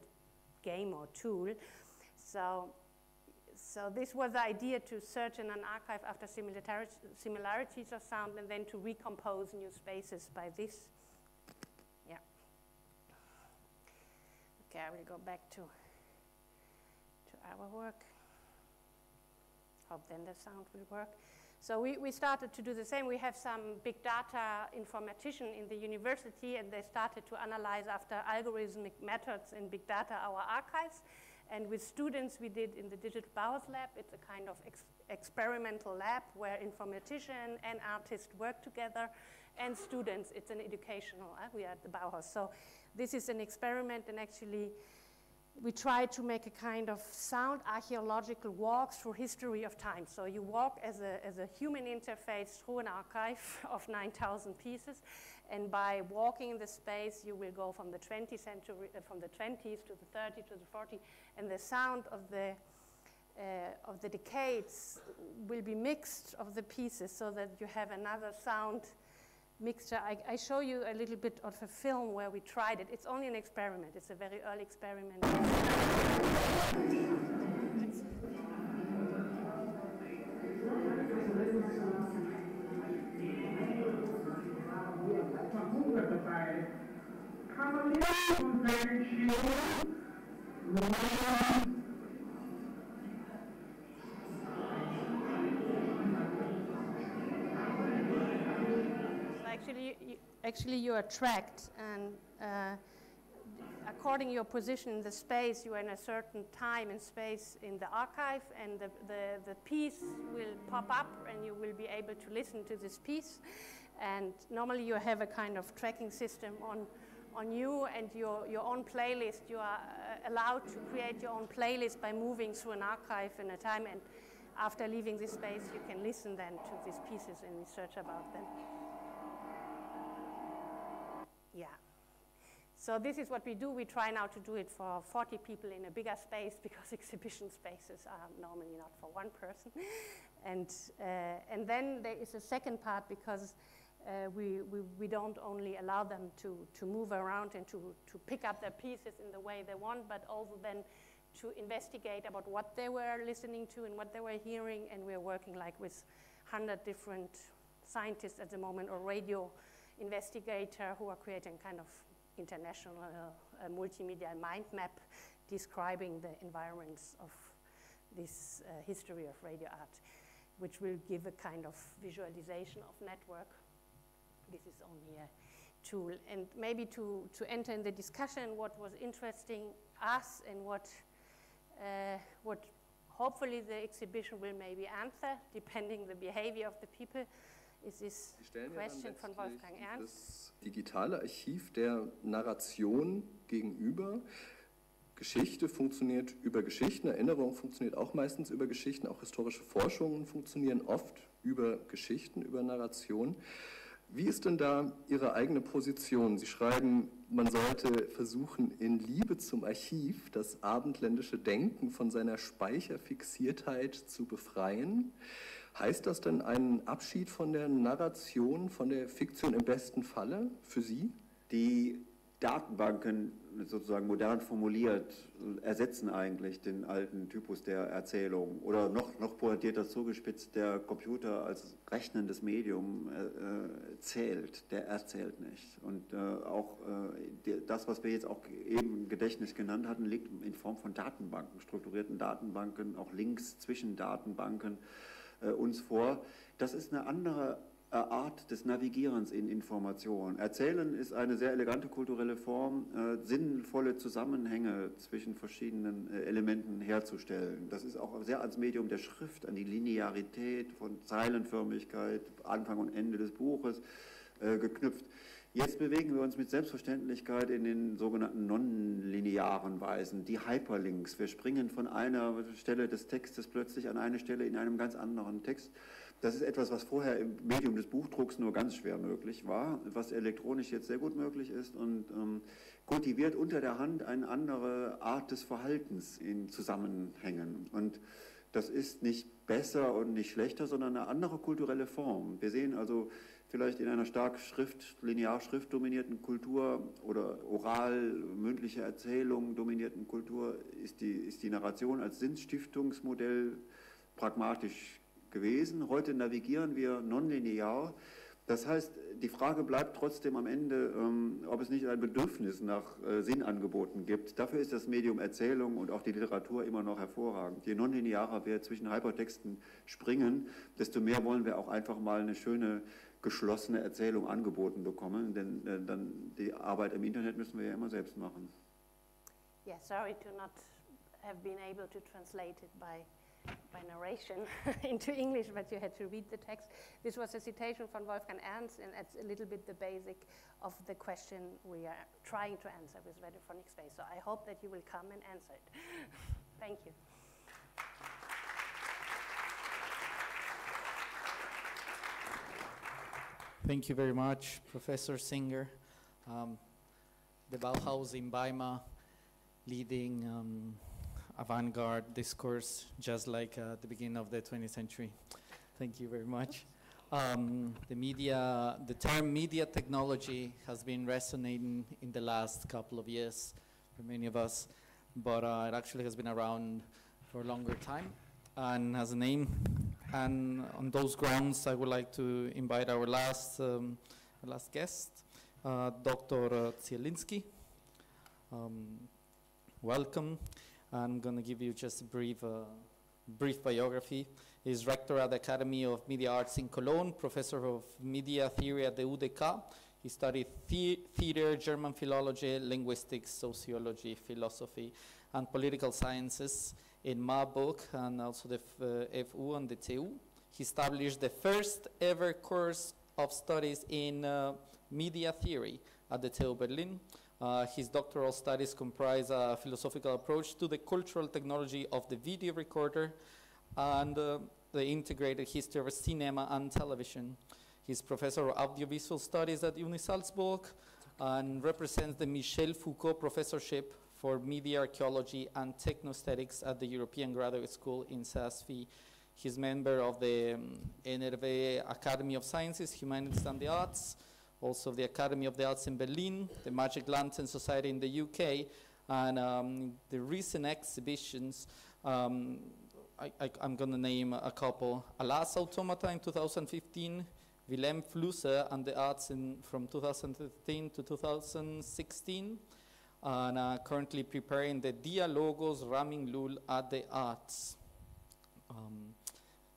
game or tool. So this was the idea, to search in an archive after similarities of sound and then to recompose new spaces by this. Yeah. Okay, I will go back to our work. Hope then the sound will work. So we started to do the same. We have some big data informatician in the university, and they started to analyze after algorithmic methods in big data our archives. And with students, we did in the Digital Bauhaus Lab. It's a kind of experimental lab where informatician and artists work together, and students. It's an educational, we are at the Bauhaus. So this is an experiment, and actually we try to make a kind of sound archaeological walk through history of time. So you walk as a human interface through an archive of 9,000 pieces, and by walking in the space, you will go from the 20th century, from the 20s to the 30s to the 40s, and the sound of the decades will be mixed of the pieces, so that you have another sound mixture. I show you a little bit of a film where we tried it. It's only an experiment. It's a very early experiment. Actually, you are tracked, and according to your position in the space, you are in a certain time and space in the archive, and the piece will pop up, and you will be able to listen to this piece. And normally, you have a kind of tracking system on you and your own playlist. You are allowed to create your own playlist by moving through an archive in a time, and after leaving this space, you can listen then to these pieces and research about them. Yeah. So this is what we do. We try now to do it for 40 people in a bigger space, because exhibition spaces are normally not for one person. And then there is a second part, because we don't only allow them to move around and to pick up their pieces in the way they want, but also then to investigate about what they were listening to and what they were hearing. And we're working like with 100 different scientists at the moment, or radio investigator, who are creating kind of international multimedia mind map describing the environments of this history of radio art, which will give a kind of visualization of network. This is only a tool. And maybe to enter in the discussion, what was interesting us and what hopefully the exhibition will maybe answer, depending the behavior of the people, is this question von Wolfgang Ernst. Das digitale Archiv der Narration gegenüber. Geschichte funktioniert über Geschichten, Erinnerung funktioniert auch meistens über Geschichten, auch historische Forschungen funktionieren oft über Geschichten, über Narration. Wie ist denn da Ihre eigene Position? Sie schreiben, man sollte versuchen, in Liebe zum Archiv das abendländische Denken von seiner Speicherfixiertheit zu befreien. Heißt das denn einen Abschied von der Narration, von der Fiktion im besten Falle für Sie? Die Datenbanken, sozusagen modern formuliert, ersetzen eigentlich den alten Typus der Erzählung. Oder noch pointierter zugespitzt, der Computer als rechnendes Medium zählt, der erzählt nicht. Und auch das, was wir jetzt auch eben im Gedächtnis genannt hatten, liegt in Form von Datenbanken, strukturierten Datenbanken, auch Links zwischen Datenbanken uns vor. Das ist eine andere Art des Navigierens in Information. Erzählen ist eine sehr elegante kulturelle Form, sinnvolle Zusammenhänge zwischen verschiedenen Elementen herzustellen. Das ist auch sehr ans Medium der Schrift, an die Linearität von Zeilenförmigkeit, Anfang und Ende des Buches geknüpft. Jetzt bewegen wir uns mit Selbstverständlichkeit in den sogenannten nonlinearen Weisen, die Hyperlinks. Wir springen von einer Stelle des Textes plötzlich an eine Stelle in einem ganz anderen Text. Das ist etwas, was vorher im Medium des Buchdrucks nur ganz schwer möglich war, was elektronisch jetzt sehr gut möglich ist und kultiviert unter der Hand eine andere Art des Verhaltens in Zusammenhängen. Und das ist nicht besser und nicht schlechter, sondern eine andere kulturelle Form. Wir sehen also vielleicht in einer stark linear schriftdominierten Kultur oder oral, mündliche Erzählung dominierten Kultur ist die Narration als Sinnstiftungsmodell pragmatisch gewesen. Heute navigieren wir nonlinear. Das heißt, die Frage bleibt trotzdem am Ende, ob es nicht ein Bedürfnis nach Sinnangeboten gibt. Dafür ist das Medium Erzählung und auch die Literatur immer noch hervorragend. Je nonlinearer wir zwischen Hypertexten springen, desto mehr wollen wir auch einfach mal eine schöne, geschlossene Erzählung angeboten bekommen, denn dann die Arbeit im Internet müssen wir ja immer selbst machen. Yeah, sorry to not have been able to translate it by by narration into English, but you had to read the text. This was a citation from Wolfgang Ernst, and it's a little bit the basic of the question we are trying to answer with radiophonic space. So I hope that you will come and answer it. Thank you. Thank you very much, Professor Singer. The Bauhaus in Weimar, leading avant-garde discourse, just like the beginning of the 20th century. Thank you very much. The term media technology has been resonating in the last couple of years for many of us, but it actually has been around for a longer time and has a name. And on those grounds, I would like to invite our last guest, Dr. Zielinski. Welcome. I'm going to give you just a brief biography. He's rector at the Academy of Media Arts in Cologne, professor of media theory at the UDK. He studied theater, German philology, linguistics, sociology, philosophy, and political sciences in Marburg and also the FU and the TU. He established the first ever course of studies in media theory at the TU Berlin. His doctoral studies comprise a philosophical approach to the cultural technology of the video recorder and the integrated history of cinema and television. He's professor of audiovisual studies at Uni Salzburg and represents the Michel Foucault Professorship for Media Archaeology and Technoaesthetics at the European Graduate School in SASFI. He's member of the NRW Academy of Sciences, Humanities and the Arts, also the Academy of the Arts in Berlin, the Magic Lantern Society in the UK, and the recent exhibitions, I'm going to name a couple. Alas Automata in 2015, Willem Flusser and the Arts from 2015 to 2016, and currently preparing the Dialogos Ramin Lul at the Arts.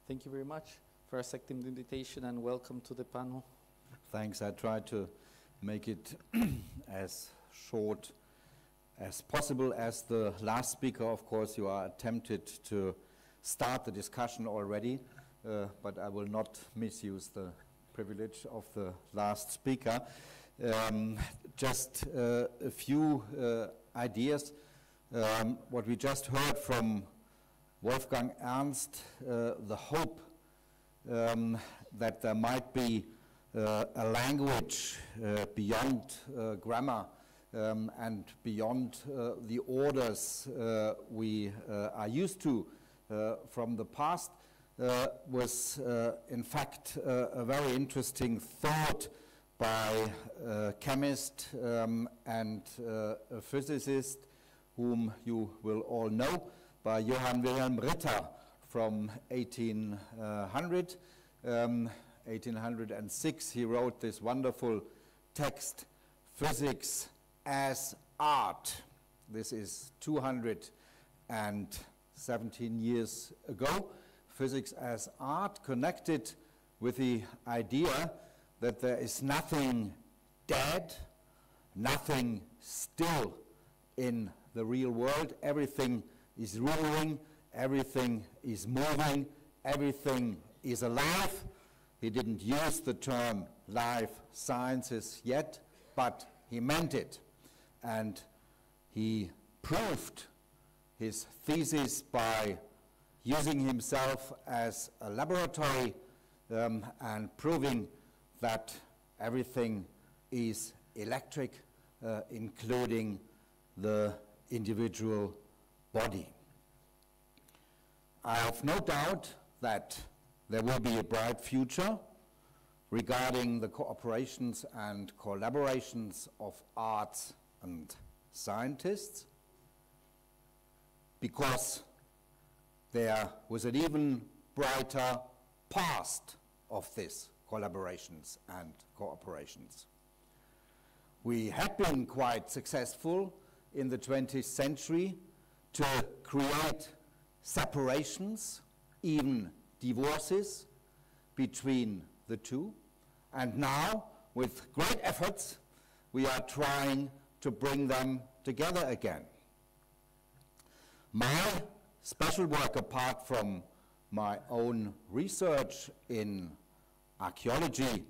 Thank you very much for accepting the invitation and welcome to the panel. Thanks. I tried to make it as short as possible. As the last speaker, of course, you are tempted to start the discussion already, but I will not misuse the privilege of the last speaker. Just a few ideas. What we just heard from Wolfgang Ernst, the hope that there might be a language beyond grammar and beyond the orders we are used to from the past was in fact a very interesting thought by a chemist and a physicist whom you will all know, by Johann Wilhelm Ritter from 1800. 1806, he wrote this wonderful text, Physics as Art. This is 217 years ago. Physics as art, connected with the idea that there is nothing dead, nothing still in the real world. Everything is rolling, everything is moving, everything is alive. He didn't use the term life sciences yet, but he meant it. And he proved his thesis by using himself as a laboratory and proving that everything is electric, including the individual body. I have no doubt that there will be a bright future regarding the cooperations and collaborations of arts and scientists, because there was an even brighter past of these collaborations and cooperations. We have been quite successful in the 20th century to create separations, even divorces between the two, and now with great efforts we are trying to bring them together again. My special work apart from my own research in archaeology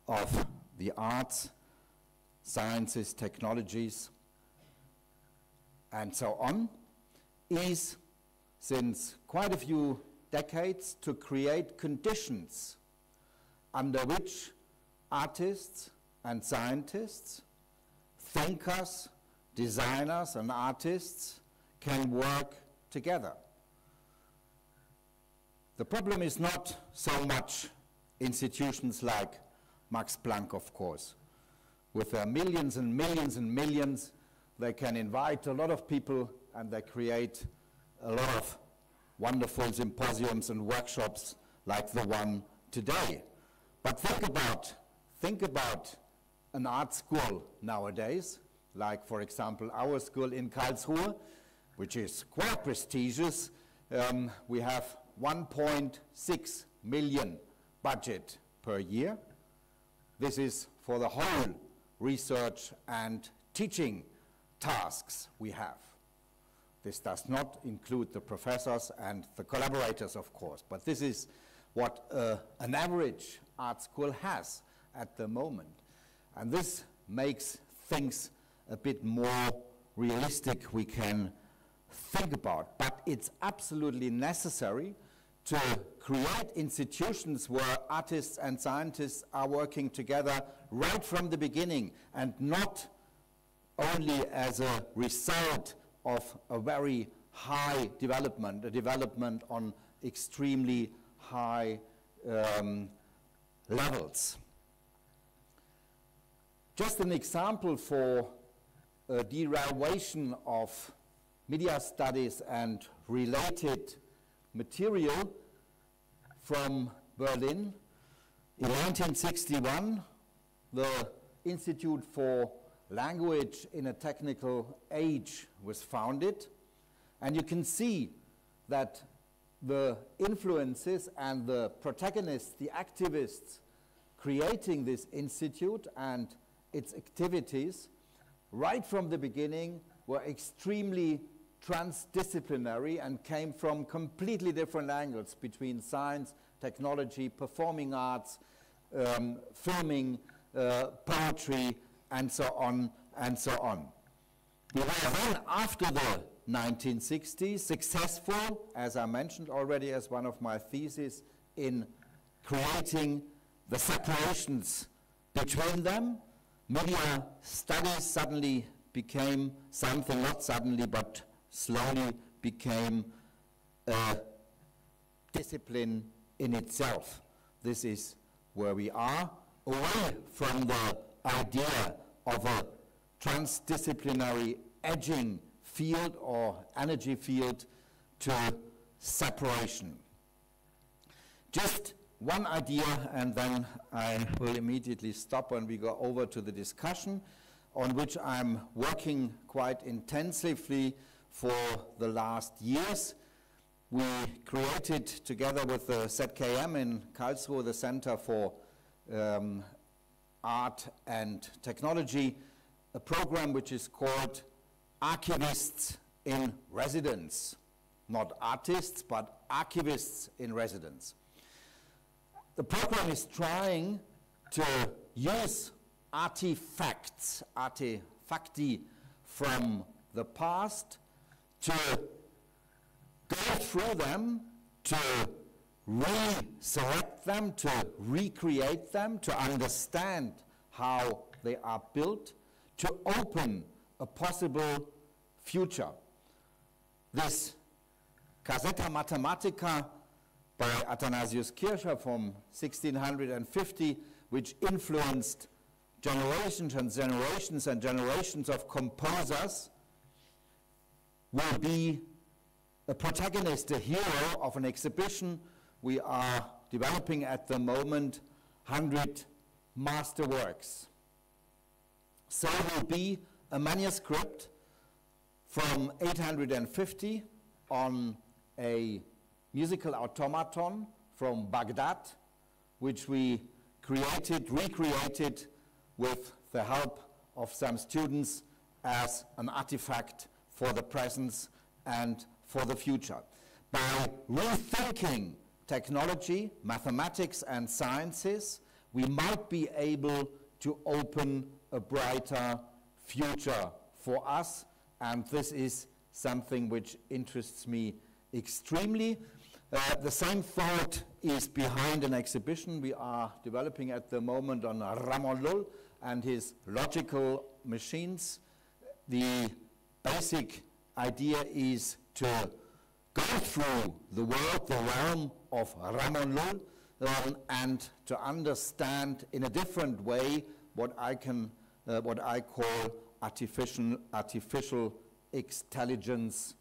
of the arts, sciences, technologies, and so on, is since quite a few decades to create conditions under which artists and scientists, thinkers, designers and artists can work together. The problem is not so much institutions like Max Planck, of course. With their millions and millions and millions, they can invite a lot of people and they create a lot of wonderful symposiums and workshops like the one today. But think about an art school nowadays, like for example our school in Karlsruhe, which is quite prestigious. We have 1.6 million budget per year. This is for the whole research and teaching tasks we have. This does not include the professors and the collaborators, of course, but this is what an average art school has at the moment. And this makes things a bit more realistic we can think about. But it's absolutely necessary to create institutions where artists and scientists are working together right from the beginning and not only as a result of a very high development, a development on extremely high levels. Just an example for a derivation of media studies and related material from Berlin. In 1961, the Institute for Language in a Technical Age was founded, and you can see that the influences and the protagonists, the activists creating this institute and its activities right from the beginning were extremely transdisciplinary and came from completely different angles between science, technology, performing arts, filming, poetry, and so on and so on. We were then, after the 1960s, successful, as I mentioned already as one of my theses, in creating the separations between them. Media studies suddenly became something, not suddenly, but slowly became a discipline in itself. This is where we are, away from the idea of a transdisciplinary edging field or energy field to separation. Just one idea, and then I will immediately stop when we go over to the discussion, on which I'm working quite intensively for the last years. We created, together with the ZKM in Karlsruhe, the Center for Art and Technology, a program which is called Archivists in Residence. Not artists, but archivists in residence. The program is trying to use artifacts, artifacti from the past, to go through them, to resurrect them, to recreate them, to understand how they are built, to open a possible future. This Casetta Mathematica by Athanasius Kircher from 1650, which influenced generations and generations and generations of composers, will be a protagonist, a hero of an exhibition we are developing at the moment, 100 masterworks. So it will be a manuscript from 850 on a musical automaton from Baghdad, which we recreated with the help of some students as an artifact for the present and for the future. by rethinking technology, mathematics and sciences, we might be able to open a brighter future for us, and this is something which interests me extremely. The same thought is behind an exhibition we are developing at the moment on Ramon Lull and his logical machines. The basic idea is to go through the world, the realm of Ramon Lull, and to understand in a different way what I call artificial intelligence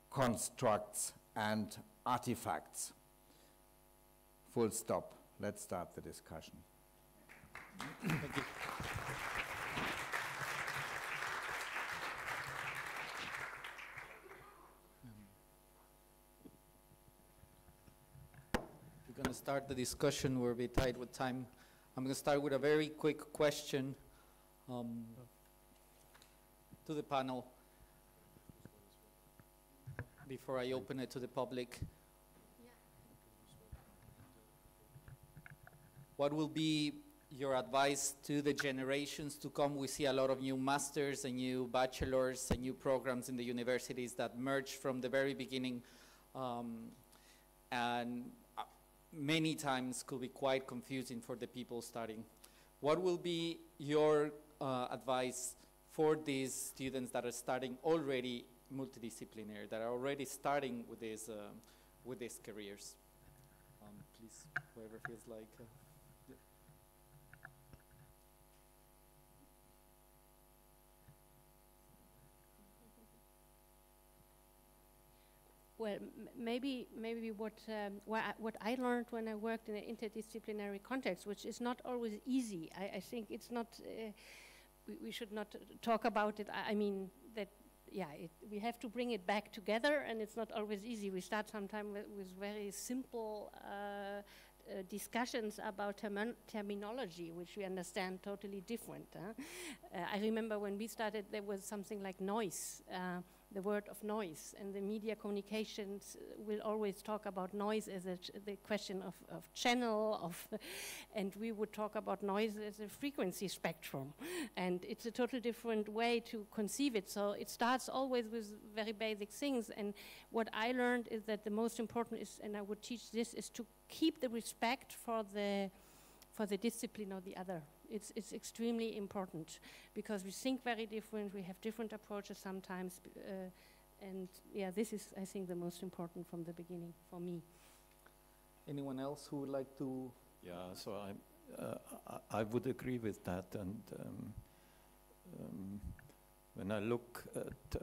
constructs and artifacts. Full stop. Let's start the discussion. Thank you. We're going to start the discussion. We're a bit tight with time. I'm going to start with a very quick question to the panel before I open it to the public. What will be your advice to the generations to come? We see a lot of new masters and new bachelors and new programs in the universities that merge from the very beginning, and many times could be quite confusing for the people starting. What will be your advice for these students that are starting already multidisciplinary, that are already starting with these careers? Please, whoever feels like. Well, maybe what I learned when I worked in an interdisciplinary context, which is not always easy. I think it's not. We should not talk about it. I mean that. Yeah, we have to bring it back together, and it's not always easy. We start sometimes with very simple discussions about terminology, which we understand totally different. I remember when we started, there was something like noise. The word of noise, and the media communications will always talk about noise as the question of channel, and we would talk about noise as a frequency spectrum, and it's a totally different way to conceive it. So it starts always with very basic things, and what I learned is that the most important is, and I would teach this, is to keep the respect for the discipline of the other. It's extremely important because we think very different, we have different approaches sometimes, and yeah, this is, I think, the most important from the beginning for me. Anyone else who would like to? Yeah, so I would agree with that, and when I look at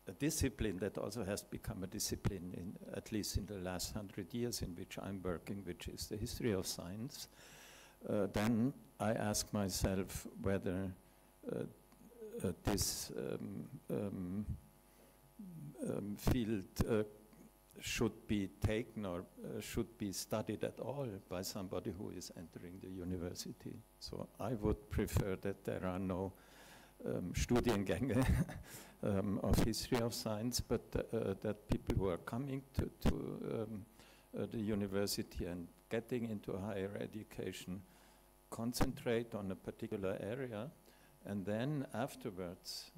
a discipline that also has become a discipline, at least in the last 100 years in which I'm working, which is the history of science, then I ask myself whether this field should be taken or should be studied at all by somebody who is entering the university. So I would prefer that there are no Studiengänge of history of science, but that people who are coming to the university and getting into higher education concentrate on a particular area, and then afterwards,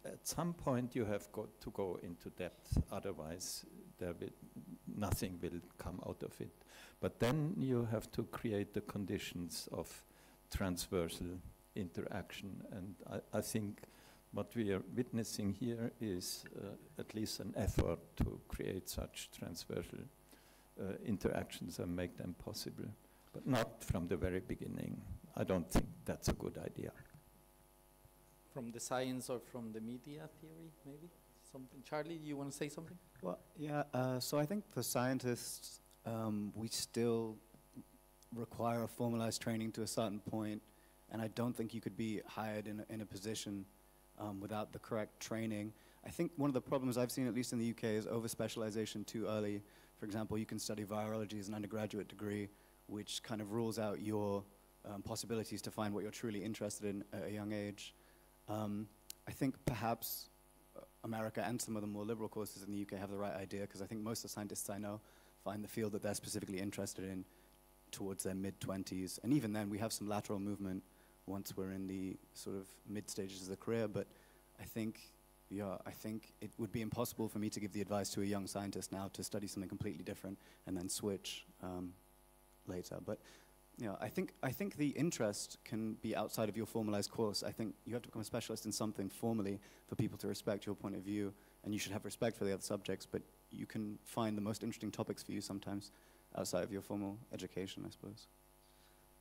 at some point you have got to go into depth, otherwise nothing will come out of it. But then you have to create the conditions of transversal interaction, and I think what we are witnessing here is at least an effort to create such transversal interactions and make them possible, but not from the very beginning. I don't think that's a good idea. From the science or from the media theory, maybe? Something. Charlie, you want to say something? Well, yeah, so I think for scientists, we still require a formalized training to a certain point, and I don't think you could be hired in a position without the correct training. I think one of the problems I've seen, at least in the UK, is over-specialization too early. For example, you can study virology as an undergraduate degree, which kind of rules out your possibilities to find what you're truly interested in at a young age. I think perhaps America and some of the more liberal courses in the UK have the right idea, because I think most of the scientists I know find the field that they're specifically interested in towards their mid-20s. And even then, we have some lateral movement once we're in the sort of mid-stages of the career. But I think it would be impossible for me to give the advice to a young scientist now to study something completely different and then switch later. But I think the interest can be outside of your formalized course. I think you have to become a specialist in something formally for people to respect your point of view, and you should have respect for the other subjects, but you can find the most interesting topics for you sometimes outside of your formal education, I suppose.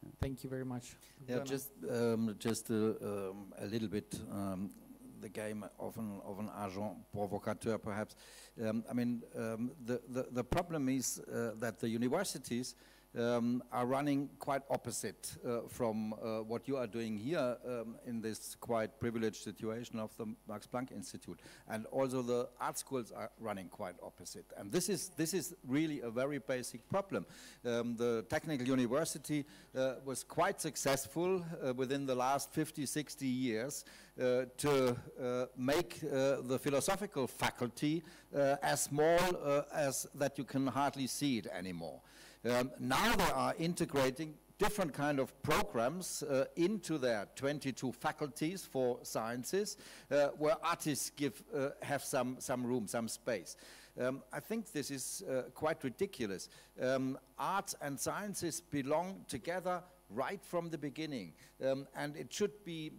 Yeah. Thank you very much. Yeah, just a little bit the game of an agent provocateur, perhaps. I mean, the problem is that the universities are running quite opposite from what you are doing here in this quite privileged situation of the Max Planck Institute. And also the art schools are running quite opposite. And this is really a very basic problem. The Technical University was quite successful within the last 50, 60 years to make the philosophical faculty as small as that you can hardly see it anymore. Now they are integrating different kind of programs into their 22 faculties for sciences, where artists have some room, some space. I think this is quite ridiculous. Arts and sciences belong together right from the beginning, and it should be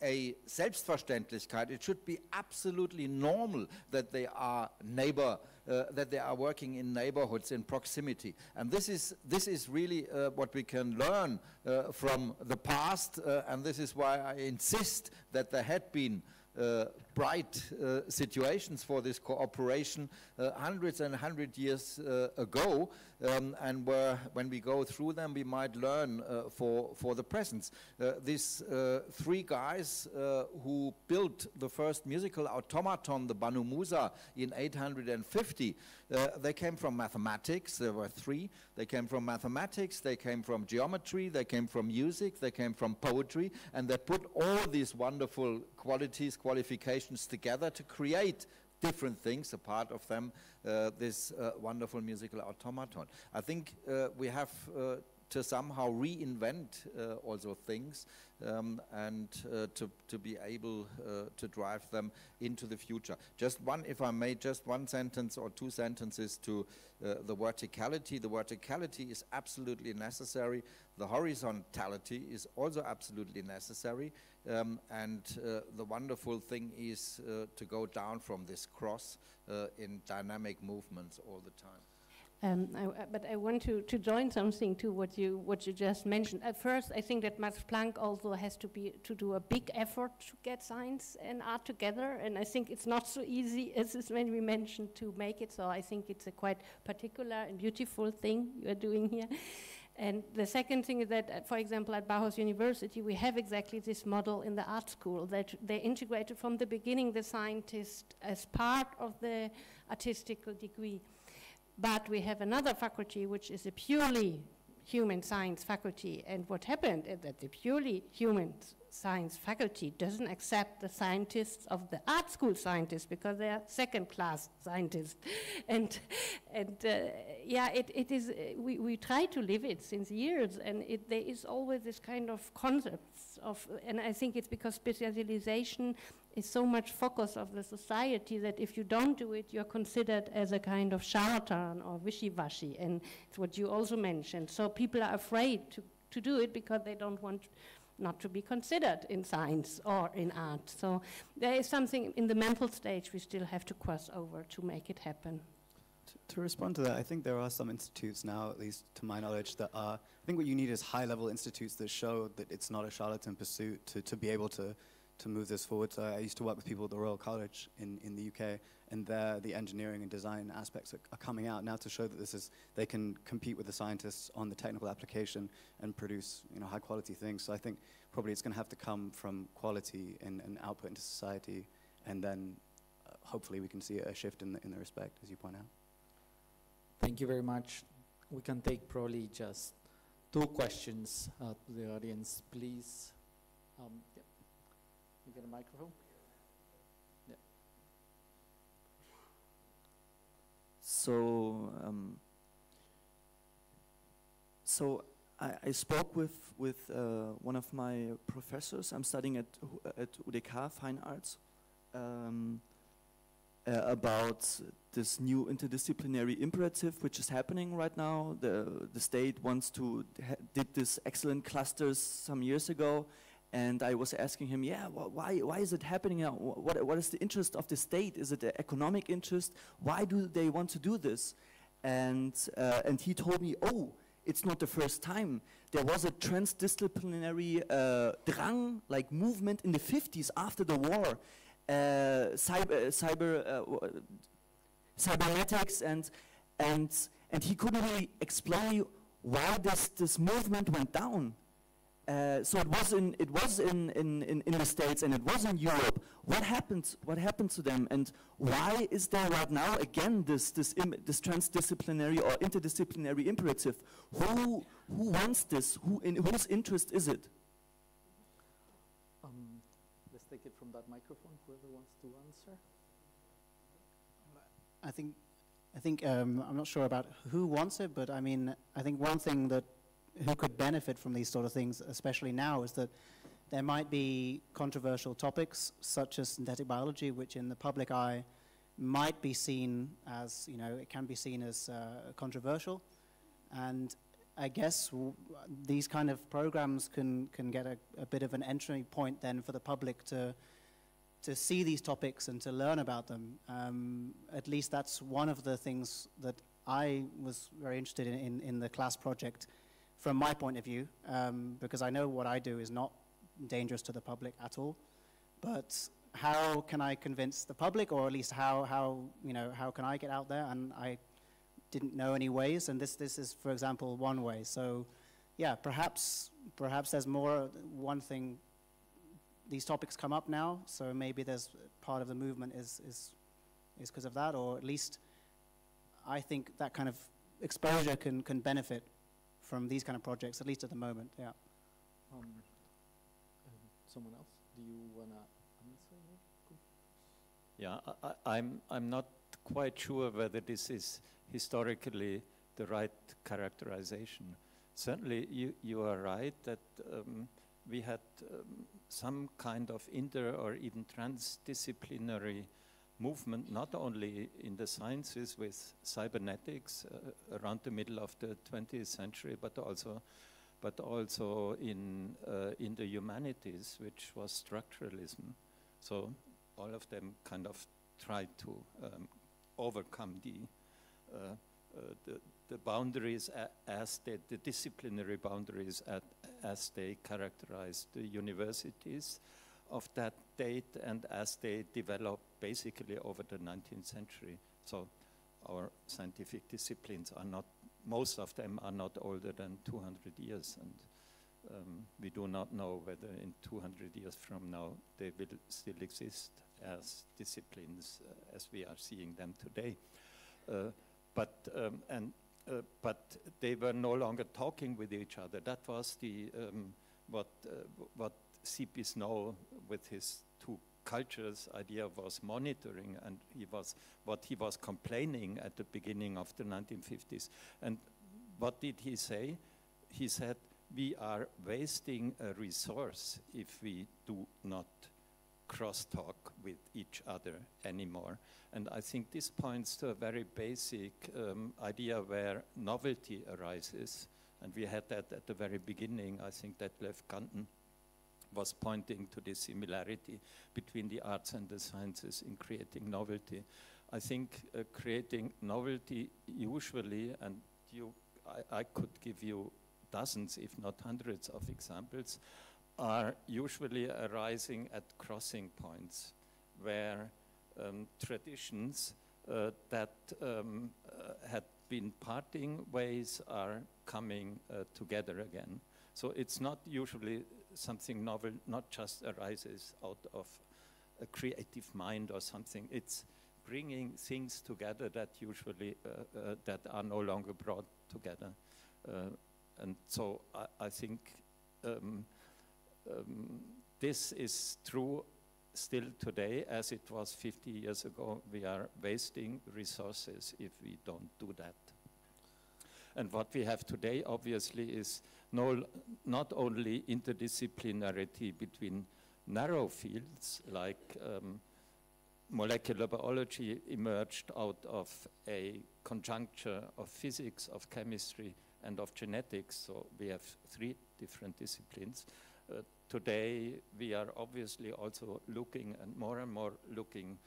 a Selbstverständlichkeit. It should be absolutely normal that they are that they are working in neighborhoods in proximity. And this is really what we can learn from the past, and this is why I insist that there had been bright situations for this cooperation hundreds and hundred years ago, and when we go through them, we might learn for the present. These three guys who built the first musical automaton, the Banu Musa, in 850, they came from mathematics. There were three. They came from mathematics, they came from geometry, they came from music, they came from poetry, and they put all these wonderful qualifications together to create different things, a part of them, this wonderful musical automaton. I think we have to somehow reinvent also things and to be able to drive them into the future. Just one, if I may, just one sentence or two sentences to the verticality. The verticality is absolutely necessary. The horizontality is also absolutely necessary. And the wonderful thing is to go down from this cross in dynamic movements all the time. But I want to join something to what you just mentioned. At first, I think that Max Planck also has to do a big effort to get science and art together, and I think it's not so easy as is when we mentioned to make it. So I think it's a quite particular and beautiful thing you are doing here. And the second thing is that, for example, at Bauhaus University, we have exactly this model in the art school, that they integrated from the beginning the scientist as part of the artistical degree. But we have another faculty which is a purely human science faculty, and what happened is that the purely human science faculty doesn't accept the scientists of the art school scientists because they are second-class scientists. And yeah, it is, we try to live it since years, and there is always this kind of concepts of, and I think it's because specialization is so much focus of the society that if you don't do it, you're considered as a kind of charlatan or wishy-washy, and it's what you also mentioned. So people are afraid to do it because they don't want not to be considered in science or in art. So there is something in the mental stage we still have to cross over to make it happen. To respond to that, I think there are some institutes now, at least to my knowledge, that are, I think what you need is high-level institutes that show that it's not a charlatan pursuit to be able to move this forward. So I used to work with people at the Royal College in the UK, and there the engineering and design aspects are coming out now to show that they can compete with the scientists on the technical application and produce high quality things. So I think probably it's going to have to come from quality and output into society, and then hopefully we can see a shift in the respect, as you point out. Thank you very much. We can take probably just 2 questions to the audience, please. Yeah. You get a microphone? Yeah. So I spoke with one of my professors. I'm studying at UDK Fine Arts about this new interdisciplinary imperative which is happening right now. The state wants to did this excellent clusters some years ago, and I was asking him, yeah, why is it happening now? What is the interest of the state? Is it an economic interest? Why do they want to do this? And he told me, oh, it's not the first time. There was a transdisciplinary drang, like movement in the 50s after the war, cybernetics, and he couldn't really explain why this movement went down. So it was in the States and it was in Europe. What happened to them, and why is there right now again this transdisciplinary or interdisciplinary imperative? Who wants this? In whose interest is it? Let's take it from that microphone. Whoever wants to answer. I think I'm not sure about who wants it, but I mean, I think one thing that who could benefit from these sort of things, especially now, is that there might be controversial topics such as synthetic biology, which in the public eye might be seen as, it can be seen as controversial. And I guess these kind of programs can get a bit of an entry point then for the public to see these topics and to learn about them. At least that's one of the things that I was very interested in the class project, from my point of view, because I know what I do is not dangerous to the public at all. But how can I convince the public, or at least how can I get out there? And I didn't know any ways, and this is, for example, one way. So, yeah, perhaps there's more. One thing, these topics come up now, so maybe there's part of the movement is because of that, or at least I think that kind of exposure can benefit from these kind of projects, at least at the moment, yeah. Someone else? Do you want to answer? Yeah, I'm not quite sure whether this is historically the right characterization. Certainly, you are right that we had some kind of inter or even transdisciplinary movement, not only in the sciences with cybernetics around the middle of the 20th century, but also in the humanities, which was structuralism. So all of them kind of tried to overcome the boundaries the disciplinary boundaries as they characterized the universities of that date and as they developed basically over the 19th century. So our scientific disciplines are not, most of them are not older than 200 years, and we do not know whether in 200 years from now they will still exist as disciplines as we are seeing them today. But they were no longer talking with each other. That was the what C.P. Snow with his two cultures idea was monitoring, and what he was complaining at the beginning of the 1950s. And what did he say? He said, we are wasting a resource if we do not crosstalk with each other anymore. And I think this points to a very basic idea where novelty arises. And we had that at the very beginning. I think that Lev Ganten was pointing to the similarity between the arts and the sciences in creating novelty. I think creating novelty usually, and I could give you dozens, if not hundreds of examples, are usually arising at crossing points where traditions that had been parting ways are coming together again. So it's not usually something novel, not just arises out of a creative mind or something. It's bringing things together that usually that are no longer brought together. And so I think this is true still today, as it was 50 years ago, we are wasting resources if we don't do that. And what we have today, obviously, is not only interdisciplinarity between narrow fields, like molecular biology emerged out of a conjuncture of physics, of chemistry, and of genetics, so we have 3 different disciplines. Today, we are obviously also looking and more looking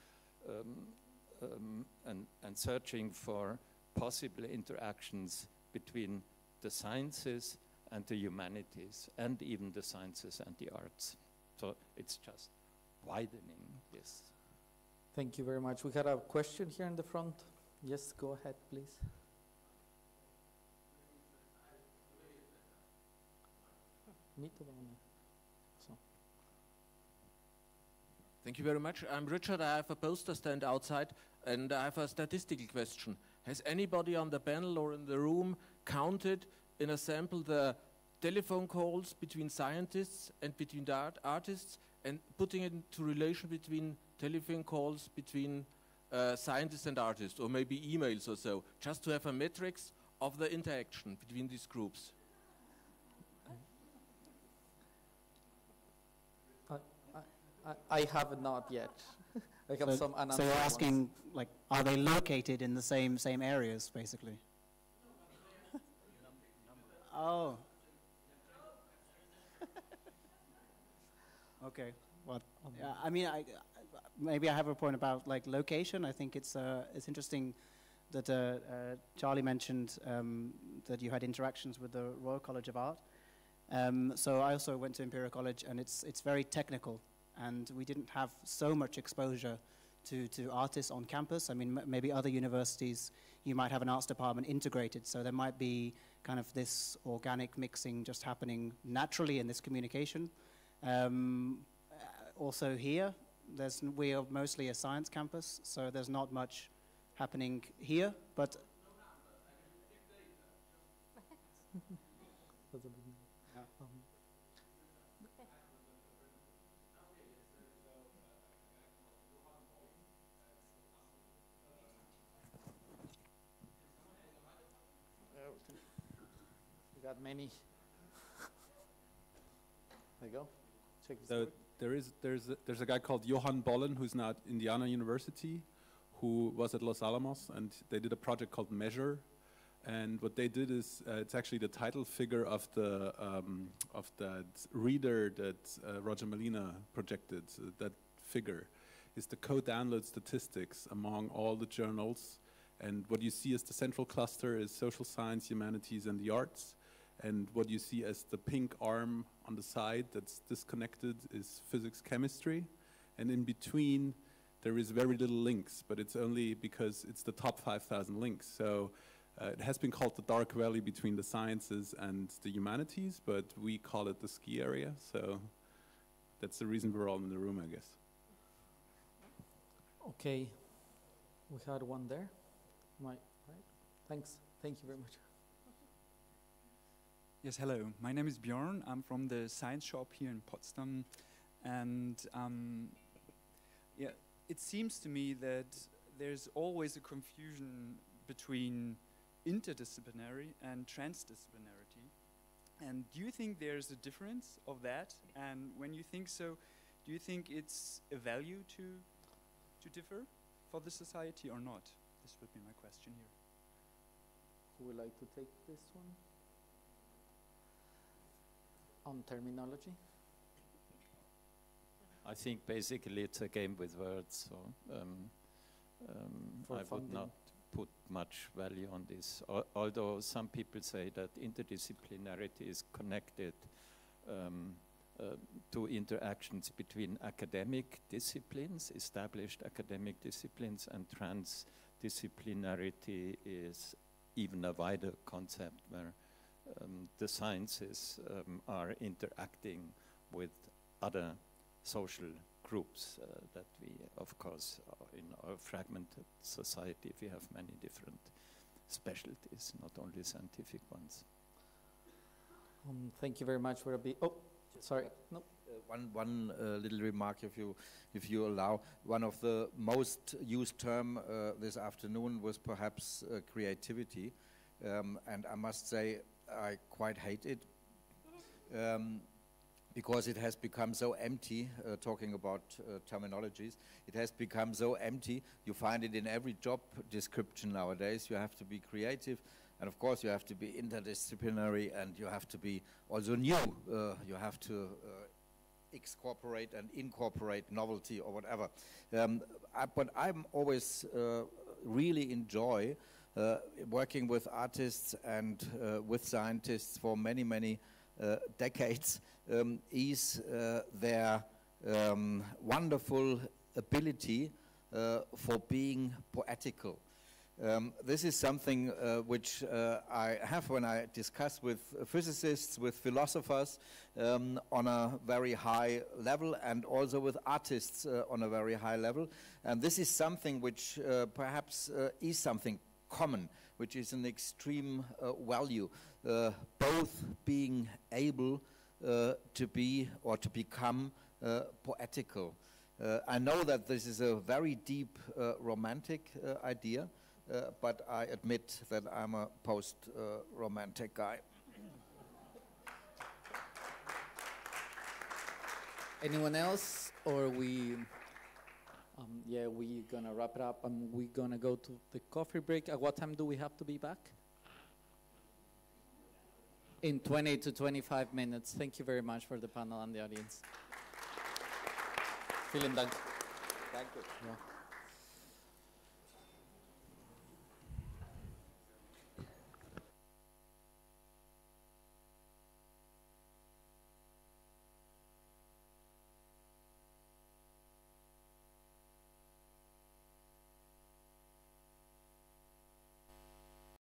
and searching for possible interactions between the sciences and the humanities, and even the sciences and the arts. So it's just widening this. Thank you very much. We got a question here in the front. Yes, go ahead, please. Thank you very much. I'm Richard. I have a poster stand outside, and I have a statistical question. Has anybody on the panel or in the room counted in a sample the telephone calls between scientists and between the artists, and putting it into relation between telephone calls between scientists and artists, or maybe emails or so, just to have a matrix of the interaction between these groups? I have not yet. I have some unanswered So you're asking, ones. like, are they located in the same areas, basically? Oh. Okay. Well, yeah, I mean, maybe I have a point about like location. I think it's interesting that Charlie mentioned that you had interactions with the Royal College of Art. So I also went to Imperial College, and it's very technical, and we didn't have so much exposure to artists on campus. I mean, maybe other universities, you might have an arts department integrated, so there might be kind of this organic mixing just happening naturally in this communication. Also here, we are mostly a science campus, so there's not much happening here, but We got many. There you go. Check this So out. there's a guy called Johann Bollen, who's now at Indiana University, who was at Los Alamos, and they did a project called Measure. And what they did is, it's actually the title figure of that reader that Roger Molina projected. That figure is the co-download statistics among all the journals. And what you see as the central cluster is social science, humanities, and the arts. And what you see as the pink arm on the side that's disconnected is physics, chemistry. And in between, there is very little links, but it's only because it's the top 5,000 links. So it has been called the dark valley between the sciences and the humanities, but we call it the ski area. So that's the reason we're all in the room, I guess. Okay, we had one there. Right. Thanks. Thank you very much. Yes, hello. My name is Björn. I'm from the science shop here in Potsdam. And yeah, it seems to me that there's always a confusion between interdisciplinary and transdisciplinarity. And do you think there's a difference of that? And when you think so, do you think it's a value to differ for the society or not? This would be my question here. Who would like to take this one? On terminology? I think basically it's a game with words, so I would not put much value on this. Although some people say that interdisciplinarity is connected to interactions between academic disciplines, established academic disciplines, and transdisciplinarity is even a wider concept where the sciences are interacting with other social groups that we, of course, in our fragmented society, we have many different specialties, not only scientific ones. Thank you very much for a bit. Oh, Sorry, no. One little remark, if you allow. One of the most used term this afternoon was perhaps creativity, and I must say I quite hate it because it has become so empty. Talking about terminologies, it has become so empty. You find it in every job description nowadays. You have to be creative. And of course, you have to be interdisciplinary, and you have to be also new. You have to excorporate and incorporate novelty or whatever. But I'm always really enjoy working with artists and with scientists for many, many decades, is their wonderful ability for being poetical. This is something which I have when I discuss with physicists, with philosophers on a very high level, and also with artists on a very high level. And this is something which perhaps is something common, which is an extreme value, both being able to be or to become poetical. I know that this is a very deep romantic idea, but I admit that I'm a post-romantic guy. Anyone else, or we? Yeah, we're gonna wrap it up, and we're gonna go to the coffee break. At what time do we have to be back? In 20 to 25 minutes. Thank you very much for the panel and the audience. Vielen Dank. Thank you. Yeah.